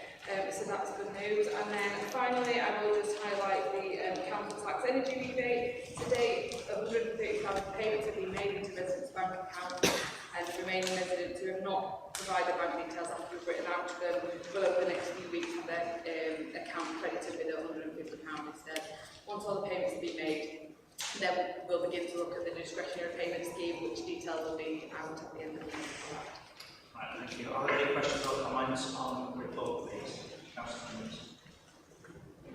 So that's good news. And then finally, I will just highlight the council tax energy rebate. To date, 130,000 payments have been made into residents' bank accounts, and remaining residents who have not provided bank details after we've written out to them will over the next few weeks have their account credited with £150 instead. Once all the payments have been made, then we'll begin to look at the discretionary payment scheme, which details will be out at the end of the month. Right, thank you. Are there any questions or comments on the report, please? Councillor Collins.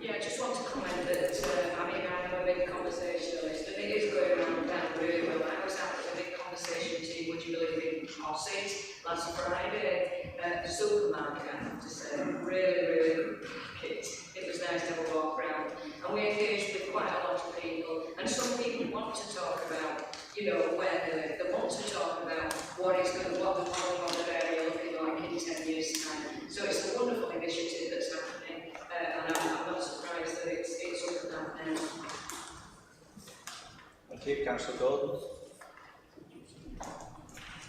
Yeah, I just want to comment that I mean, I'm a big conversationalist, and it is going around down really well. I was out with a big conversation team, would you believe, in horses last Friday at the supermarket, I have to say. Really good market. It was nice to have a walk around. And we engaged with quite a lot of people, and some people want to talk about, you know, where they live. They want to talk about what the modern area looking like in 10 years' time. So it's a wonderful initiative that's happening, and I'm not surprised that it's up and down now. Thank you. Councillor Gordon.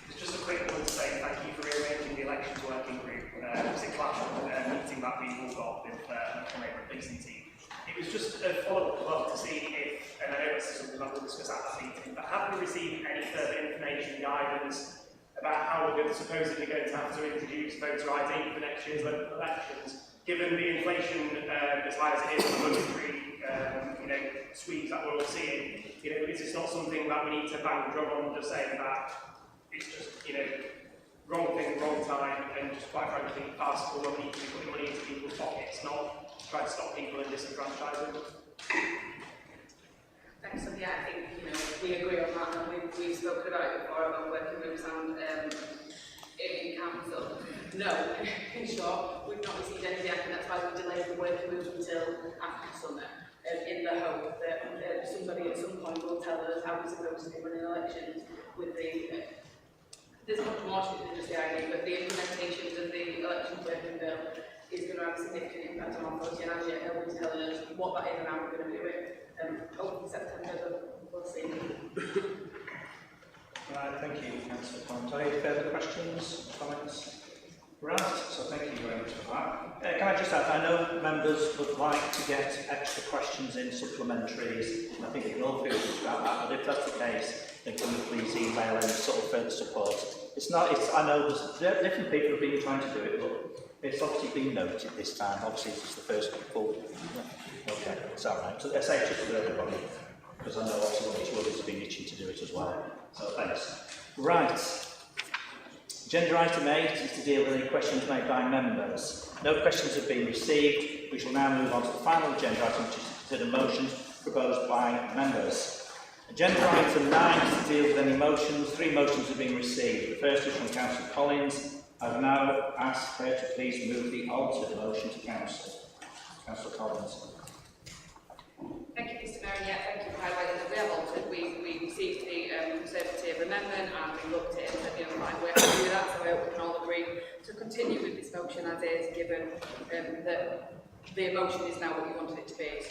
It's just a quick one to say thank you for rearranging the elections working group. It was a clash of meeting that we've all got with the Labour policing team. It was just a follow-up as well to see if, and I know this is something that we'll discuss at the meeting, but have we received any further information, guidance about how we're supposedly going to have to introduce voter ID for next year's local elections, given the inflation as high as it is, the budgetary squeeze that we're all seeing? You know, is this not something that we need to bang the drum on, just saying that it's just, wrong thing, wrong time, and just quite frankly, farcical when we need to be putting money into people's pockets, not try to stop people and disenfranchise them. Thanks, so yeah, I think we agree on that, and we've spoken about it before about working groups and in council. No, in short, we've not received anything. I think that's why we delayed the working group until after summer, in the hope that somebody at some point will tell us how we're supposed to be running elections with the. There's much more to it than just the idea, but the implementations of the elections working bill is going to have a significant impact on our policy, and as yet nobody's telling us what that is and how we're going to do it. Hopefully September, we'll see. Right, thank you, Councillor Collins. Any further questions, comments? Right, so thank you very much for that. Can I just add, I know members would like to get extra questions in supplementaries, and I think we can all feel good about that, but if that's the case, then can you please email any sort of further support? I know there's different people have been trying to do it, but it's obviously been noted this time. Obviously, it's the first full. Okay, it's all right. So let's say just for everybody, because I know obviously one or two others have been itching to do it as well. So thanks. Right. Agenda item 8 is to deal with any questions made by members. No questions have been received. We shall now move on to the final agenda item, which is to consider motions proposed by members. Agenda item 9 is to deal with any motions. 3 motions have been received. The first is from Councillor Collins. I would now ask her to please move the altered motion to Council. Councillor Collins. Thank you, Mr. Mayor. Yeah, thank you for highlighting that we have altered. We received the Conservative amendment and we looked at it and said, right, we're happy to do that, so I hope we can all agree to continue with this motion as is, given that the motion is now what you wanted it to be.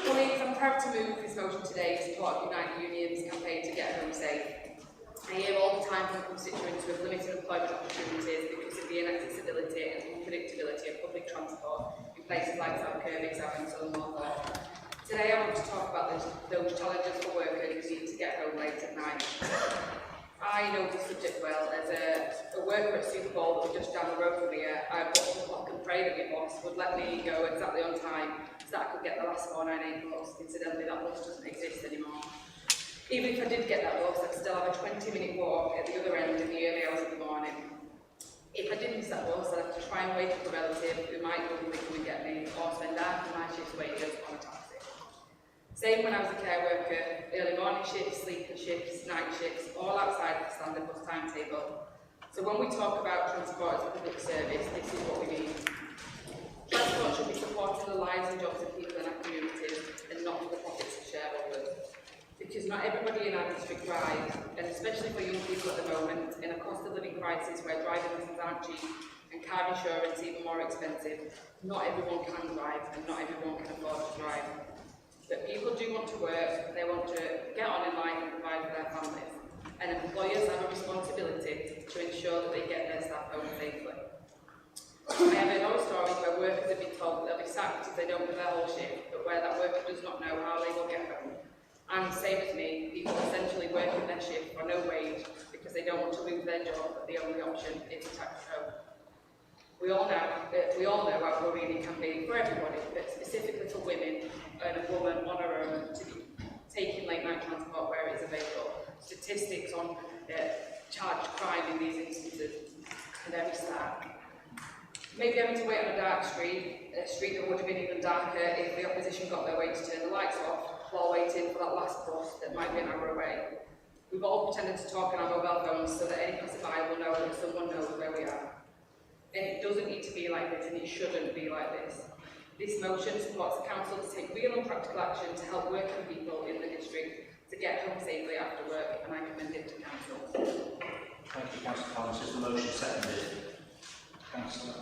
Colleagues, I'm proud to move this motion today in support of Unite the Union's campaign to get home safe. I hear all the time from constituents with limited employment opportunities because of the inaccessibility and unpredictability of public transport in places like South Kirby, South and so on. Today I want to talk about those challenges for workers who need to get home late at night. I know this subject well. As a worker at Super Bowl that was just down the road from here, I watched the clock and prayed that my boss would let me go exactly on time so that I could get the last 498 bus. Incidentally, that bus doesn't exist anymore. Even if I did get that bus, I'd still have a 20-minute walk at the other end in the early hours of the morning. If I didn't miss that bus, I'd have to try and wake up a relative who might normally come and get me, or spend half of my shift's wages on a taxi. Same when I was a care worker, early morning shifts, sleeping shifts, night shifts, all outside of the standard bus timetable. So when we talk about transport as a public service, this is what we mean. Transport should be supporting the lives and jobs of people in our communities and not for the profits of shareholders. Because not everybody in our district drives, and especially for young people at the moment, in a cost of living crisis where driving lessons aren't cheap and car insurance even more expensive, not everyone can drive and not everyone can afford to drive. But people do want to work, they want to get on in life and provide for their families. And employers have a responsibility to ensure that they get their staff home safely. I have heard horror stories where workers have been told that they'll be sacked if they don't do their whole shift, but where that worker does not know how they will get home. And same as me, people essentially working their shift for no wage because they don't want to lose their job, but the only option is to tax home. We all know how worrying it can be for everybody, but specifically for women and a woman on her own to be taking late night transport where it is available. Statistics on charged crime in these instances are very stark. Maybe having to wait on a dark street, a street that would have been even darker if the opposition got their way to turn the lights off while waiting for that last bus that might be an hour away. We've all pretended to talk on our mobile phones so that any passerby will know that someone knows where we are. And it doesn't need to be like this, and it shouldn't be like this. This motion supports the council to take real and practical action to help working people in the district to get home safely after work, and I commend it to council. Thank you, Councillor Collins. Is the motion seconded? Councillor?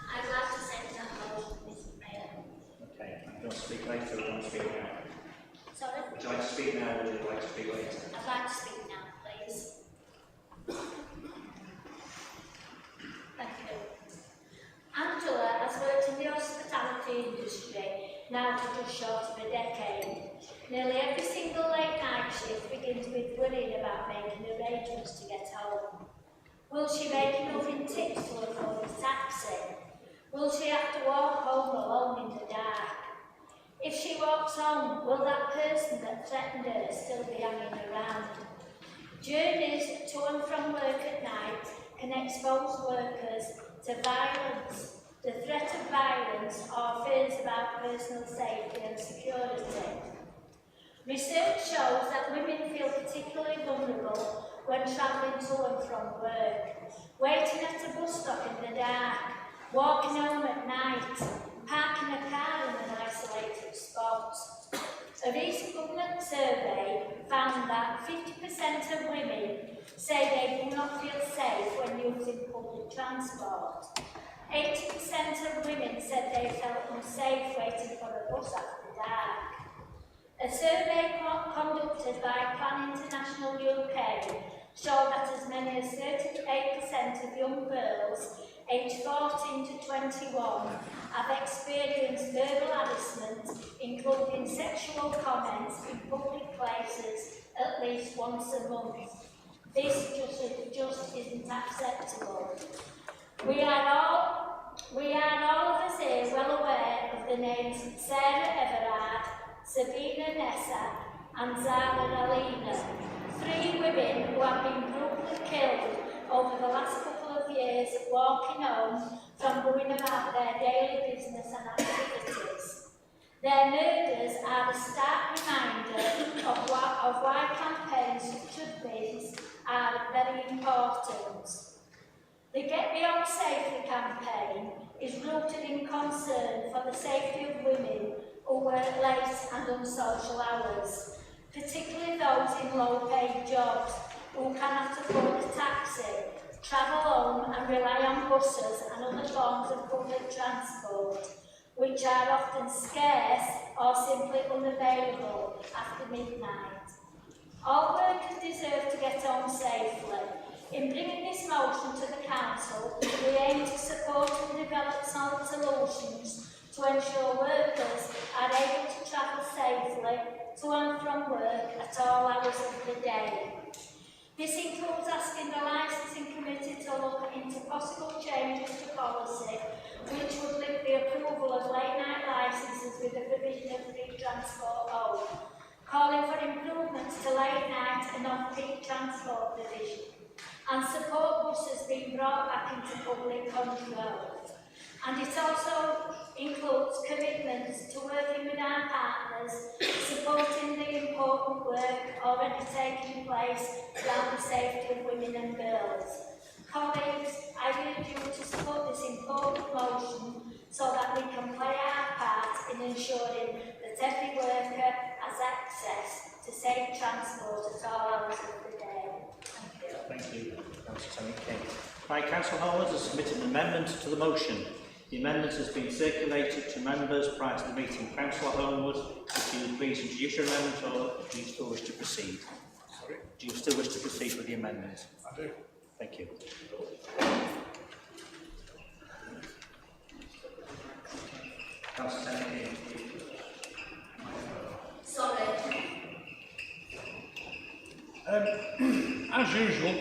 I'd like to second that motion, Mr. Mayor. Okay, I'm going to speak later or do you want to speak now? Sorry? Would you like to speak now or would you like to speak later? I'd like to speak now, please. Thank you. Angela has worked in the hospitality industry now for just short of a decade. Nearly every single late night shift begins with worrying about making arrangements to get home. Will she make enough in tips to afford a taxi? Will she have to walk home alone in the dark? If she walks home, will that person that threatened her still be hanging around? Journeys to and from work at night can expose workers to violence, the threat of violence or fears about personal safety and security. Research shows that women feel particularly vulnerable when travelling to and from work, waiting at a bus stop in the dark, walking home at night, parking a car in an isolated spot. A recent government survey found that 50% of women say they do not feel safe when using public transport. 80% of women said they felt unsafe waiting for a bus after dark. A survey conducted by Plan International UK showed that as many as 38% of young girls aged 14 to 21 have experienced verbal harassment, including sexual comments in public places at least once a month. This just isn't acceptable. We are all of us here well aware of the names Sarah Everard, Sabina Nessa and Zara Alina, 3 women who have been brutally killed over the last couple of years walking home from going about their daily business and activities. Their murders are a stark reminder of why campaigns such as this are very important. The Get Me Home Safely campaign is rooted in concern for the safety of women who work late and unsocial hours, particularly those in low-paid jobs who cannot afford a taxi, travel home and rely on buses and other forms of public transport, which are often scarce or simply unavailable after midnight. All workers deserve to get home safely. In bringing this motion to the Council, we aim to support and develop solid solutions to ensure workers are able to travel safely to and from work at all hours of the day. This includes asking the Licensing Committee to look into possible changes to policy which would link the approval of late-night licences with the provision of free transport home, calling for improvements to late-night and off-peak transport provision, and support buses being brought back into public control. And it also includes commitments to working with our partners, supporting the important work already taking place around the safety of women and girls. Colleagues, I urge you to support this important motion so that we can play our part in ensuring that every worker has access to safe transport at all hours of the day. Thank you. Thank you, Councillor Tony King. Right, Councillor Howard has submitted an amendment to the motion. The amendment has been circulated to members prior to the meeting. Councillor Homewood, if you would please introduce your amendment, or do you still wish to proceed? Sorry? Do you still wish to proceed with the amendment? I do. Thank you. Councillor Tony King. Sorry. As usual,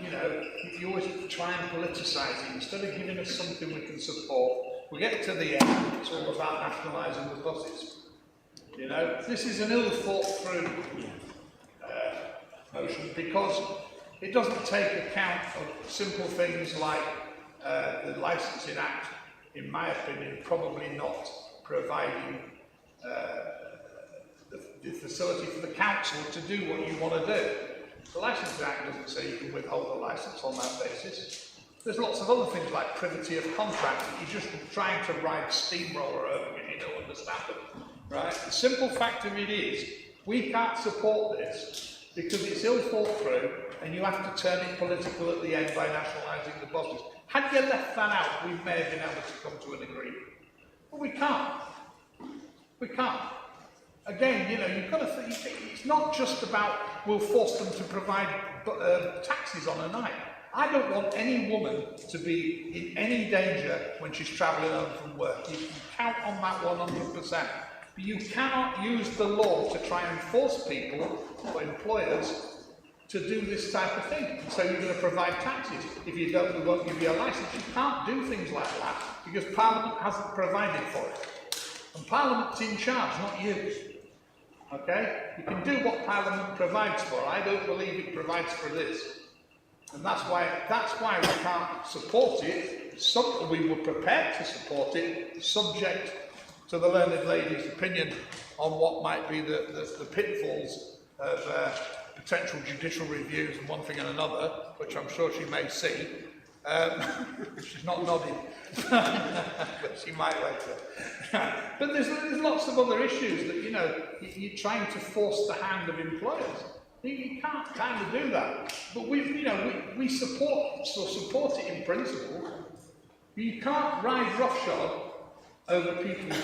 you know, you always try and politicise it. Instead of giving us something we can support, we get to the end, it's all about nationalising the buses. You know, this is an ill thought through motion because it doesn't take account of simple things like the Licensing Act, in my opinion, probably not providing the facility for the council to do what you want to do. The Licensing Act doesn't say you can withhold a licence on that basis. There's lots of other things like privity of contract that you're just trying to ride steamroller over and you don't understand them. Right? The simple fact of it is, we can't support this because it's ill thought through and you have to turn it political at the end by nationalising the buses. Had you left that out, we may have been able to come to an agreement. But we can't. We can't. Again, you know, you've got to think, it's not just about we'll force them to provide taxis on a night. I don't want any woman to be in any danger when she's travelling home from work. You can count on that 100%. But you cannot use the law to try and force people, or employers, to do this type of thing. So you're going to provide taxis. If you don't, we won't give you a licence. You can't do things like that because Parliament hasn't provided for it. And Parliament's in charge, not you. Okay? You can do what Parliament provides for. I don't believe it provides for this. And that's why we can't support it. We were prepared to support it, subject to the learned lady's opinion on what might be the pitfalls of potential judicial reviews and one thing and another, which I'm sure she may see. She's not nodding, but she might later. But there's lots of other issues that, you know, you're trying to force the hand of employers. You can't kind of do that. But we support it in principle. You can't ride roughshod over people's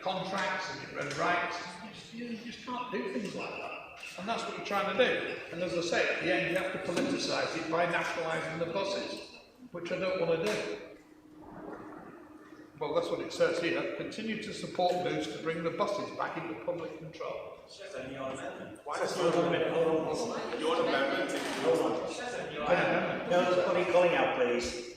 contracts and rights. You just can't do things like that. And that's what you're trying to do. And as I say, at the end you have to politicise it by nationalising the buses, which I don't want to do. Well, that's what it says here. Continue to support moves to bring the buses back into public control. Your amendment. Your amendment. No, somebody calling out, please.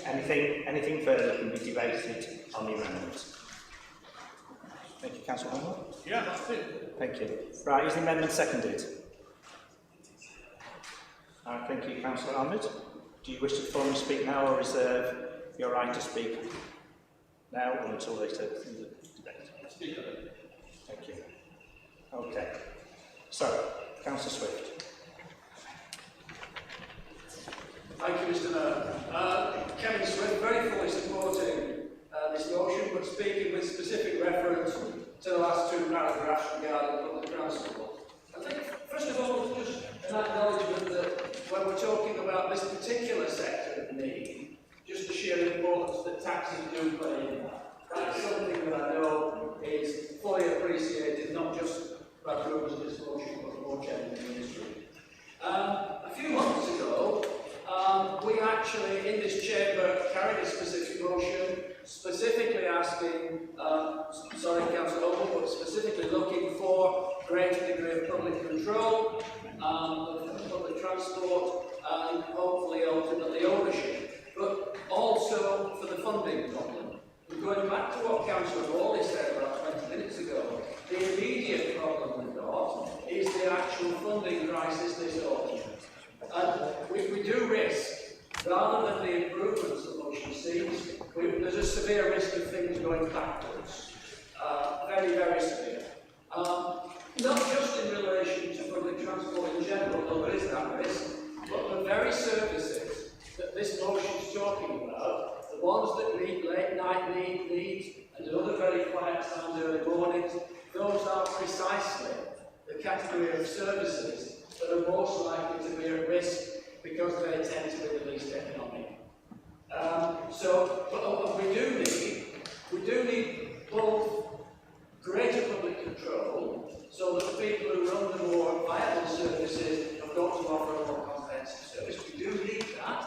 Anything further can be debated on the amendment. Thank you, Councillor Homewood. Yeah, that's it. Thank you. Right, is the amendment seconded? Thank you, Councillor Ahmed. Do you wish to formally speak now or reserve your right to speak now or until later in the debate? Thank you. Okay. So, Councillor Swift. Thank you, Mr. Mayor. Kevin Swift, very fully supporting this motion, but speaking with specific reference to the last two paragraphs regarding public transport. I think, first of all, just an acknowledgement that when we're talking about this particular sector of need, just the sheer importance that taxis do play in that. That's something that I know is fully appreciated, not just by approvers of this motion, but more generally in the industry. A few months ago, we actually, in this chamber, carried a specific motion, specifically asking, sorry, Councillor Owen, but specifically looking for a greater degree of public control of public transport and hopefully ultimately ownership, but also for the funding problem. Going back to what Councillor Hawley said about 20 minutes ago, the immediate problem we've got is the actual funding crisis this autumn. And we do risk, rather than the improvements the motion seeks, there's a severe risk of things going backwards. Very, very severe. Not just in relation to public transport in general, though there is that risk, but the very services that this motion is talking about, the ones that need late night needs and other very quiet times, early mornings, those are precisely the category of services that are most likely to be at risk because they tend to be the least economic. But we do need both greater public control so that the people who run the more viable services have got to offer a more comprehensive service. We do need that.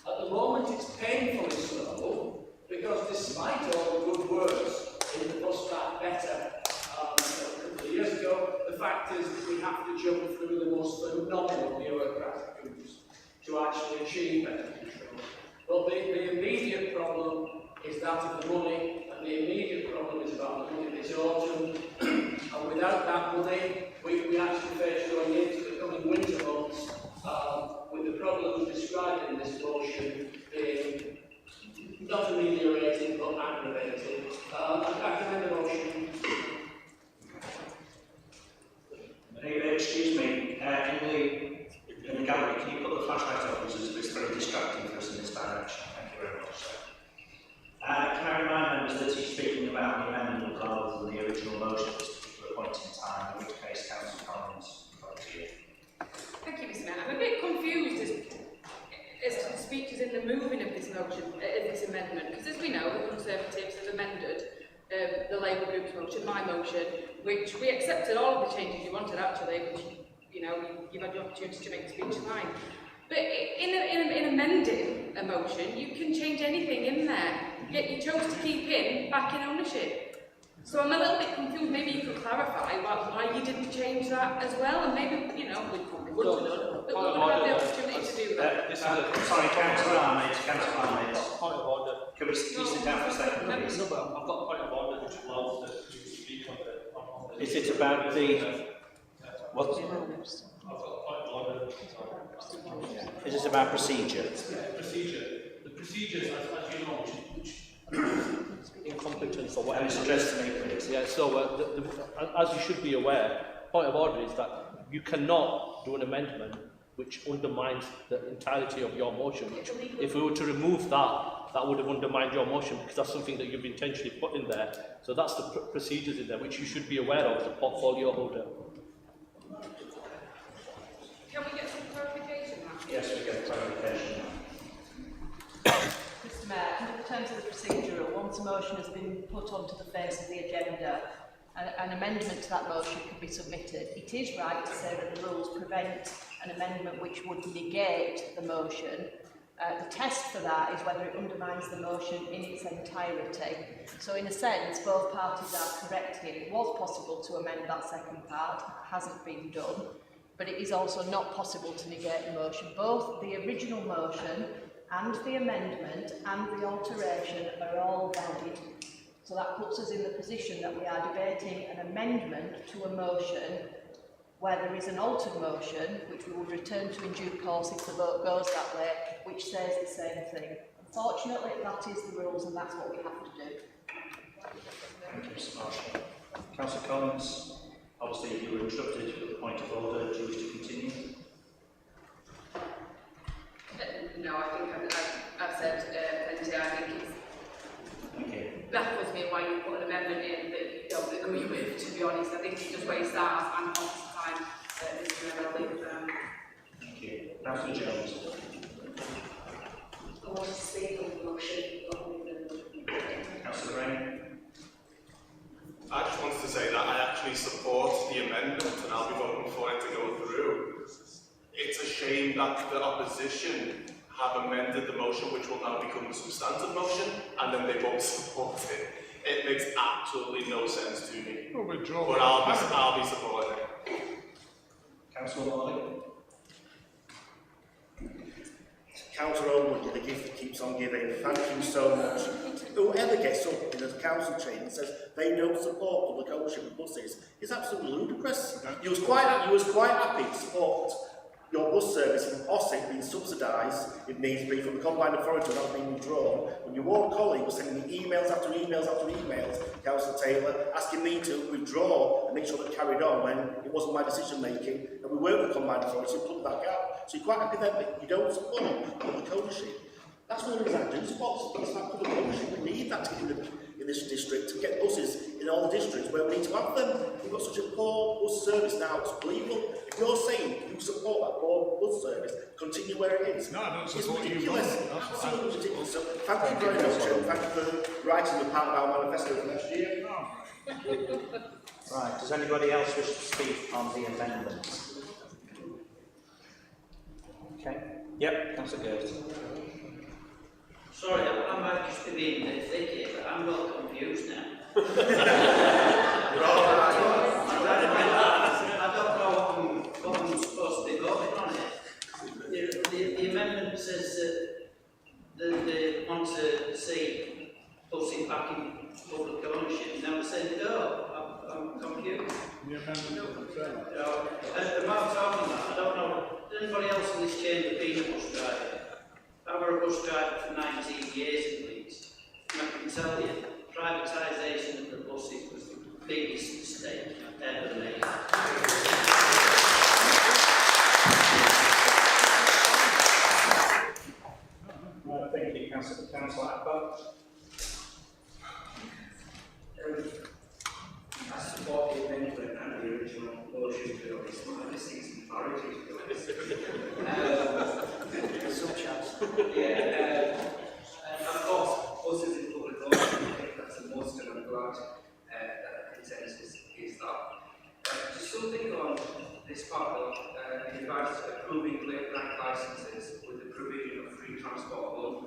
At the moment it's painfully slow because despite all the good words in the bus back better a couple of years ago, the fact is that we have to jump through the most phenomenal bureaucratic hoops to actually achieve better control. But the immediate problem is that of the money, and the immediate problem is about the money this autumn. And without that money, we actually face going into the coming winter months with the problems described in this motion being not ameliorated but aggravated. I commend the motion. Excuse me, in the gallery, can you put the flashlight up? It's very distracting for us in this direction. Thank you very much, sir. Can I remind members that he's speaking about the amendment rather than the original motion at this particular point in time, in which case Councillor Collins, over to you. Thank you, Mr. Mayor. I'm a bit confused as to the speeches in the moving of this motion, this amendment, because as we know, the Conservatives have amended the Labour Group's motion, my motion, which we accepted all of the changes you wanted actually, which you've had the opportunity to make the speech fine. But in amending a motion, you can change anything in there, yet you chose to keep in back in ownership. So I'm a little bit confused. Maybe you could clarify why you didn't change that as well, and maybe, we probably would have done, but we would have had the opportunity to do that. Sorry, Councillor Ahmed. Point of order. Can we sit down for a second, please? No, but I've got a point of order which allows us to speak on the... Is it about the... What? I've got a point of order. Is it about procedure? Yeah, procedure. The procedures, as you know, which incompetence or whatever. It's addressed to me, please. Yeah, so as you should be aware, point of order is that you cannot do an amendment which undermines the entirety of your motion. Which, if we were to remove that, that would have undermined your motion because that's something that you've intentionally put in there. So that's the procedures in there which you should be aware of as a portfolio holder. Can we get some clarification? Yes, we get clarification. Mr. Mayor, in terms of the procedure, once a motion has been put onto the face of the agenda, an amendment to that motion can be submitted. It is right to say that the rules prevent an amendment which would negate the motion. The test for that is whether it undermines the motion in its entirety. So in a sense, both parties are correct here. It was possible to amend that second part, it hasn't been done, but it is also not possible to negate the motion. Both the original motion and the amendment and the alteration are all valid. So that puts us in the position that we are debating an amendment to a motion where there is an altered motion, which we will return to in due course if the vote goes that way, which says the same thing. Unfortunately, that is the rules and that's what we have to do. Thank you, Mr. Marshall. Councillor Collins, obviously you were instructed with the point of order. Do you wish to continue? No, I think I've said plenty. I think it's baffles me why you put an amendment in that you don't agree with, to be honest. I think it's just where it starts and most of the time Thank you. Councillor Jones. I want to speak on the motion. Councillor Rain. I just wanted to say that I actually support the amendment and I'll be voting for it to go through. It's a shame that the opposition have amended the motion, which will now become the substantive motion, and then they won't support it. It makes absolutely no sense to me. But I'll be supporting it. Councillor Morley. Councillor Oldwood, the gift that keeps on giving. Thank you so much. Whoever gets up in the council chamber and says they don't support public ownership of buses is absolutely ludicrous. You was quite happy to support your bus service from Ossett being subsidised, if needs be, from the combined authority and not being withdrawn, when your ward colleague was sending me emails after emails after emails, Councillor Taylor, asking me to withdraw and make sure that carried on when it wasn't my decision making, and we worked with the combined authority to plug that gap. So you're quite happy then that you don't support public ownership. That's one of the reasons I do support public ownership. We need that in this district to get buses in all the districts where we need to have them. We've got such a poor bus service now, it's unbelievable. If you're saying you support that poor bus service, continue where it is. No, I don't it's support ridiculous. You Absolutely ridiculous. So thank you very much, and thank you for writing the part of our manifesto for next year. Right, does anybody else wish to speak on the amendments? Okay. Yep, Councillor Girls. Sorry, I might just be being a bit thick here, but I'm well confused now. I don't know what I'm supposed to be voting on it. The amendment says that they want to see buses back in public ownership. Now they're saying no. I'm confused. The amendment Am I talking that? I don't know. Has anybody else in this chamber been a bus driver? I was a bus driver for 19 years at least. And I can tell you, privatisation of the buses was the biggest mistake ever made. Right, thank you, Councillor Abbott. I support the amendment and the original motion to it. It's not just season priority to and of course, buses in public ownership, I think that's a must, and I'm glad that the consensus is that. Just something on this part of in regards to approving late night licences with the provision of free transport home.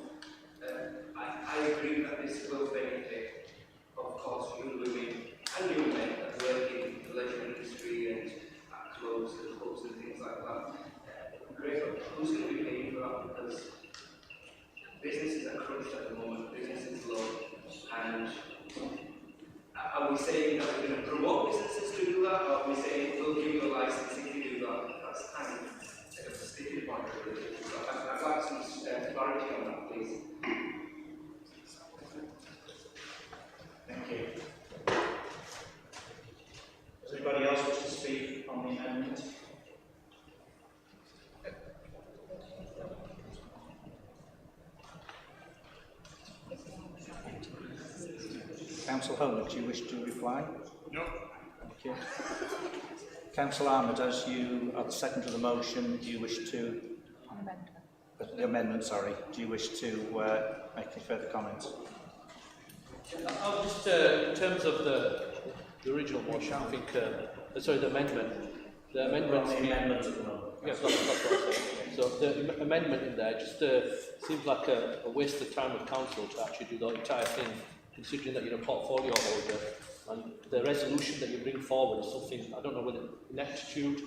I agree that this will benefit, of course, young women and young men that work in the leisure industry and at clubs and pubs and things like that. Great, but who's going to be paying for that? Because businesses are crunched at the moment, business is low, and are we saying that we're going to promote businesses to do that, or are we saying we'll give you a license if you do that? That's kind of a sticking point, really. So I'd like some clarity on that, please. Thank you. Does anybody else wish to speak on the amendment? Councillor Holmes, do you wish to reply? No. Thank you. Councillor Ahmed, as you are the second to the motion, do you wish to... The amendment, sorry. Do you wish to make any further comments? I'll just, in terms of the original motion, I think, sorry, the amendment. The amendment. Yes, that's what I'm saying. So the amendment in there just seems like a waste of time of council to actually do the entire thing, considering that you're a portfolio holder, and the resolution that you bring forward is something, I don't know whether ineptitude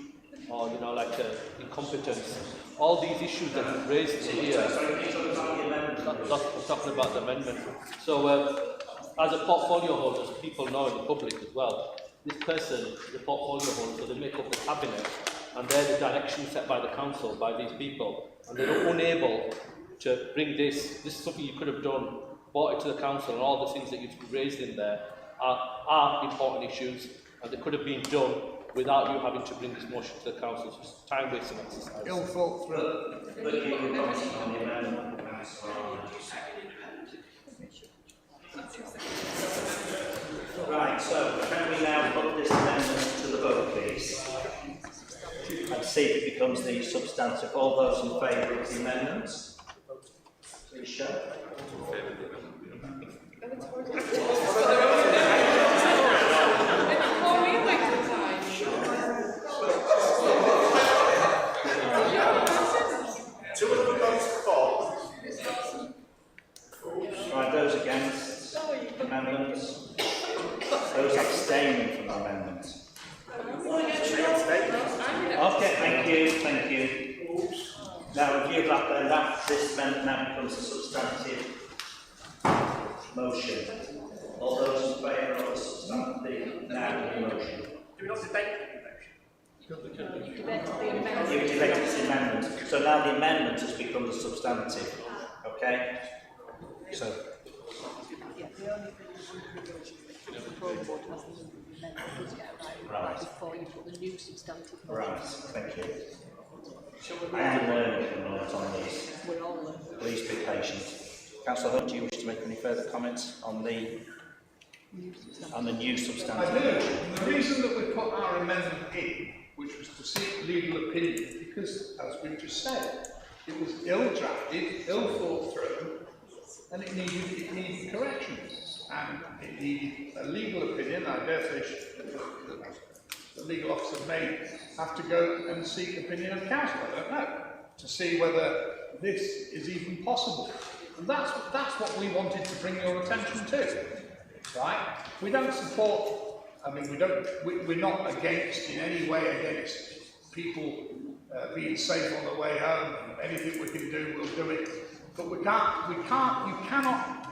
or, you know, like incompetence. All these issues that you've raised here, that's talking about the amendment. So, as a portfolio holder, as people know in the public as well, this person is a portfolio holder, so they make up the cabinet, and they're the direction set by the council, by these people, and they're unable to bring this is something you could have done, brought it to the council, and all the things that you've raised in there are important issues, and they could have been done without you having to bring this motion to the council. It's just time-wasting exercise. Ill thought through. Right, so can we now put this amendment to the vote, please? And see if it becomes the substantive. All those in favour of the amendments? Please show. Right, those against amendments? Those abstaining from the amendments? Okay, thank you. Now, if you've got that, this amendment now becomes a substantive motion. All those in favour of the substantive now motion? Do we not debate the motion? You debated the amendment. You debated the amendment. So now the amendment has become the substantive. Okay? So, Yeah, the only thing the full board has the amendment does get a right before you put the new substantive motion. right, thank you. I am learning from notes on these. We're all learning. Please be patient. Councillor Hunt, do you wish to make any further comments on the new substantive? I do. The reason that we put our amendment in, which was to seek legal opinion, because, as we've just said, it was ill-drafted, ill-thought through, and it needed corrections. And it needed a legal opinion. I dare say the legal officer may have to go and seek opinion of council, I don't know, to see whether this is even possible. And that's what we wanted to bring your attention to, right? We don't support, I mean, we're not against, in any way against people being safe on the way home. Anything we can do, we'll do it. But you cannot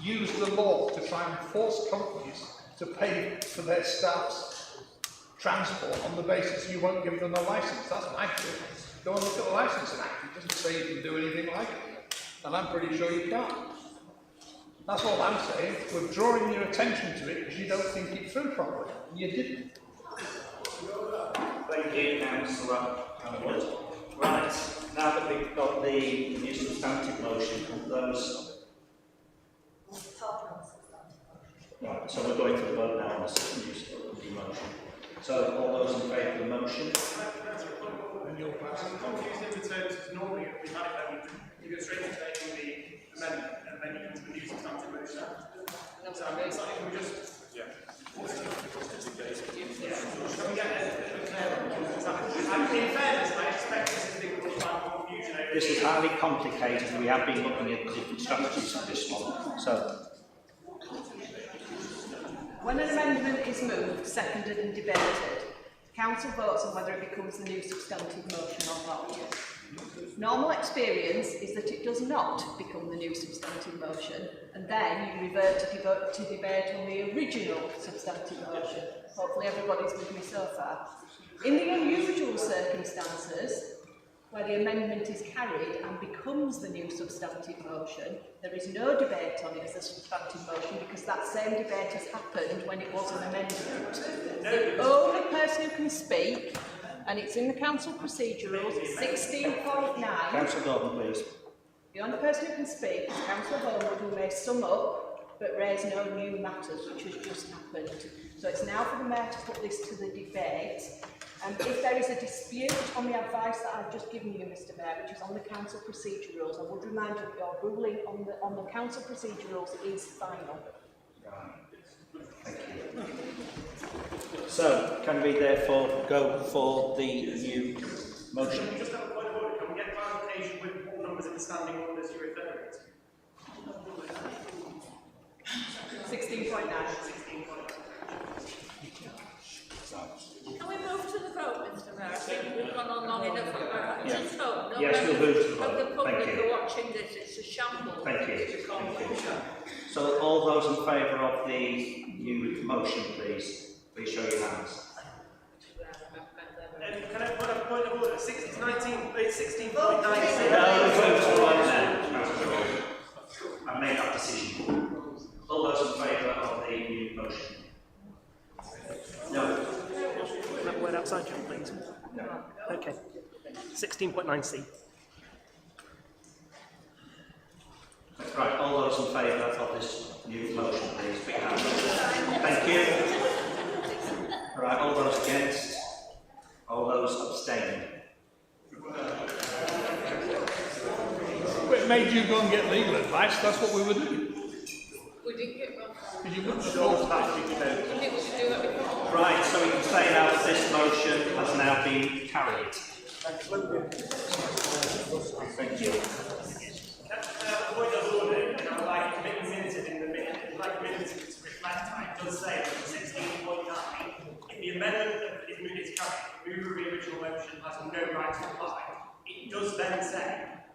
use the law to try and force companies to pay for their staff's transport on the basis you won't give them a licence. That's my view. Go and look at the Licensing Act. It doesn't say you can do anything like it. And I'm pretty sure you can't. That's all I'm saying. We're drawing your attention to it because you don't think it through properly. You didn't. Thank you, Councillor Howard. Right, now that we've got the new substantive motion, those... Right, so we're going to the vote now on the new substantive motion. So, all those in favour of the motion? I'm confused in the terms, because normally we've had it you go straight to taking the amendment and then you come to the new substantive motion. So I'm it's like, can we just... Yeah. Can we get a clear in fairness, I expect this to be quite confusion over This is highly complicated. We have been looking at different strategies for this one. So, When an amendment is moved, seconded and debated, council votes on whether it becomes the new substantive motion or not. Normal experience is that it does not become the new substantive motion, and then you revert to debate on the original substantive motion. Hopefully everybody's with me so far. In the unusual circumstances, where the amendment is carried and becomes the new substantive motion, there is no debate on it as a substantive motion because that same debate has happened when it was an amendment. The only person who can speak, and it's in the council procedurals, 16.9. Councillor Gordon, please. The only person who can speak is Councillor Homewood, who may sum up but raise no new matters, which has just happened. So it's now for the Mayor to put this to the debate. And if there is a dispute on the advice that I've just given you, Mr Mayor, which is on the council procedurals, I would remind you that your ruling on the council procedurals is final. Thank you. So, can we therefore go for the new motion? Can we just have a point of order? Can we get clarification with what numbers in the standing orders you're referring to? 16.9. Can we move to the vote, Mr Mayor? I think we've gone on long enough about Yeah. just vote. No Yes, we'll move to the vote. Of the public Thank you. are watching this, it's a shambles. Thank you. It's a confusion. So, all those in favour of the new motion, please show your hands. Can I put a point of order? 16.9. I made that decision. All those in favour of the new motion? No. Can I have a word outside, John, please? No. Okay. 16.9C. Right, all those in favour of this new motion, please put your hands up. Thank you. Right, all those against? All those abstaining? It made you go and get legal advice. That's what we were doing. We didn't get one. Because you wouldn't have thought that. I think we should do it before. Right, so we can say now that this motion has now been carried. Thank you. Point of order, and I would like to make minutes in the minute. I'd like minutes to reflect that. It does say that 16.9, if the amendment is carried, the mover of the original motion has no right to apply. It does then say,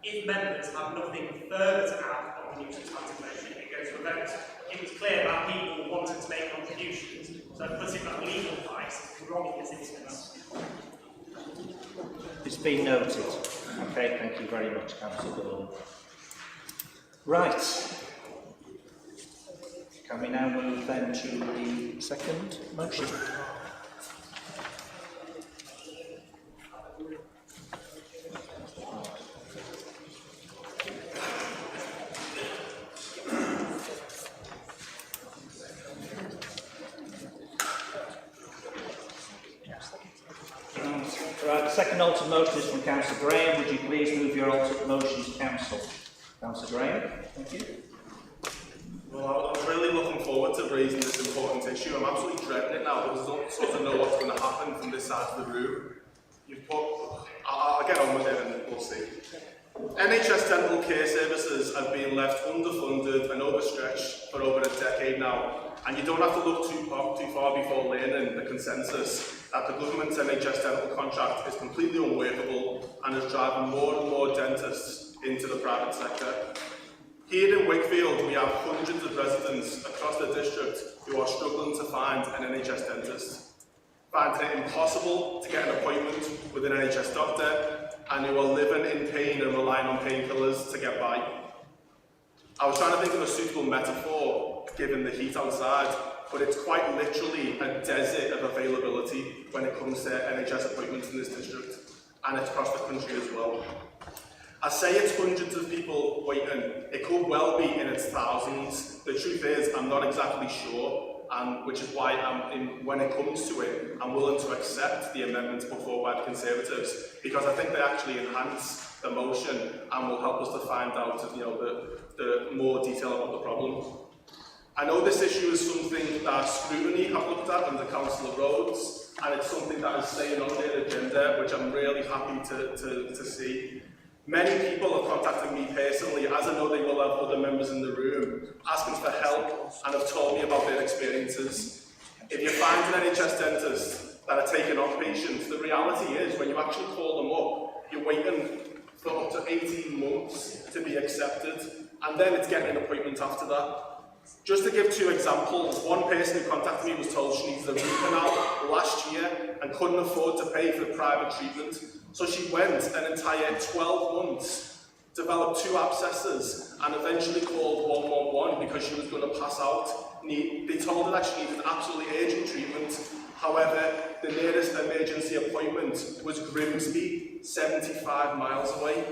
if members have nothing further to add on the new substantive motion, it goes to a vote. It was clear that people wanted to make contributions, so putting that legal advice is wrong in this instance. been noted. Okay, thank you very much, Councillor Gordon. Right. Can we now move then to the second motion? Right, the second altered motion is from Councillor Graham. Would you please move your altered motion to Council? Councillor Graham, thank you. Well, I'm really looking forward to raising this important issue. I'm absolutely dreading it now because I don't sort of know what's going to happen from this side of the room. I'll get on with it and we'll see. NHS dental care services have been left underfunded and overstretched for over a decade now, and you don't have to look too far before learning the consensus that the government's NHS dental contract is completely unworkable and is driving more and more dentists into the private sector. Here in Wakefield, we have hundreds of residents across the district who are struggling to find an NHS dentist, finding it impossible to get an appointment with an NHS doctor, and who are living in pain and relying on painkillers to get by. I was trying to think of a suitable metaphor given the heat outside, but it's quite literally a desert of availability when it comes to NHS appointments in this district, and it's across the country as well. I say it's hundreds of people waiting. It could well be in its thousands. The truth is, I'm not exactly sure, and which is why when it comes to it, I'm willing to accept the amendments put forward by the Conservatives, because I think they actually enhance the motion and will help us to find out, the more detail about the problem. I know this issue is something that Scrutiny have looked at under Councillor Rhodes, and it's something that is staying on their agenda, which I'm really happy to see. Many people have contacted me personally, as I know they will have other members in the room, asking for help and have told me about their experiences. If you find an NHS dentist that are taking on patients, the reality is when you actually call them up, you're waiting for up to 18 months to be accepted, and then it's getting an appointment after that. Just to give two examples, one person who contacted me was told she needs a root canal last year and couldn't afford to pay for private treatment. So she went an entire 12 months, developed 2 abscesses, and eventually called 111 because she was going to pass out. They told her that she needed absolutely urgent treatment. However, the nearest emergency appointment was Grimsby, 75 miles away.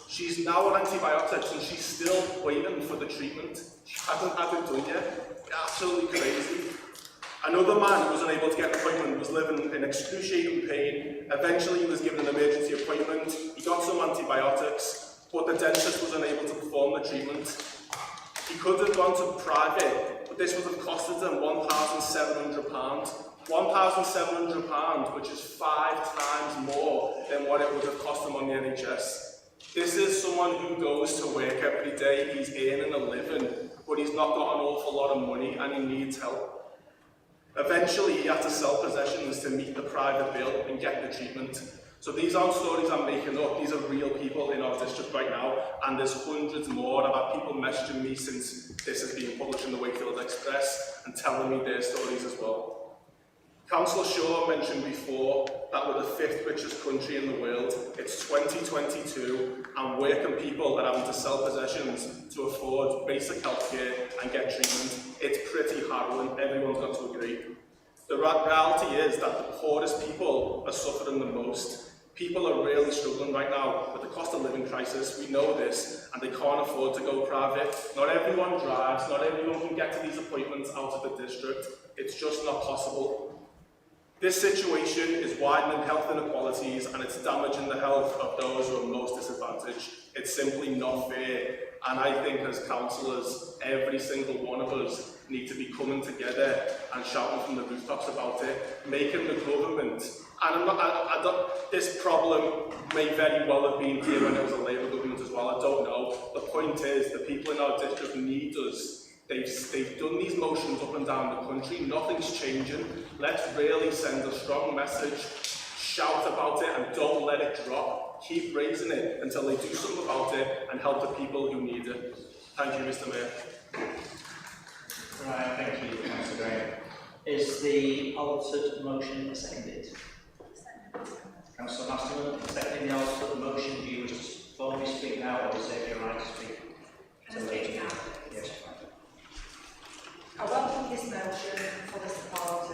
She's now on antibiotics and she's still waiting for the treatment. She hasn't had it done yet. Absolutely crazy. Another man who was unable to get an appointment was living in excruciating pain. Eventually he was given an emergency appointment. He got some antibiotics, but the dentist was unable to perform the treatment. He could have gone to private, but this would have costed him £1,700. £1,700, which is 5 times more than what it would have cost him on the NHS. This is someone who goes to work every day, he's earning a living, but he's not got an awful lot of money and he needs help. Eventually, he had to sell possessions to meet the private bill and get the treatment. So these aren't stories I'm making up, these are real people in our district right now, and there's hundreds more. I've had people messaging me since this has been published in the Wakefield Express and telling me their stories as well. Councillor Shaw mentioned before that we're the 5th richest country in the world. It's 2022 and working people are having to sell possessions to afford basic healthcare and get treatment. It's pretty harrowing, everyone's got to agree. The reality is that the poorest people are suffering the most. People are really struggling right now with the cost of living crisis. We know this, and they can't afford to go private. Not everyone drives, not everyone can get to these appointments out of the district. It's just not possible. This situation is widening health inequalities and it's damaging the health of those who are most disadvantaged. It's simply not fair, and I think as councillors, every single one of us need to be coming together and shouting from the rooftops about it, making the government, and this problem may very well have been here when it was a Labour government as well, I don't know. The point is, the people in our district need us. They've done these motions up and down the country, nothing's changing. Let's really send a strong message, shout about it, and don't let it drop. Keep raising it until they do something about it and help the people who need it. Thank you, Mr. Mayor. Right, thank you, Councillor Graham. Is the altered motion seconded? Councillor Masterman, seconded. anything else that the motion, do you just formally speak now, or reserve your right to speak? Can I speak now? Yes. I welcome this motion for the support.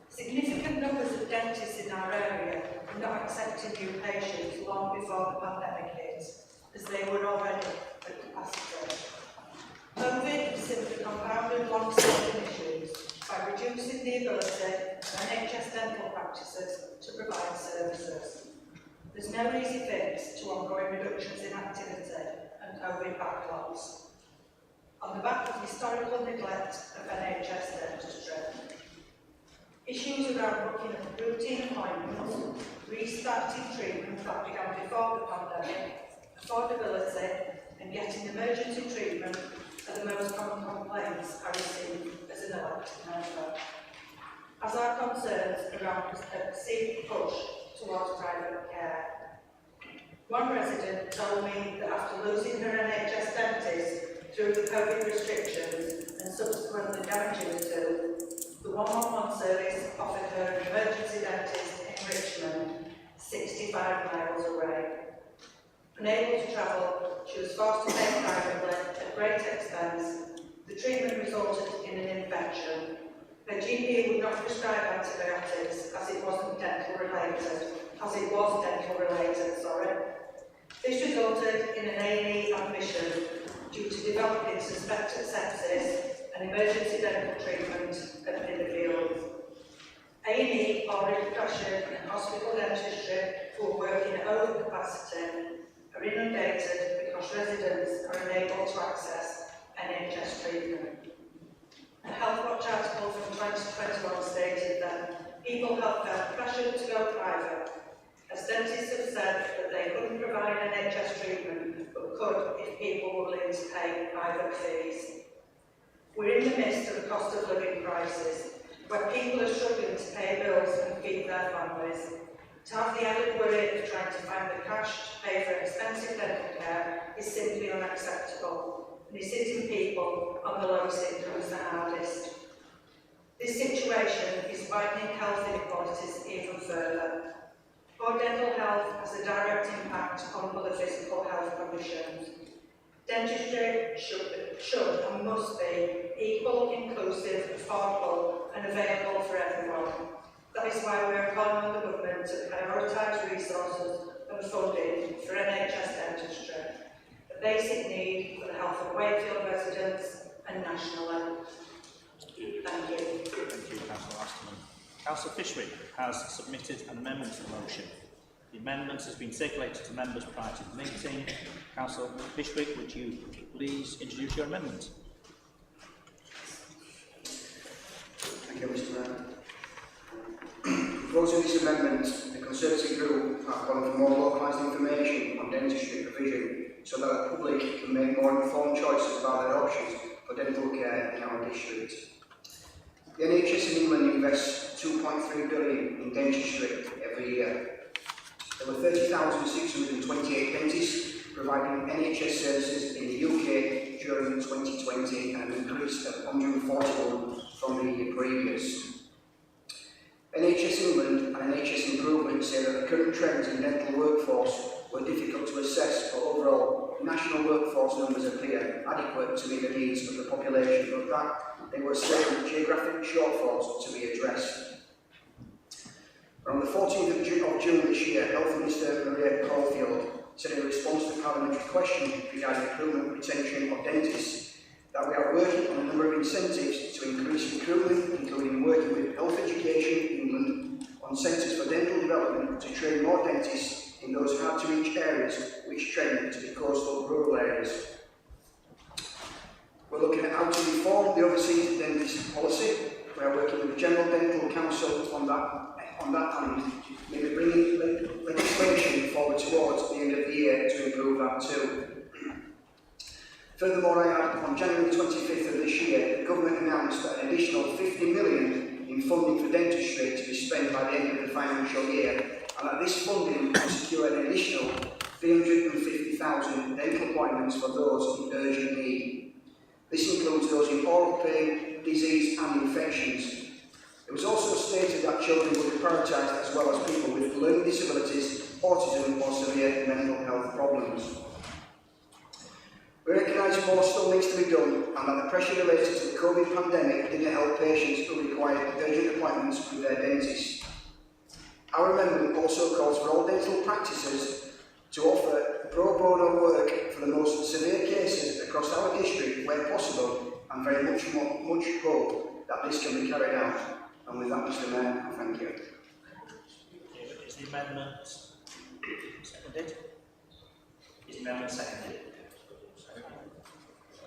Significant numbers of dentists in our area are not accepting new patients long before the pandemic hit, as they were already at capacity. COVID simply compounded long-standing issues by reducing the ability of NHS dental practices to provide services. There's no easy fix to ongoing reductions in activity and COVID backlogs. On the back of historical neglect of NHS dentistry, issues around booking of routine appointments, restarting treatment that began before the pandemic, affordability, and getting emergency treatment are the most common complaints I receive as an elected member. As are concerns around a perceived push towards private care. One resident told me that after losing her NHS dentist through the COVID restrictions and subsequently damaging the tooth, the 111 service offered her an emergency dentist in Richmond, 65 miles away. Unable to travel, she was forced to pay privately at great expense. The treatment resulted in an infection. Her GP would not prescribe antibiotics as it was dental related. This resulted in an A&E admission due to developing suspected sepsis and emergency dental treatment at Wakefield. A&E already pressured and hospital dentistry who are working at overcapacity are inundated because residents are unable to access NHS treatment. A Health Watch article from 2021 stated that people have felt pressured to go private, as dentists have said that they couldn't provide NHS treatment but could if people were willing to pay private fees. We're in the midst of a cost of living crisis, where people are struggling to pay bills and feed their families. To have the added worry of trying to find the cash to pay for expensive dental care is simply unacceptable, and is hitting people on the lowest incomes the hardest. This situation is widening health inequalities even further. Poor dental health has a direct impact on other physical health conditions. Dentistry should and must be equal, inclusive, affordable and available for everyone. That is why we are calling on the government to prioritise resources and funding for NHS dentistry, a basic need for the health of Wakefield residents and nationally. Thank you. Thank you, Councillor Aston. Councillor Fishwick has submitted an amendment to the motion. The amendment has been circulated to members prior to the meeting. Councillor Fishwick, would you please introduce your amendment? Thank you, Mr. Mayor. Proposing this amendment, the Conservative Group are calling for more localised information on dentistry provision so that the public can make more informed choices about their options for dental care in our district. The NHS in England invests £2.3 billion in dentistry every year. There were 30,628 dentists providing NHS services in the UK during 2020, and an increase of 141 from the year previous. NHS England and NHS Improvement say that the current trends in dental workforce were difficult to assess, but overall, national workforce numbers appear adequate to meet the needs of the population, but that there were certain geographic shortfalls to be addressed. On the 14th of June this year, Health Minister Maria Caulfield said in response to a parliamentary question regarding recruitment and retention of dentists that we are working on a number of incentives to increase recruitment, including working with Health Education England on centres for dental development to train more dentists in those hard-to-reach areas which trend to be coastal rural areas. We're looking at how to reform the overseas dentist policy. We are working with the General Dental Council on that and maybe bringing legislation forward towards the end of the year to improve that too. Furthermore, I add, on January 25th of this year, the government announced that an additional £50 million in funding for dentistry to be spent by the end of the financial year, and that this funding will secure an additional 350,000 dental appointments for those in urgent need. This includes those in oral pain, disease and infections. It was also stated that children will be prioritised as well as people with learning disabilities, autism or severe mental health problems. We recognise more still needs to be done and that the pressure related to the COVID pandemic didn't help patients who required urgent appointments with their dentist. Our amendment also calls for all dental practices to offer pro bono work for the most severe cases across our district where possible, and very much hope that this can be carried out. And with that, Mr. Mayor, I thank you. Is the amendment seconded? Is the amendment seconded?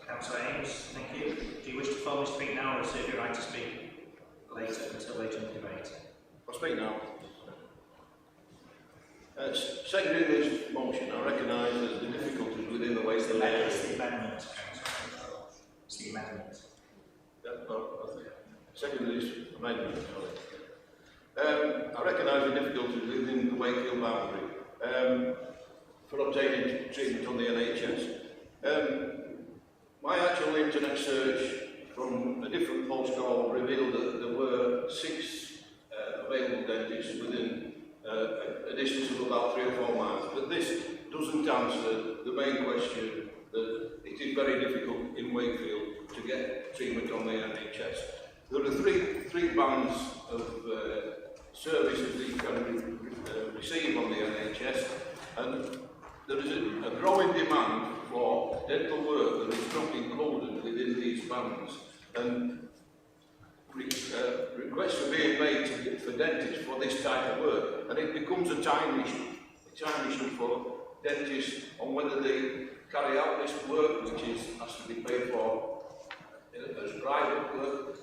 Councillor Ames, thank you. Do you wish to formally speak now or reserve your right to speak later until later in the debate? I'll speak now. Seconding this motion, I recognise there's the difficulties within the way It's the amendment, Councillor. It's the amendment. Seconding this amendment, I recognise the difficulties within the Wakefield boundary for obtaining treatment on the NHS. My actual internet search from a different postcode revealed that there were 6 available dentists within a distance of about 3 or 4 miles. But this doesn't answer the main question that it is very difficult in Wakefield to get treatment on the NHS. There are three bands of services that you can receive on the NHS, and there is a growing demand for dental work that is not included within these bands. And requests are being made for dentists for this type of work, and it becomes a time issue for dentists on whether they carry out this work, which has to be paid for as private work,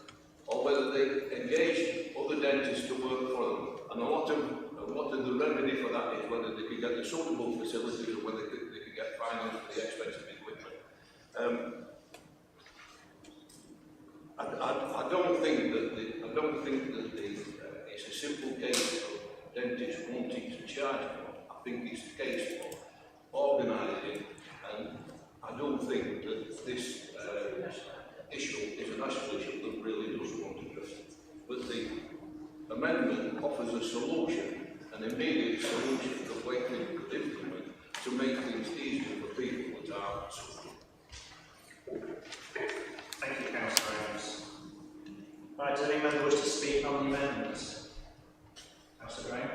or whether they engage other dentists to work for them. And a lot of the remedy for that is whether they can get the suitable facilities or whether they can get finance for the expensive equipment. I don't think that it's a simple case of dentists wanting to charge more. I think it's a case of organising, and I don't think that this issue is a national issue that really does want to address it. But the amendment offers a solution, an immediate solution that Wakefield could implement to make things easier for people that are suffering. Thank you, Councillor Ames. Right, does any member wish to speak on the amendments? Councillor Graham?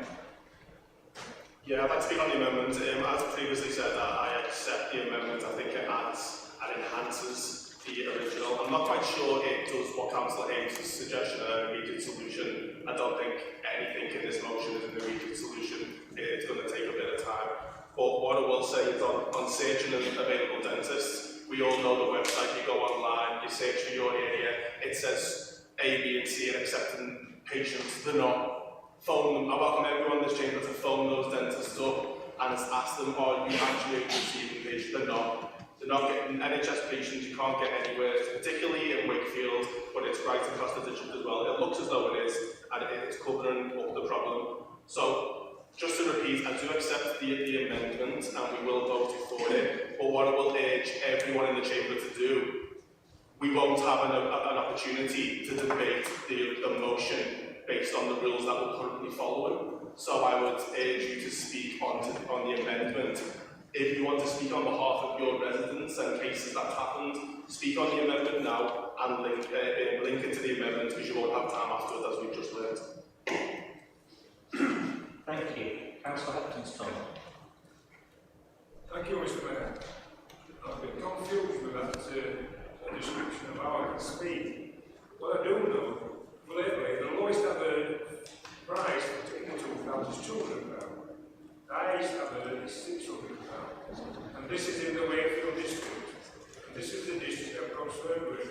Yeah, I'd like to speak on the amendment. As previously said, I accept the amendment. I think it adds and enhances the original. I'm not quite sure it does what Councillor Ames' suggestion, an immediate solution. I don't think anything in this motion is an immediate solution. It's going to take a bit of time. But what I will say is on searching available dentists, we all know the website, you go online, you search for your area, it says A, B and C and accepting patients. They're not. Phone them. I welcome everyone in this chamber to phone those dentists up and ask them, are you actually receiving patients? They're not. They're not getting NHS patients, you can't get anywhere, particularly in Wakefield, but it's right across the district as well. It looks as though it is, and it's covering up the problem. So, just to repeat, I do accept the amendment and we will vote for it, but what I will urge everyone in the chamber to do, we won't have an opportunity to debate the motion based on the rules that we're currently following. So I would urge you to speak on the amendment. If you want to speak on behalf of your residents and cases that happened, speak on the amendment now and link it to the amendment because you won't have time afterwards, as we've just learned. Thank you. Councillor Hopkins-Tom. Thank you, Mr. Mayor. I've been confused with that description of how I can speak. What I do know, lately, the lowest ever price for taking 2,000 is £200. The highest ever is £600. And this is in the Wakefield district. And this is the district I'm concerned with.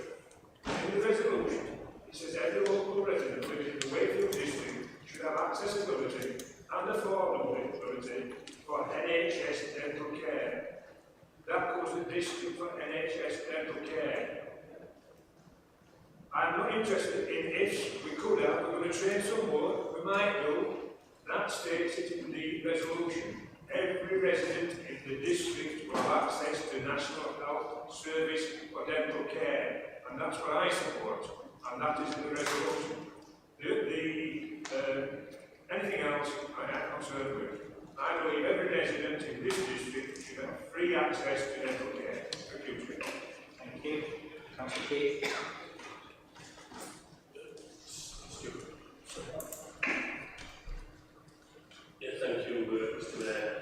In the resolution, it says every local resident living in the Wakefield district should have accessibility and affordability for NHS dental care. That covers the district for NHS dental care. I'm not interested in if we could have, we're going to train someone, we might do. That states it in the resolution. Every resident in the district will have access to National Health Service for dental care. And that's what I support. And that is in the resolution. Anything else I am concerned with. I believe every resident in this district should have free access to dental care. Thank you, Chair. Thank you. Councillor Keith. Yeah, thank you, Mr. Mayor.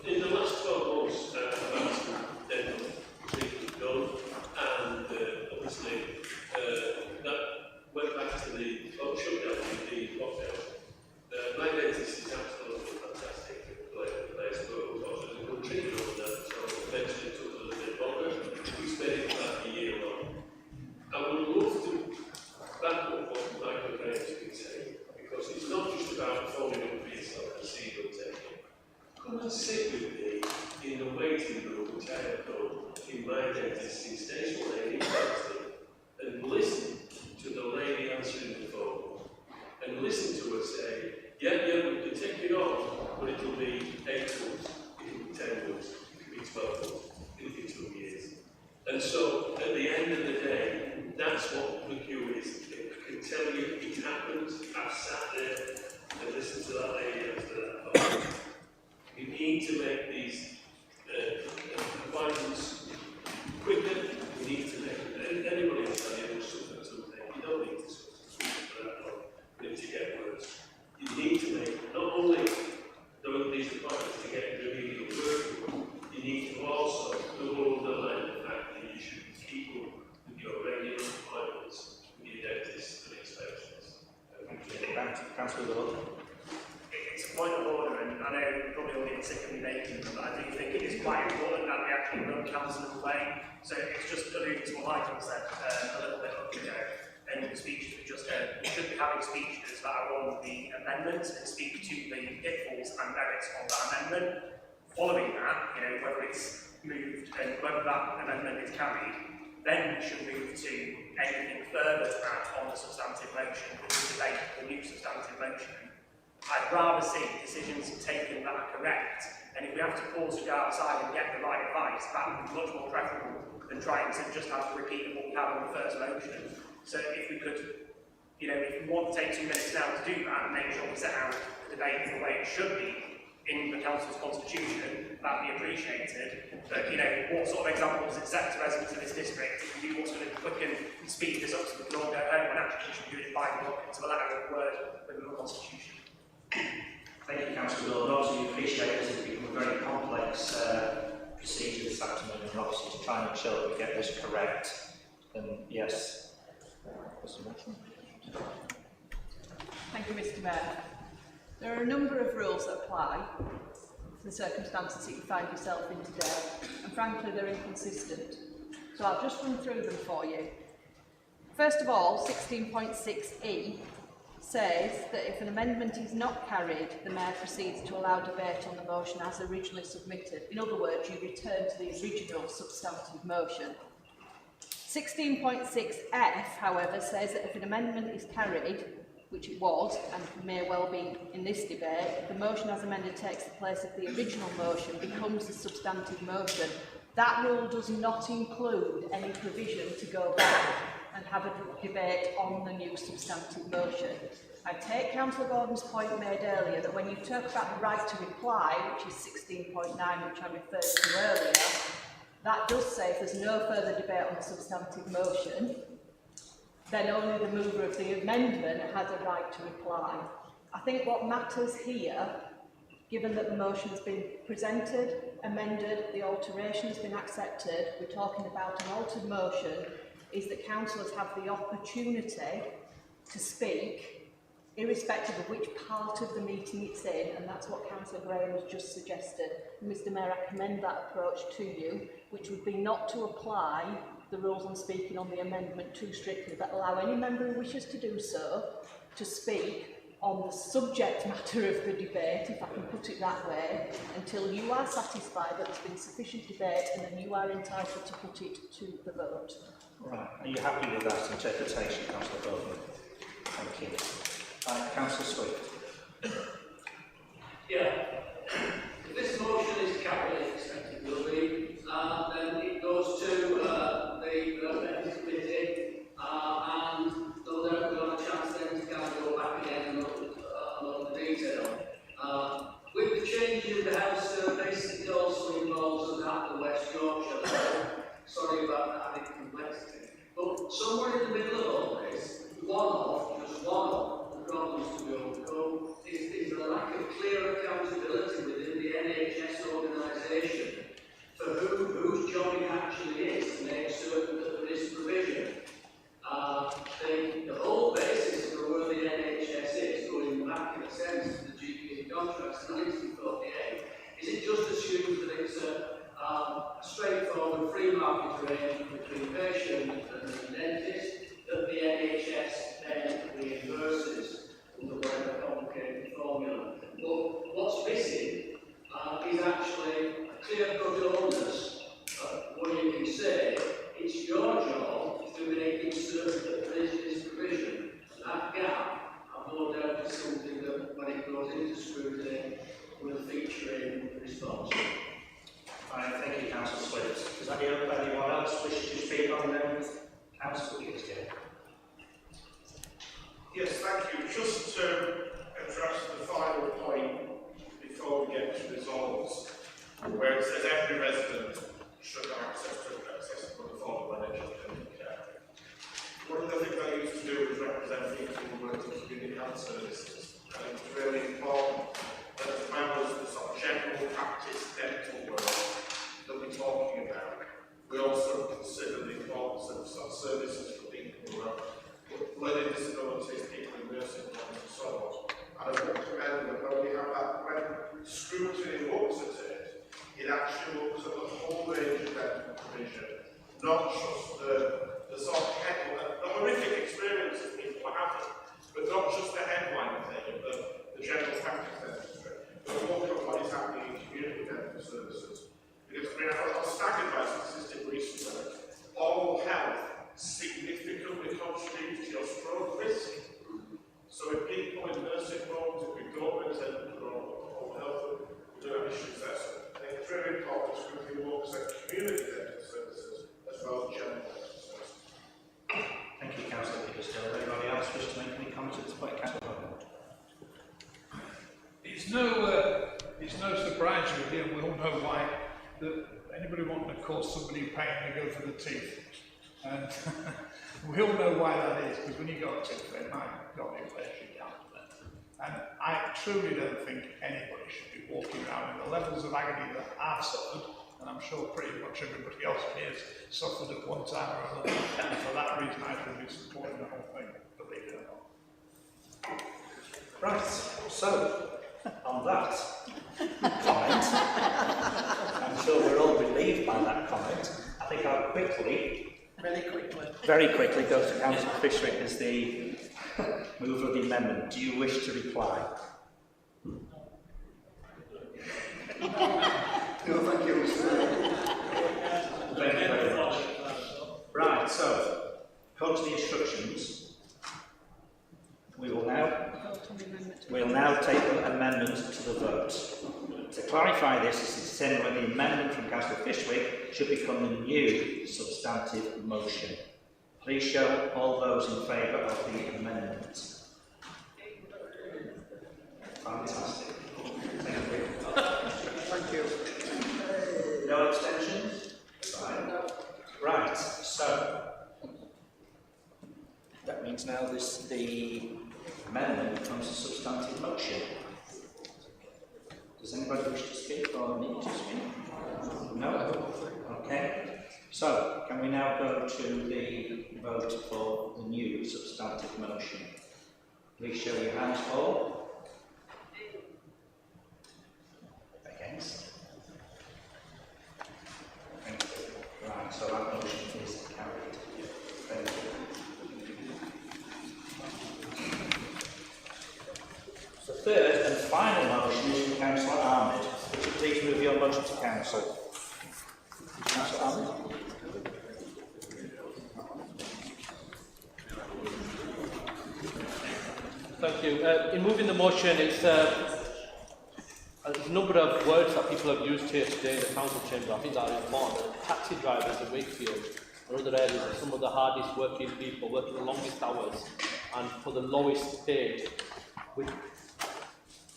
In the last 12 months, I've had some dental treatment done, and obviously that went back to the shutdown with the lockdown. My dentist is absolutely fantastic place to go. There's a good treatment on that, so eventually it took a little bit longer. We spent it about a year long. I would love to back up what Michael Graham's been saying, because it's not just about phoning up for yourself and seeing your taking. Come and sit with me in the waiting room, which I have done in my dentist in Station Lane in Brixton, and listen to the lady answering the phone, and listen to her say, yeah, we can take it on, but it'll be 8 months, it'll be 10 months, it'll be 12 months, it'll be 2 years. And so, at the end of the day, that's what the queue is. I can tell you it happens. I've sat there and listened to that lady answer that phone. You need to make these appointments quicker. You need to make anybody will tell you something. You don't need to suffer for that long. But to get worse, you need to make not only these appointments to get remedial work, you need to also double underline the fact that you should keep up with your regular appointments with your dentist and inspections. Councillor Lord. It's a point of order, and I know probably all get sick of me making them, but I do think it is quite important that we actually run councillors' way. So it's just alluding to what Michael said a little bit ago. And the speeches we just heard, we should be having speeches that are on the amendment and speak to the pitfalls and merits of that amendment. Following that, whether it's moved and whether that amendment is carried, then we should move to anything further to add on the substantive motion, which is debate the new substantive motion. I'd rather see decisions taken that are correct, and if we have to pause to go outside and get the right advice, that would be much more preferable than trying to just have to repeat what we had on the first motion. So if we could, if we want to take 2 minutes now to do that and make sure we set out the debate in the way it should be in the council's constitution, that'd be appreciated. But what sort of example does it set to residents of this district? If you do what's going to quicken and speed this up so we can all go home, and actually you should do it by book to a letter of word within the constitution. Thank you, Councillor Lord. Obviously, you appreciate this has become a very complex procedure this afternoon, and obviously to try and ensure that we get this correct. And yes. Thank you, Mr. Mayor. There are a number of rules that apply to the circumstances that you find yourself in today, and frankly they're inconsistent. So I'll just run through them for you. First of all, 16.6e says that if an amendment is not carried, the Mayor proceeds to allow debate on the motion as originally submitted. In other words, you return to the original substantive motion. 16.6f, however, says that if an amendment is carried, which it was, and may well be in this debate, the motion as amended takes the place of the original motion, becomes the substantive motion. That rule does not include any provision to go back and have a debate on the new substantive motion. I take Councillor Gordon's point made earlier that when you talk about the right to reply, which is 16.9, which I referred to earlier, that does say if there's no further debate on the substantive motion, then only the mover of the amendment has a right to reply. I think what matters here, given that the motion has been presented, amended, the alteration has been accepted, we're talking about an altered motion, is that councillors have the opportunity to speak, irrespective of which part of the meeting it's in, and that's what Councillor Graham has just suggested. Mr. Mayor, I commend that approach to you, which would be not to apply the rules on speaking on the amendment too strictly, but allow any member who wishes to do so to speak on the subject matter of the debate, if I can put it that way, until you are satisfied that there's been sufficient debate, and then you are entitled to put it to the vote. Right. Are you happy with that interpretation, Councillor Gordon? Thank you. Councillor Swift. Yeah. If this motion is carried, as expected will be, then it goes to the committee, and they'll never have a chance then to kind of go back again and look at the detail. somewhere in the middle of all this, just one of the problems to be overcome is the lack of clear accountability within the NHS organisation for whose job it actually is to make certain that there is provision. The whole basis for where the NHS is, going back in a sense to the GP contracts in 1948, is it just assumed that it's a straightforward free market arrangement between patient and dentist that the NHS then reimburses under whatever complicated formula. But what's missing is actually a clear-cut onus where you can say it's your job to make it certain that there is this provision. And that gap, I've no doubt, is something that when it goes into scrutiny will feature in the response. Right, thank you, Councillor Swift. Does anyone else wish to speak on Councillor Wickett? Yes, thank you. Just to address the final point before we get to resolves, where it says every resident should have access to accessible and affordable NHS care. One of the things I used to do was represent people who worked in community health services, and it was really important that as well as the sort of general practice dental world that we're talking about, we also consider the importance of sort of services for people who are learning disabilities, people in nursing homes and so on. And I want to remember that when we have that, when scrutiny looks at it, it actually looks at the whole range of dental provision, not just the sort of headline, the horrific experiences people are having, but not just the headline thing, the general practice dentistry, but look at what is happening in community dental services. Because I mean, I was staggered by statistic recently. Oral health significantly contributes to your stroke risk. So if people in nursing homes, if we don't represent oral health, we do have issues there. So I think it's really important to looks at community dental services as well as general dental services. Thank you, Councillor Peters. Does anybody else wish to make any comments at this point? Councillor Hogan. It's no surprise really, and we all know why, that anybody wanting to cause somebody pain, they go for the teeth. And we all know why that is, because when you got a tooth pain, my God, it wears you down to that. And I truly don't think anybody should be walking around in the levels of agony that I've suffered, and I'm sure pretty much everybody else in here has suffered at one time or another. And for that reason, I should be supporting the whole thing, believe it or not. Right, so, on that comment, I'm sure we're all relieved by that comment. I think I'll very quickly go to Councillor Fishwick as the mover of the amendment. Do you wish to reply? No, thank you, Thank you very much. Right, so, come to the instructions. We'll now take the amendment to the vote. To clarify this, is to determine whether the amendment from Councillor Fishwick should become the new substantive motion. Please show all those in favour of the amendment. Fantastic. Thank you. No abstentions? Right, so that means now the amendment becomes a substantive motion. Does anybody wish to speak or need to speak? No? Okay. So, can we now go to the vote for the new substantive motion? Please show your hands, Paul. Against? Thank you. Right, so that motion is carried. Thank you. The third and final motion is from Councillor Ahmed. Would you please move your motion to Council? Councillor Ahmed. Thank you. In moving the motion, it's a number of words that people have used here today in the council chamber. I think that are important. Taxi drivers in Wakefield and other areas are some of the hardest working people, working the longest hours and for the lowest paid.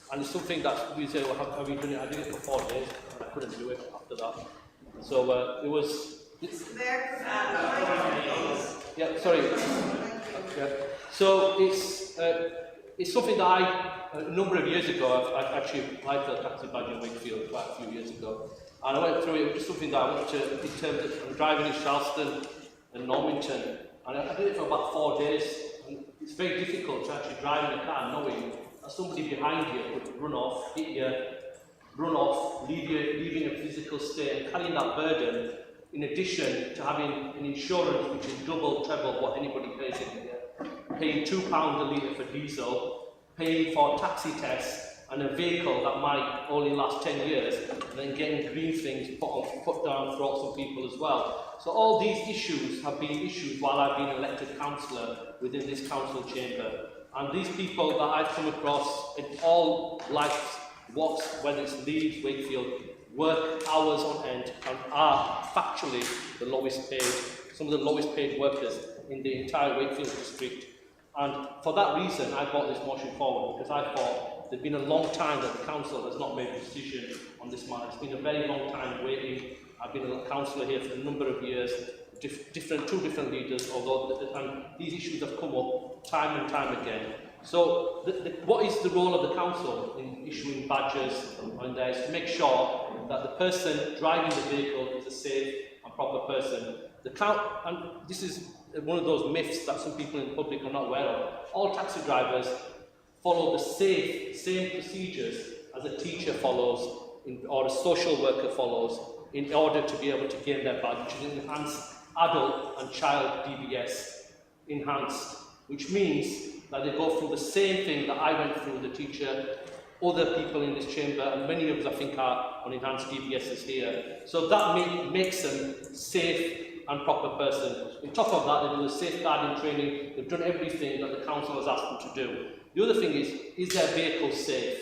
And it's something that we say, well, have you done it? I did it for 4 days and I couldn't do it after that. So it was... Yeah, sorry. Yeah. So it's something that a number of years ago, I actually applied for a taxi badge in Wakefield quite a few years ago. And I went through it, it was just something that I wanted to, in terms of I'm driving in Charleston and Normanton. And I did it for about 4 days. And it's very difficult to actually drive in a car knowing that somebody behind you could run off, hit you, run off, leaving a physical state and carrying that burden, in addition to having an insurance which is double, treble what anybody pays in here, paying £2 a litre for diesel, paying for taxi tests and a vehicle that might only last 10 years, and then getting green things put down throats of people as well. So all these issues have been issues while I've been elected councillor within this council chamber. And these people that I've come across in all life walks, whether it's Leeds, Wakefield, work hours on end and are factually the lowest paid, some of the lowest paid workers in the entire Wakefield district. And for that reason, I brought this motion forward, because I thought there's been a long time that the council has not made a decision on this matter. It's been a very long time waiting. I've been a councillor here for a number of years, two different leaders, and these issues have come up time and time again. So what is the role of the council in issuing badges and there is to make sure that the person driving the vehicle is a safe and proper person. And this is one of those myths that some people in the public are not aware of. All taxi drivers follow the same procedures as a teacher follows or a social worker follows in order to be able to gain their badge, which is enhanced adult and child DBS enhanced, which means that they go through the same thing that I went through, the teacher, other people in this chamber, and many of us I think are on enhanced DBSs here. So that makes them safe and proper person. On top of that, they do the safeguarding training, they've done everything that the council has asked them to do. The other thing is their vehicle safe?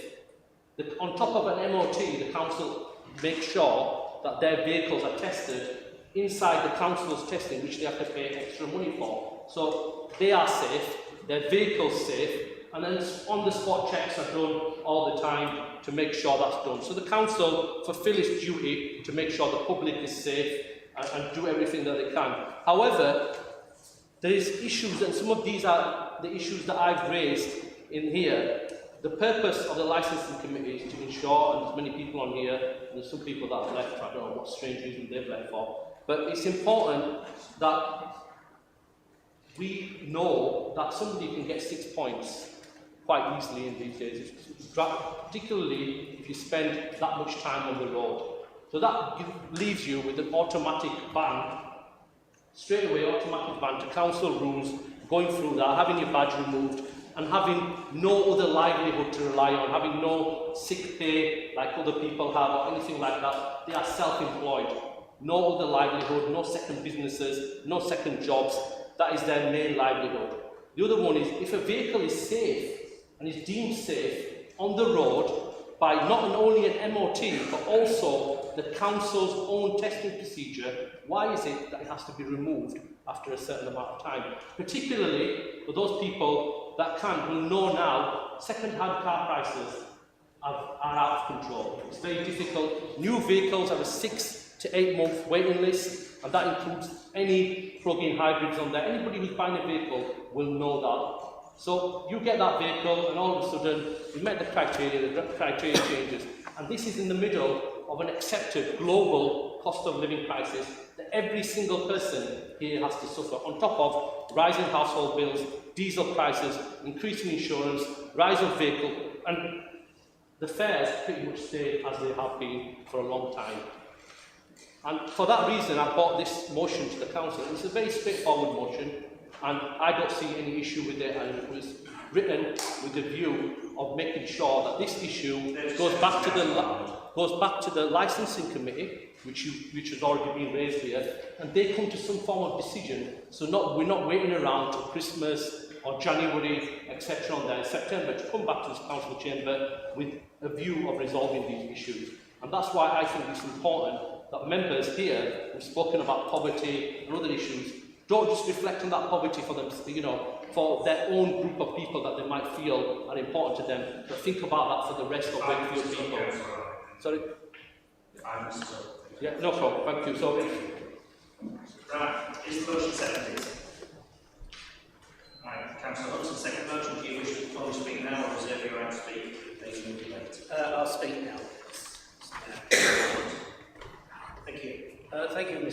On top of an MOT, the council makes sure that their vehicles are tested inside the council's testing, which they have to pay extra money for. So they are safe, their vehicle's safe, and then on-the-spot checks are done all the time to make sure that's done. So the council fulfil its duty to make sure the public is safe and do everything that they can. However, there is issues, and some of these are the issues that I've raised in here. The purpose of the licensing committee is to ensure, and there's many people on here, and there's some people that have left, I don't know what strange reason they've left for, but it's important that we know that somebody can get 6 points quite easily in these days, particularly if you spend that much time on the road. So that leaves you with an automatic ban, straight away automatic ban to council rules, going through that, having your badge removed, and having no other livelihood to rely on, having no sick pay like other people have or anything like that. They are self-employed. No other livelihood, no second businesses, no second jobs. That is their main livelihood. The other one is, if a vehicle is safe and is deemed safe on the road by not only an MOT, but also the council's own testing procedure, why is it that it has to be removed after a certain amount of time? Particularly for those people that will know now, second-hand car prices are out of control. It's very difficult. New vehicles have a 6 to 8 month waiting list, and that includes any plug-in hybrids on there. Anybody who's buying a vehicle will know that. So you get that vehicle, and all of a sudden, you met the criteria changes, and this is in the middle of an accepted global cost of living crisis that every single person here has to suffer, on top of rising household bills, diesel prices, increasing insurance, rise of vehicle, and the fares pretty much stay as they have been for a long time. And for that reason, I brought this motion to the council. It's a very straightforward motion, and I don't see any issue with it, and it was written with the view of making sure that this issue goes back to the licensing committee, which has already been raised here, and they come to some form of decision. So we're not waiting around till Christmas or January, etc. on there in September to come back to this council chamber with a view of resolving these issues. And that's why I think it's important that members here who've spoken about poverty and other issues don't just reflect on that poverty for them, for their own group of people that they might feel are important to them, but think about that for the rest of Wakefield people. Sorry? Yeah, no problem. Thank you. So, right, is the motion seconded?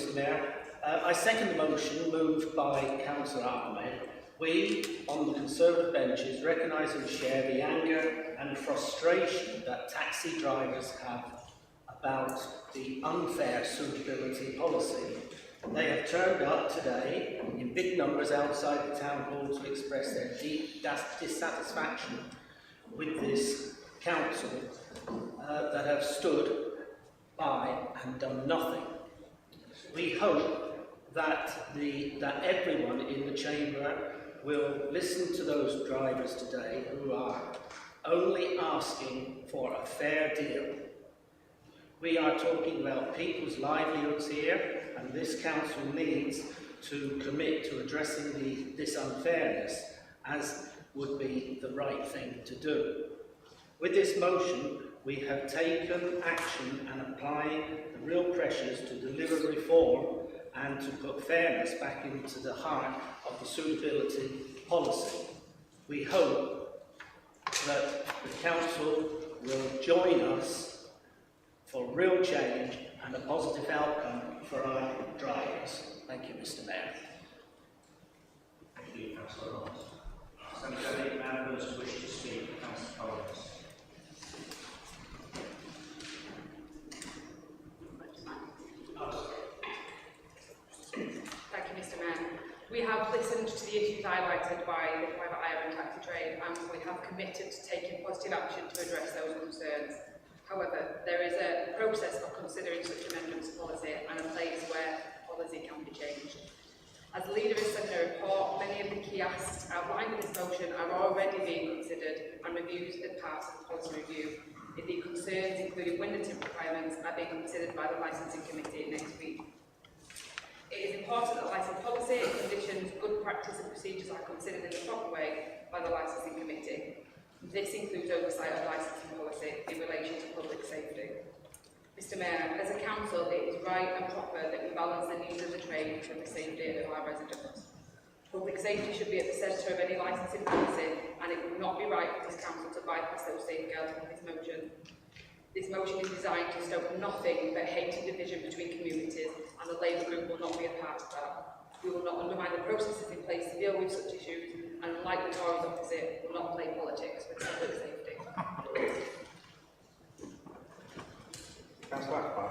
Mr Mayor. I second the motion moved by Councillor Ahmed. We, on the Conservative benches, recognise and share the anger and frustration that taxi drivers have about the unfair suitability policy. They have turned up today in big numbers outside the town hall to express their deep dissatisfaction with this council that have stood by and done nothing. We hope that everyone in the chamber will listen to those drivers today who are only asking for a fair deal. We are talking about people's livelihoods here, and this council needs to commit to addressing this unfairness, as would be the right thing to do. With this motion, we have taken action and applying the real pressures to deliver reform and to put fairness back into the heart of the suitability policy. We hope that the council will join us for real change and a positive outcome for our drivers. Thank you, Mr Mayor. Thank you, Councillor Ross. Thank you. Any members who wish to speak? Councillor Collins. Thank you, Mr Mayor. We have listened to the issues highlighted by the private hire and taxi trade, and we have committed to taking positive action to address those concerns. However, there is a process of considering such amendments to policy and a place where policy can be changed. As the leader has said in her report, many of the key asks outlined in this motion are already being considered and reviewed as part of the policy review. The concerns, including window tip requirements, are being considered by the licensing committee next week. It is important that licence policy, conditions, good practice and procedures are considered in the proper way by the licensing committee. This includes oversight of licensing policy in relation to public safety. Mr Mayor, as a council, it is right and proper that we balance the needs of the trade with the safety of our residents. Public safety should be at the centre of any licensing policy, and it would not be right for this council to bypass those safeguards with this motion. This motion is designed to stoke nothing but hate and division between communities, and the Labour Group will not be a part of that. We will not undermine the processes in place to deal with such issues, and unlike the Tories opposite, will not play politics with public safety. Councillor Akbar.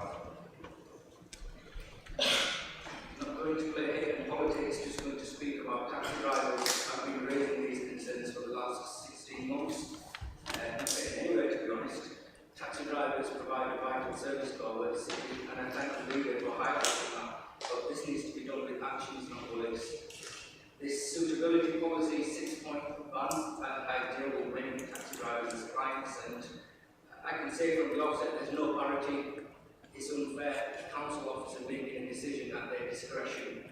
Not going to play hidden politics, just going to speak about taxi drivers. I've been raising these concerns for the last 16 months. Anyway, to be honest, taxi drivers provide a vital service to our work city, and I thank the leader for highlighting that. But this needs to be done with actions, not words. This suitability policy 6-point ban, I deal with many taxi drivers as clients, and I can say from the outset there's no parity. It's unfair. The council officer making a decision at their discretion.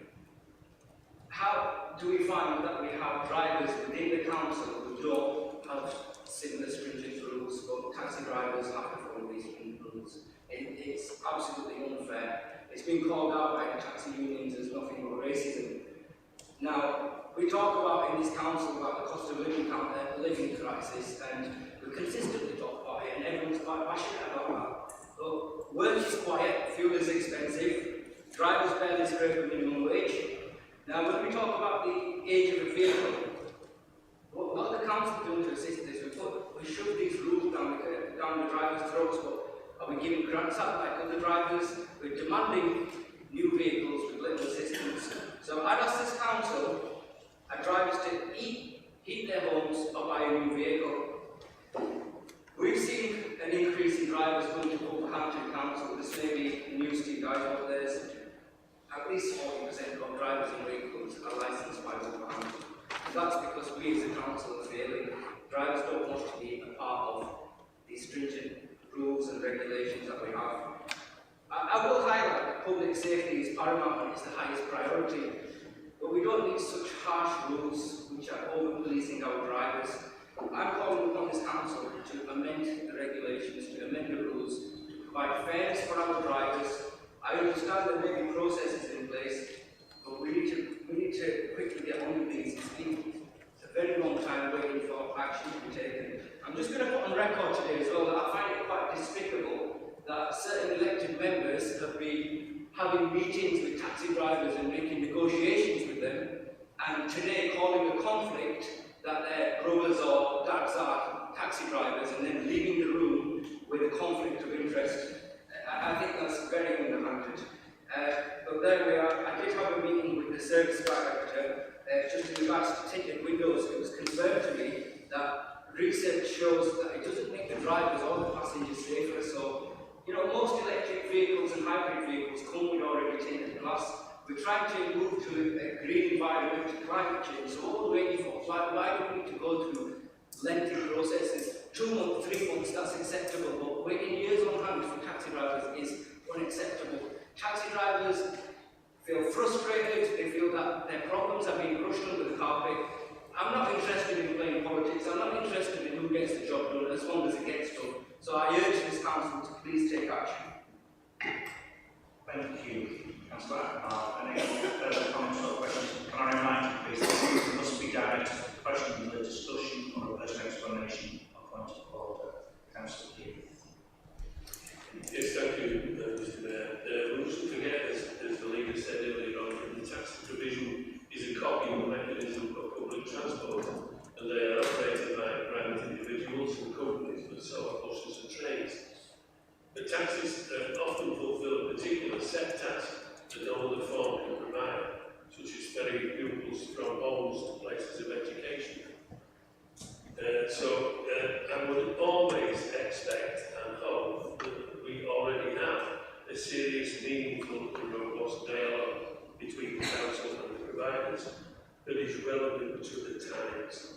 How do we find that we have drivers within the council who don't have similar stringent rules, but taxi drivers have to follow these rules? It's absolutely unfair. It's been called out by the taxi unions as nothing but racism. Now, we talk about in this council about the cost of living crisis, and we consistently talk about it, and everyone's quite passionate about that. But work is quiet, fuel is expensive, drivers barely scrape a minimum wage. Now, when we talk about the age of a vehicle, what are the council doing to assist this? We shove these rules down the drivers' throats, but are we giving grants out like other drivers? We're demanding new vehicles with little assistance. So I'd ask this council and drivers to heat their homes or buy a new vehicle. We've seen an increase in drivers going to Wolverhampton Council. This may be news to you guys, but there's at least 40% of drivers and vehicles are licensed by Wolverhampton. And that's because we as a council are failing. Drivers don't want to be a part of these stringent rules and regulations that we have. I will highlight that public safety is paramount and it's the highest priority, but we don't need such harsh rules which are over-policing our drivers. I'm calling upon this council to amend the regulations, to amend the rules, to provide fairness for our drivers. I understand there may be processes in place, but we need to quickly get on with these. It's been a very long time waiting for action to be taken. I'm just going to put on record today as well that I find it quite despicable that certain elected members have been having meetings meetings with taxi drivers and making negotiations with them, and today calling a conflict that their brothers or dads are taxi drivers and then leaving the room with a conflict of interest. I think that's very underhanded. But there we are. I did have a meeting with the service director just in regards to tinted windows. It was confirmed to me that research shows that it doesn't make the drivers or the passengers safer. So, you know, most electric vehicles and hybrid vehicles come with already tinted glass. We're trying to move to a green environment, to climate change. So what we're waiting for, why do we need to go through lengthy processes? 2 months, 3 months, that's acceptable, but waiting years on hand for taxi drivers is unacceptable. Taxi drivers feel frustrated, they feel that their problems are being brushed under the carpet. I'm not interested in playing politics, I'm not interested in who gets the job done as long as it gets done. So I urge this council to please take action. Thank you, Councillor Akbar. Any further comments or questions? Can I remind you, please, that it must be directed to the question of the discussion or a personal explanation of point of order. Councillor Keith. Yes, thank you, Mr. Mayor. We mustn't forget, as the leader said earlier on, that the taxi provision is a copying mechanism of public transport, and they are operated by private individuals and companies that sell buses and trains. The taxis often fulfil a particular set task that no other form can provide, such as ferrying pupils from homes to places of education. So I would always expect and hope that we already have a serious, meaningful and robust dialogue between the council and the providers that is relevant to the times.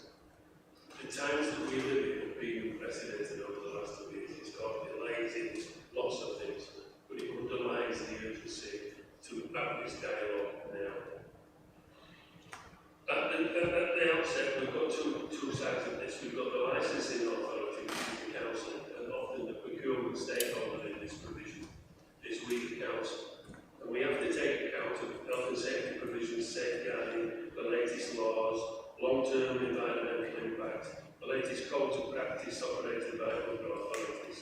The times that we live in have been unprecedented over the last 2 years. It's got delays in lots of things, but it underlines the urgency to have this dialogue now. At the outset, we've got two sides of this. We've got the licensing authority, which is the council, and often the procurement stakeholder in this provision is we, the council. And we have to take account of health and safety provisions, safeguarding the latest laws, long-term environmental impact, the latest codes of practice operated by other authorities.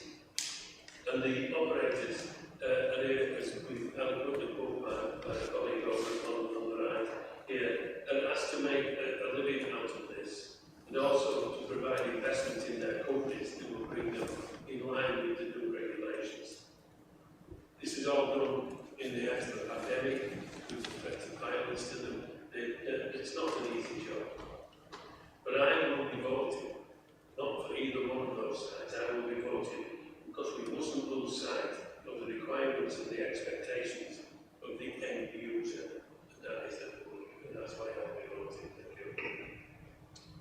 And the operators, as we've eloquently put by a colleague over on the right here, are asked to make a living out of this, and also to provide investment in their companies that will bring them in line with the new regulations. This is all done in the height of the pandemic, with effective violence to them. It's not an easy job. But I will be voting, not for either one of those sides. I will be voting because we mustn't lose sight of the requirements and the expectations of the end user. And that is the public, and that's why I'll be voting. Thank you.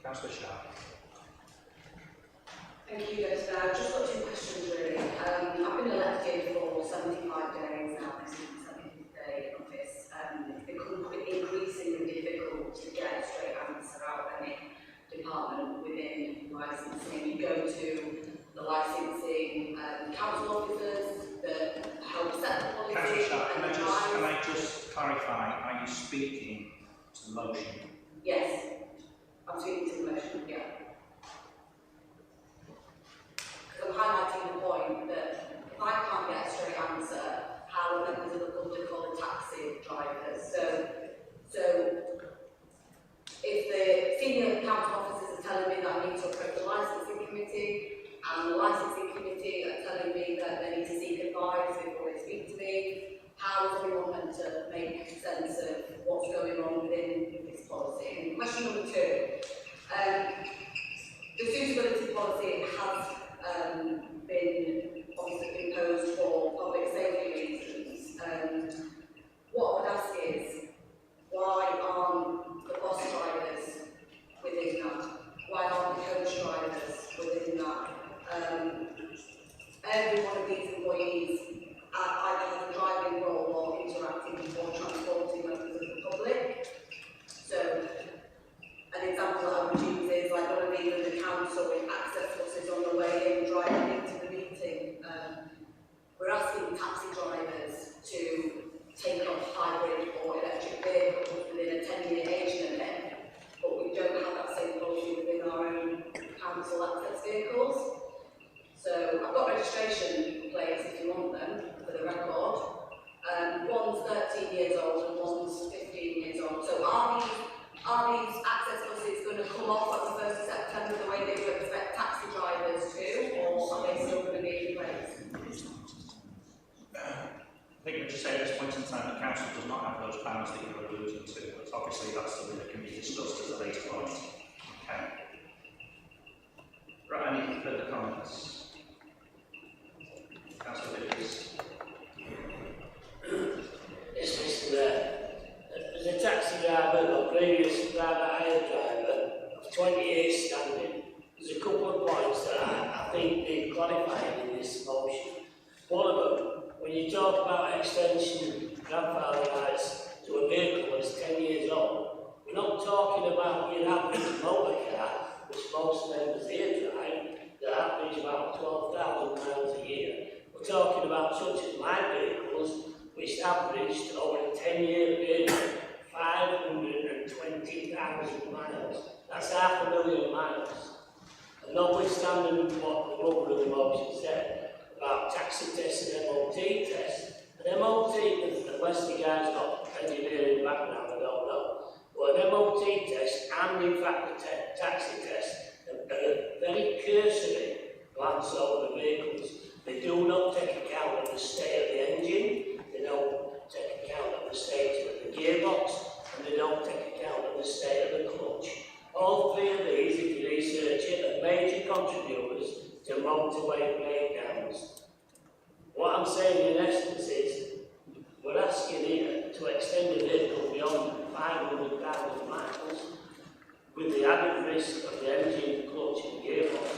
Councillor Sharp. Thank you, Minister. I've just got 2 questions really. I've been elected for 75 days now, this is the 70th day in office. It's become increasingly difficult to get a straight answer out of any department within licensing. You go to the licensing council officers that help set the policy. Councillor Sharp, can I just clarify, are you speaking to the motion? Yes, I'm speaking to the motion, yeah. I'm highlighting the point that if I can't get a straight answer, how are members of the public call the taxi drivers? So if the senior council officers are telling me that I need to approach the licensing committee, and the licensing committee are telling me that they need to seek advice before they speak to me, how is everyone meant to make sense of what's going on within this policy? And question number 2, the suitability policy has been obviously imposed for public safety reasons. What I would ask is, why aren't the bus drivers within that? Why aren't the coach drivers within that? Every one of these employees either has a driving role or interacting or transporting members of the public. So, an example that I would use is like one of these in the council with access buses on the way in, driving into the meeting. We're asking taxi drivers to take up hybrid or electric vehicles within a 10-year age limit, but we don't have that same policy within our own council access vehicles. So I've got registration plates if you want them for the record. One's 13 years old and one's 15 years old. So are these access buses going to come off at the 1st of September the way they would expect taxi drivers to, or are they still going to be in place? I think I'd just say at this point in time, the council does not have those plans that you're alluding to, but obviously that's something that can be discussed at a later point. Okay. Right, any further comments? Councillor Vickers. Yes, Mr. Mayor. As a taxi driver, or previous private hire driver of 20 years standing, there's a couple of points that I think need clarifying in this motion. One of them, when you talk about extension grandfather rights to a vehicle that's 10 years old, we're not talking about your average motor car, which most members here drive, that average about 12,000 miles a year. We're talking about such as my vehicles, which averaged over a 10-year period 520,000 miles. That's 500,000 miles. And notwithstanding what the rubber of the motion said about taxi tests and MOT tests, an MOT, unless the guy's got engineering background, I don't know, but an MOT test and in fact the taxi test are a very cursory glance over the vehicles. They do not take account of the state of the engine, they don't take account of the state of the gearbox, and they don't take account of the state of the clutch. All three of these, if you research it, are major contributors to motorway breakdowns. What I'm saying in essence is, we're asking here to extend the vehicle beyond 500,000 miles with the added risk of the engine, clutch and gearbox.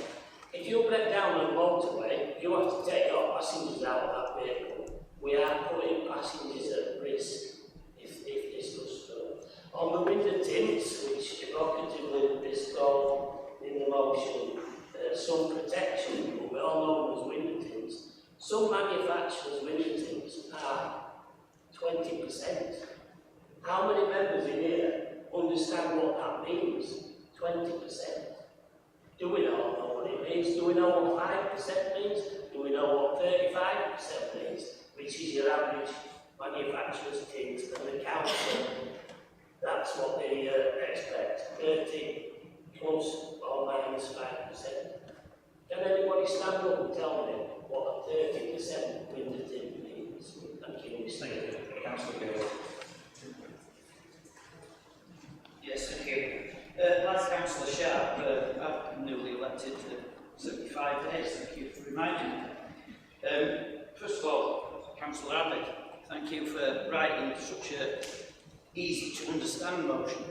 If you break down on a motorway, you have to take your passengers out of that vehicle. We are putting passengers at risk if this goes through. On the window tints, which evocatively is called in the motion sun protection, but we all know them as window tints, some manufacturers' window tints are 20%. How many members in here understand what that means? 20%. Do we all know what it means? Do we know what 5% means? Do we know what 35% means? Which is your average manufacturer's tint and the council. That's what they expect. 30 plus or minus 5%. Can anybody stand up and tell me what a 30% window tint means? Thank you, Mr. Mayor. Councillor Gill. Yes, thank you. Like Councillor Sharp, I'm newly elected 75 days, thank you for reminding me. First of all, Councillor Abbott, thank you for writing such a easy to understand motion.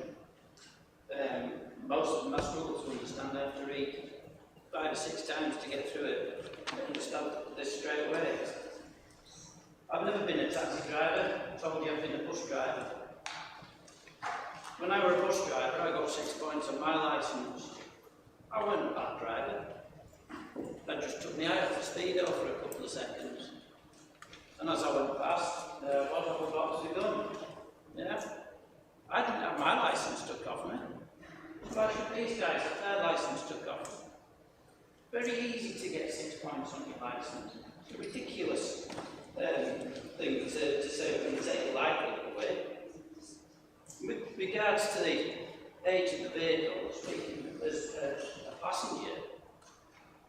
Most of them I struggle to understand. I have to read 5 or 6 times to get through it. I understand this straight away. I've never been a taxi driver. I told you I've been a bus driver. When I were a bus driver, I got 6 points on my licence. I wasn't a bad driver. I just took my eye off the speedo for a couple of seconds. And as I went past, what have I got to done? Yeah. I didn't have my licence took off me. Why should these guys have their licence took off? Very easy to get 6 points on your licence. It's a ridiculous thing to say we can take lightly away. With regards to the age of the vehicle, speaking as a passenger,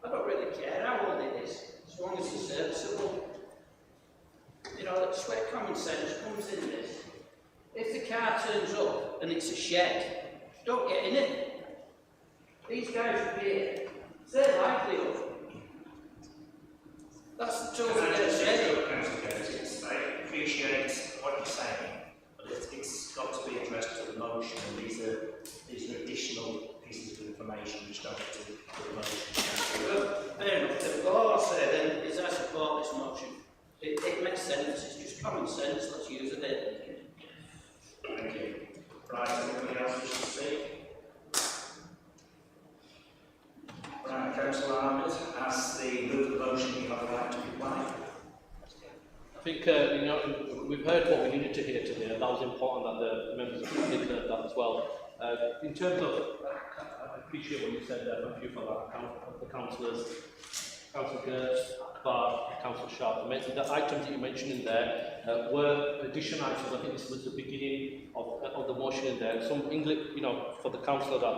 I don't really care how old it is, as long as it's serviceable. You know, that's where common sense comes in this. If the car turns up and it's a shed, don't get in it. These guys would be here. It's their livelihood. That's the tools that get ready. I appreciate what you're saying, but it's got to be addressed to the motion, and these are additional pieces of information which don't have to do with the motion. Well, fair enough. All I'll say then is I support this motion. It makes sense, it's just common sense, let's use it. Thank you. Right, anybody else wish to speak? Right, Councillor Ahmed, as the move the motion, you have the right to reply. I think you know, we've heard what we needed to hear today, and that was important that the members of the did heard that as well. In terms of, I appreciate what you said there, thank you for that, the councillors. Councillor Gertz, Akbar, Councillor Sharp, the items that you mentioned in there were addition items. I think this was the beginning of the motion in there. Some English, for the councillor that,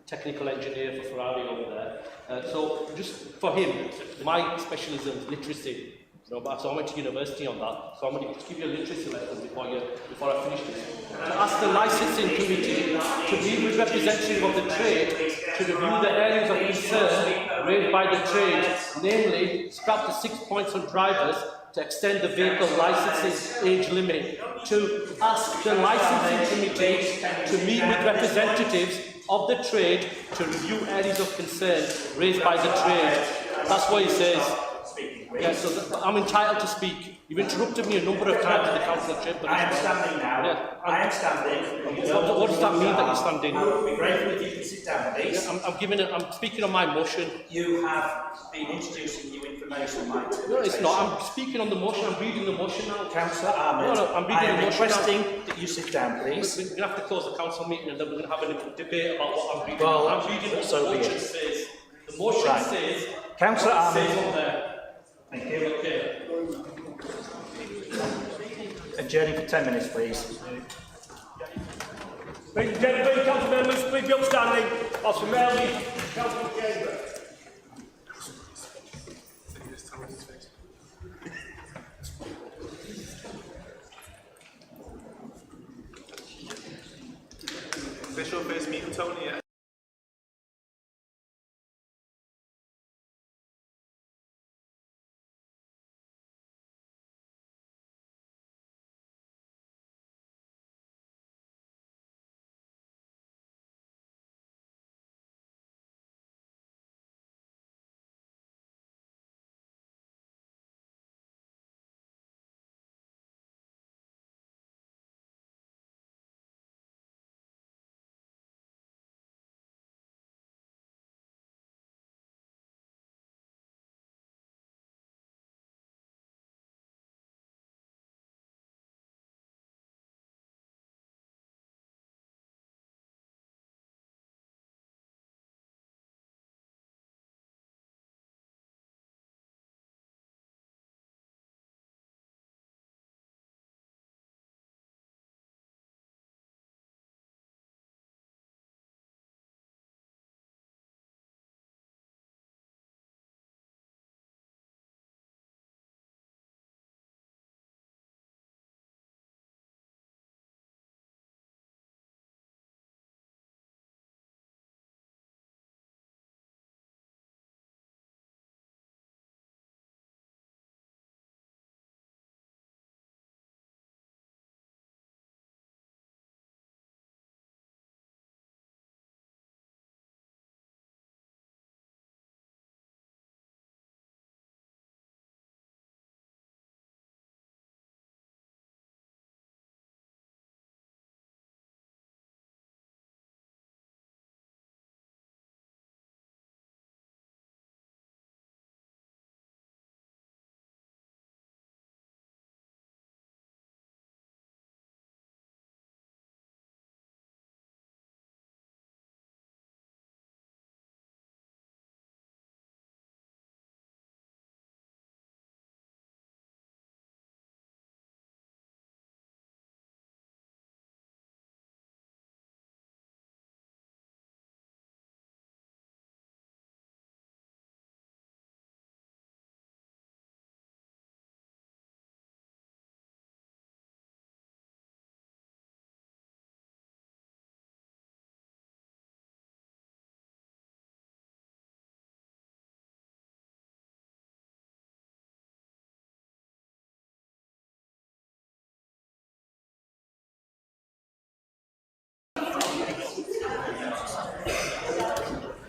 technical engineer for Ferrari over there. So just for him, my specialism is literacy. So I went to university on that. So I'm going to just give you a literacy lesson before I finish this. And ask the licensing committee to meet with representative of the trade to review the areas of concern raised by the trade, namely, scrap the 6 points on drivers to extend the vehicle licensing age limit, to ask the licensing committee to meet with representatives of the trade to review areas of concern raised by the trade. That's what he says. Yeah, so I'm entitled to speak. You've interrupted me a number of times in the council chamber. I am standing now. Yeah, I am standing. What does that mean that you're standing? I would be grateful if you can sit down, please. Yeah, I'm speaking on my motion. You have been introducing new information, Mike. No, it's not. I'm speaking on the motion. I'm reading the motion now. Councillor Ahmed, No, I'm reading the motion requesting that you sit down, please. We're going to have to close the council meeting and then we're going to have a debate about what I'm reading. Well, I'm reading what so the be motion it. says. The motion Right. says. Councillor what it Ahmed. says on there. Thank you. Okay. Adjourning for 10 minutes, please. Ladies and gentlemen, council members, please be upstanding. Councillor Melly, Councillor Chamber. Official first meeting, Tony, yeah?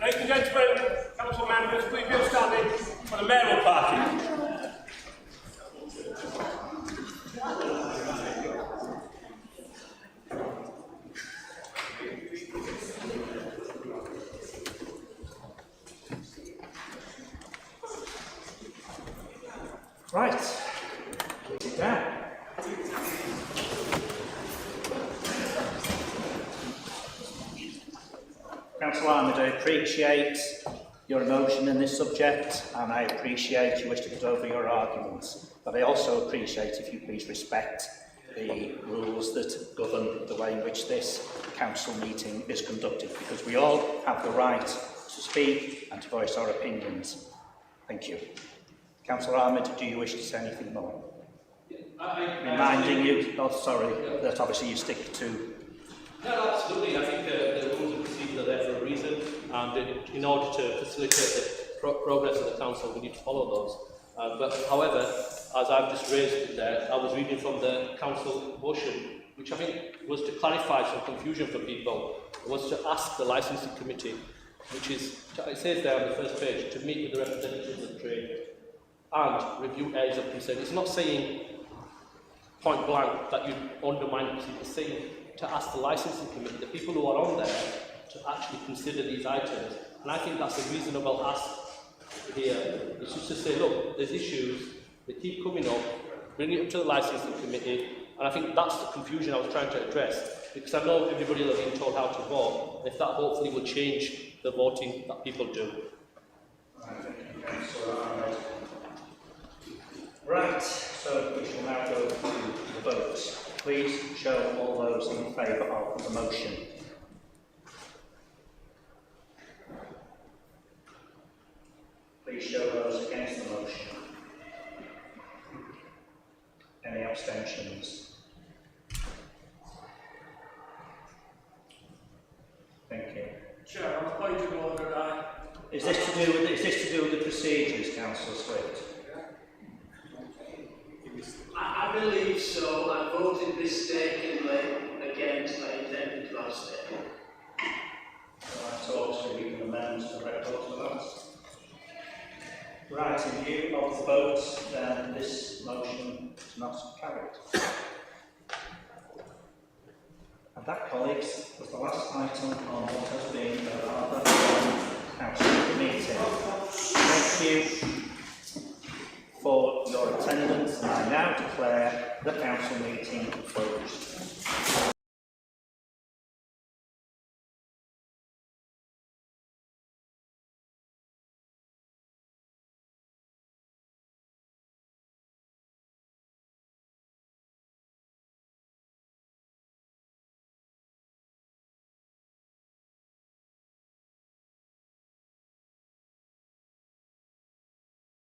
Ladies and gentlemen, council members, please be upstanding for the mayoral party. Right. Sit down. Councillor Ahmed, I appreciate your emotion in this subject, and I appreciate you wish to put over your arguments. But I also appreciate if you please respect the rules that govern the way in which this council meeting is conducted, because we all have the right to speak and to voice our opinions. Thank you. Councillor Ahmed, do you wish to say anything more? Reminding you, that obviously you stick to. No, absolutely. I think the rules and procedures are there for a reason, and in order to facilitate the progress of the council, we need to follow those. But however, as I've just raised it there, I was reading from the council motion, which I think was to clarify some confusion for people. It was to ask the licensing committee, which is, it says there on the first page, to meet with the representatives of trade and review areas of concern. It's not saying point blank that you undermine the procedure. It's saying to ask the licensing committee, the people who are on there, to actually consider these items. And I think that's a reasonable ask here. It's just to say, look, there's issues, they keep coming up, bring it up to the licensing committee, and I think that's the confusion I was trying to address, because I know everybody will have been told how to vote, and if that hopefully will change the voting that people do. Right, so we shall now go to the votes. Please show all those in favour of the motion. Please show those against the motion. Any abstentions? Thank you. Chair, on a point of order, Is this to do with the procedures, Councillor Swift? I believe so. I voted mistakenly against. I intended to abstain. So obviously we can amend the record to that. Right, in view of the vote, then this motion is not carried. And that, colleagues, was the last item on what has been a rather long council meeting. Thank you for your attendance, and I now declare the council meeting closed.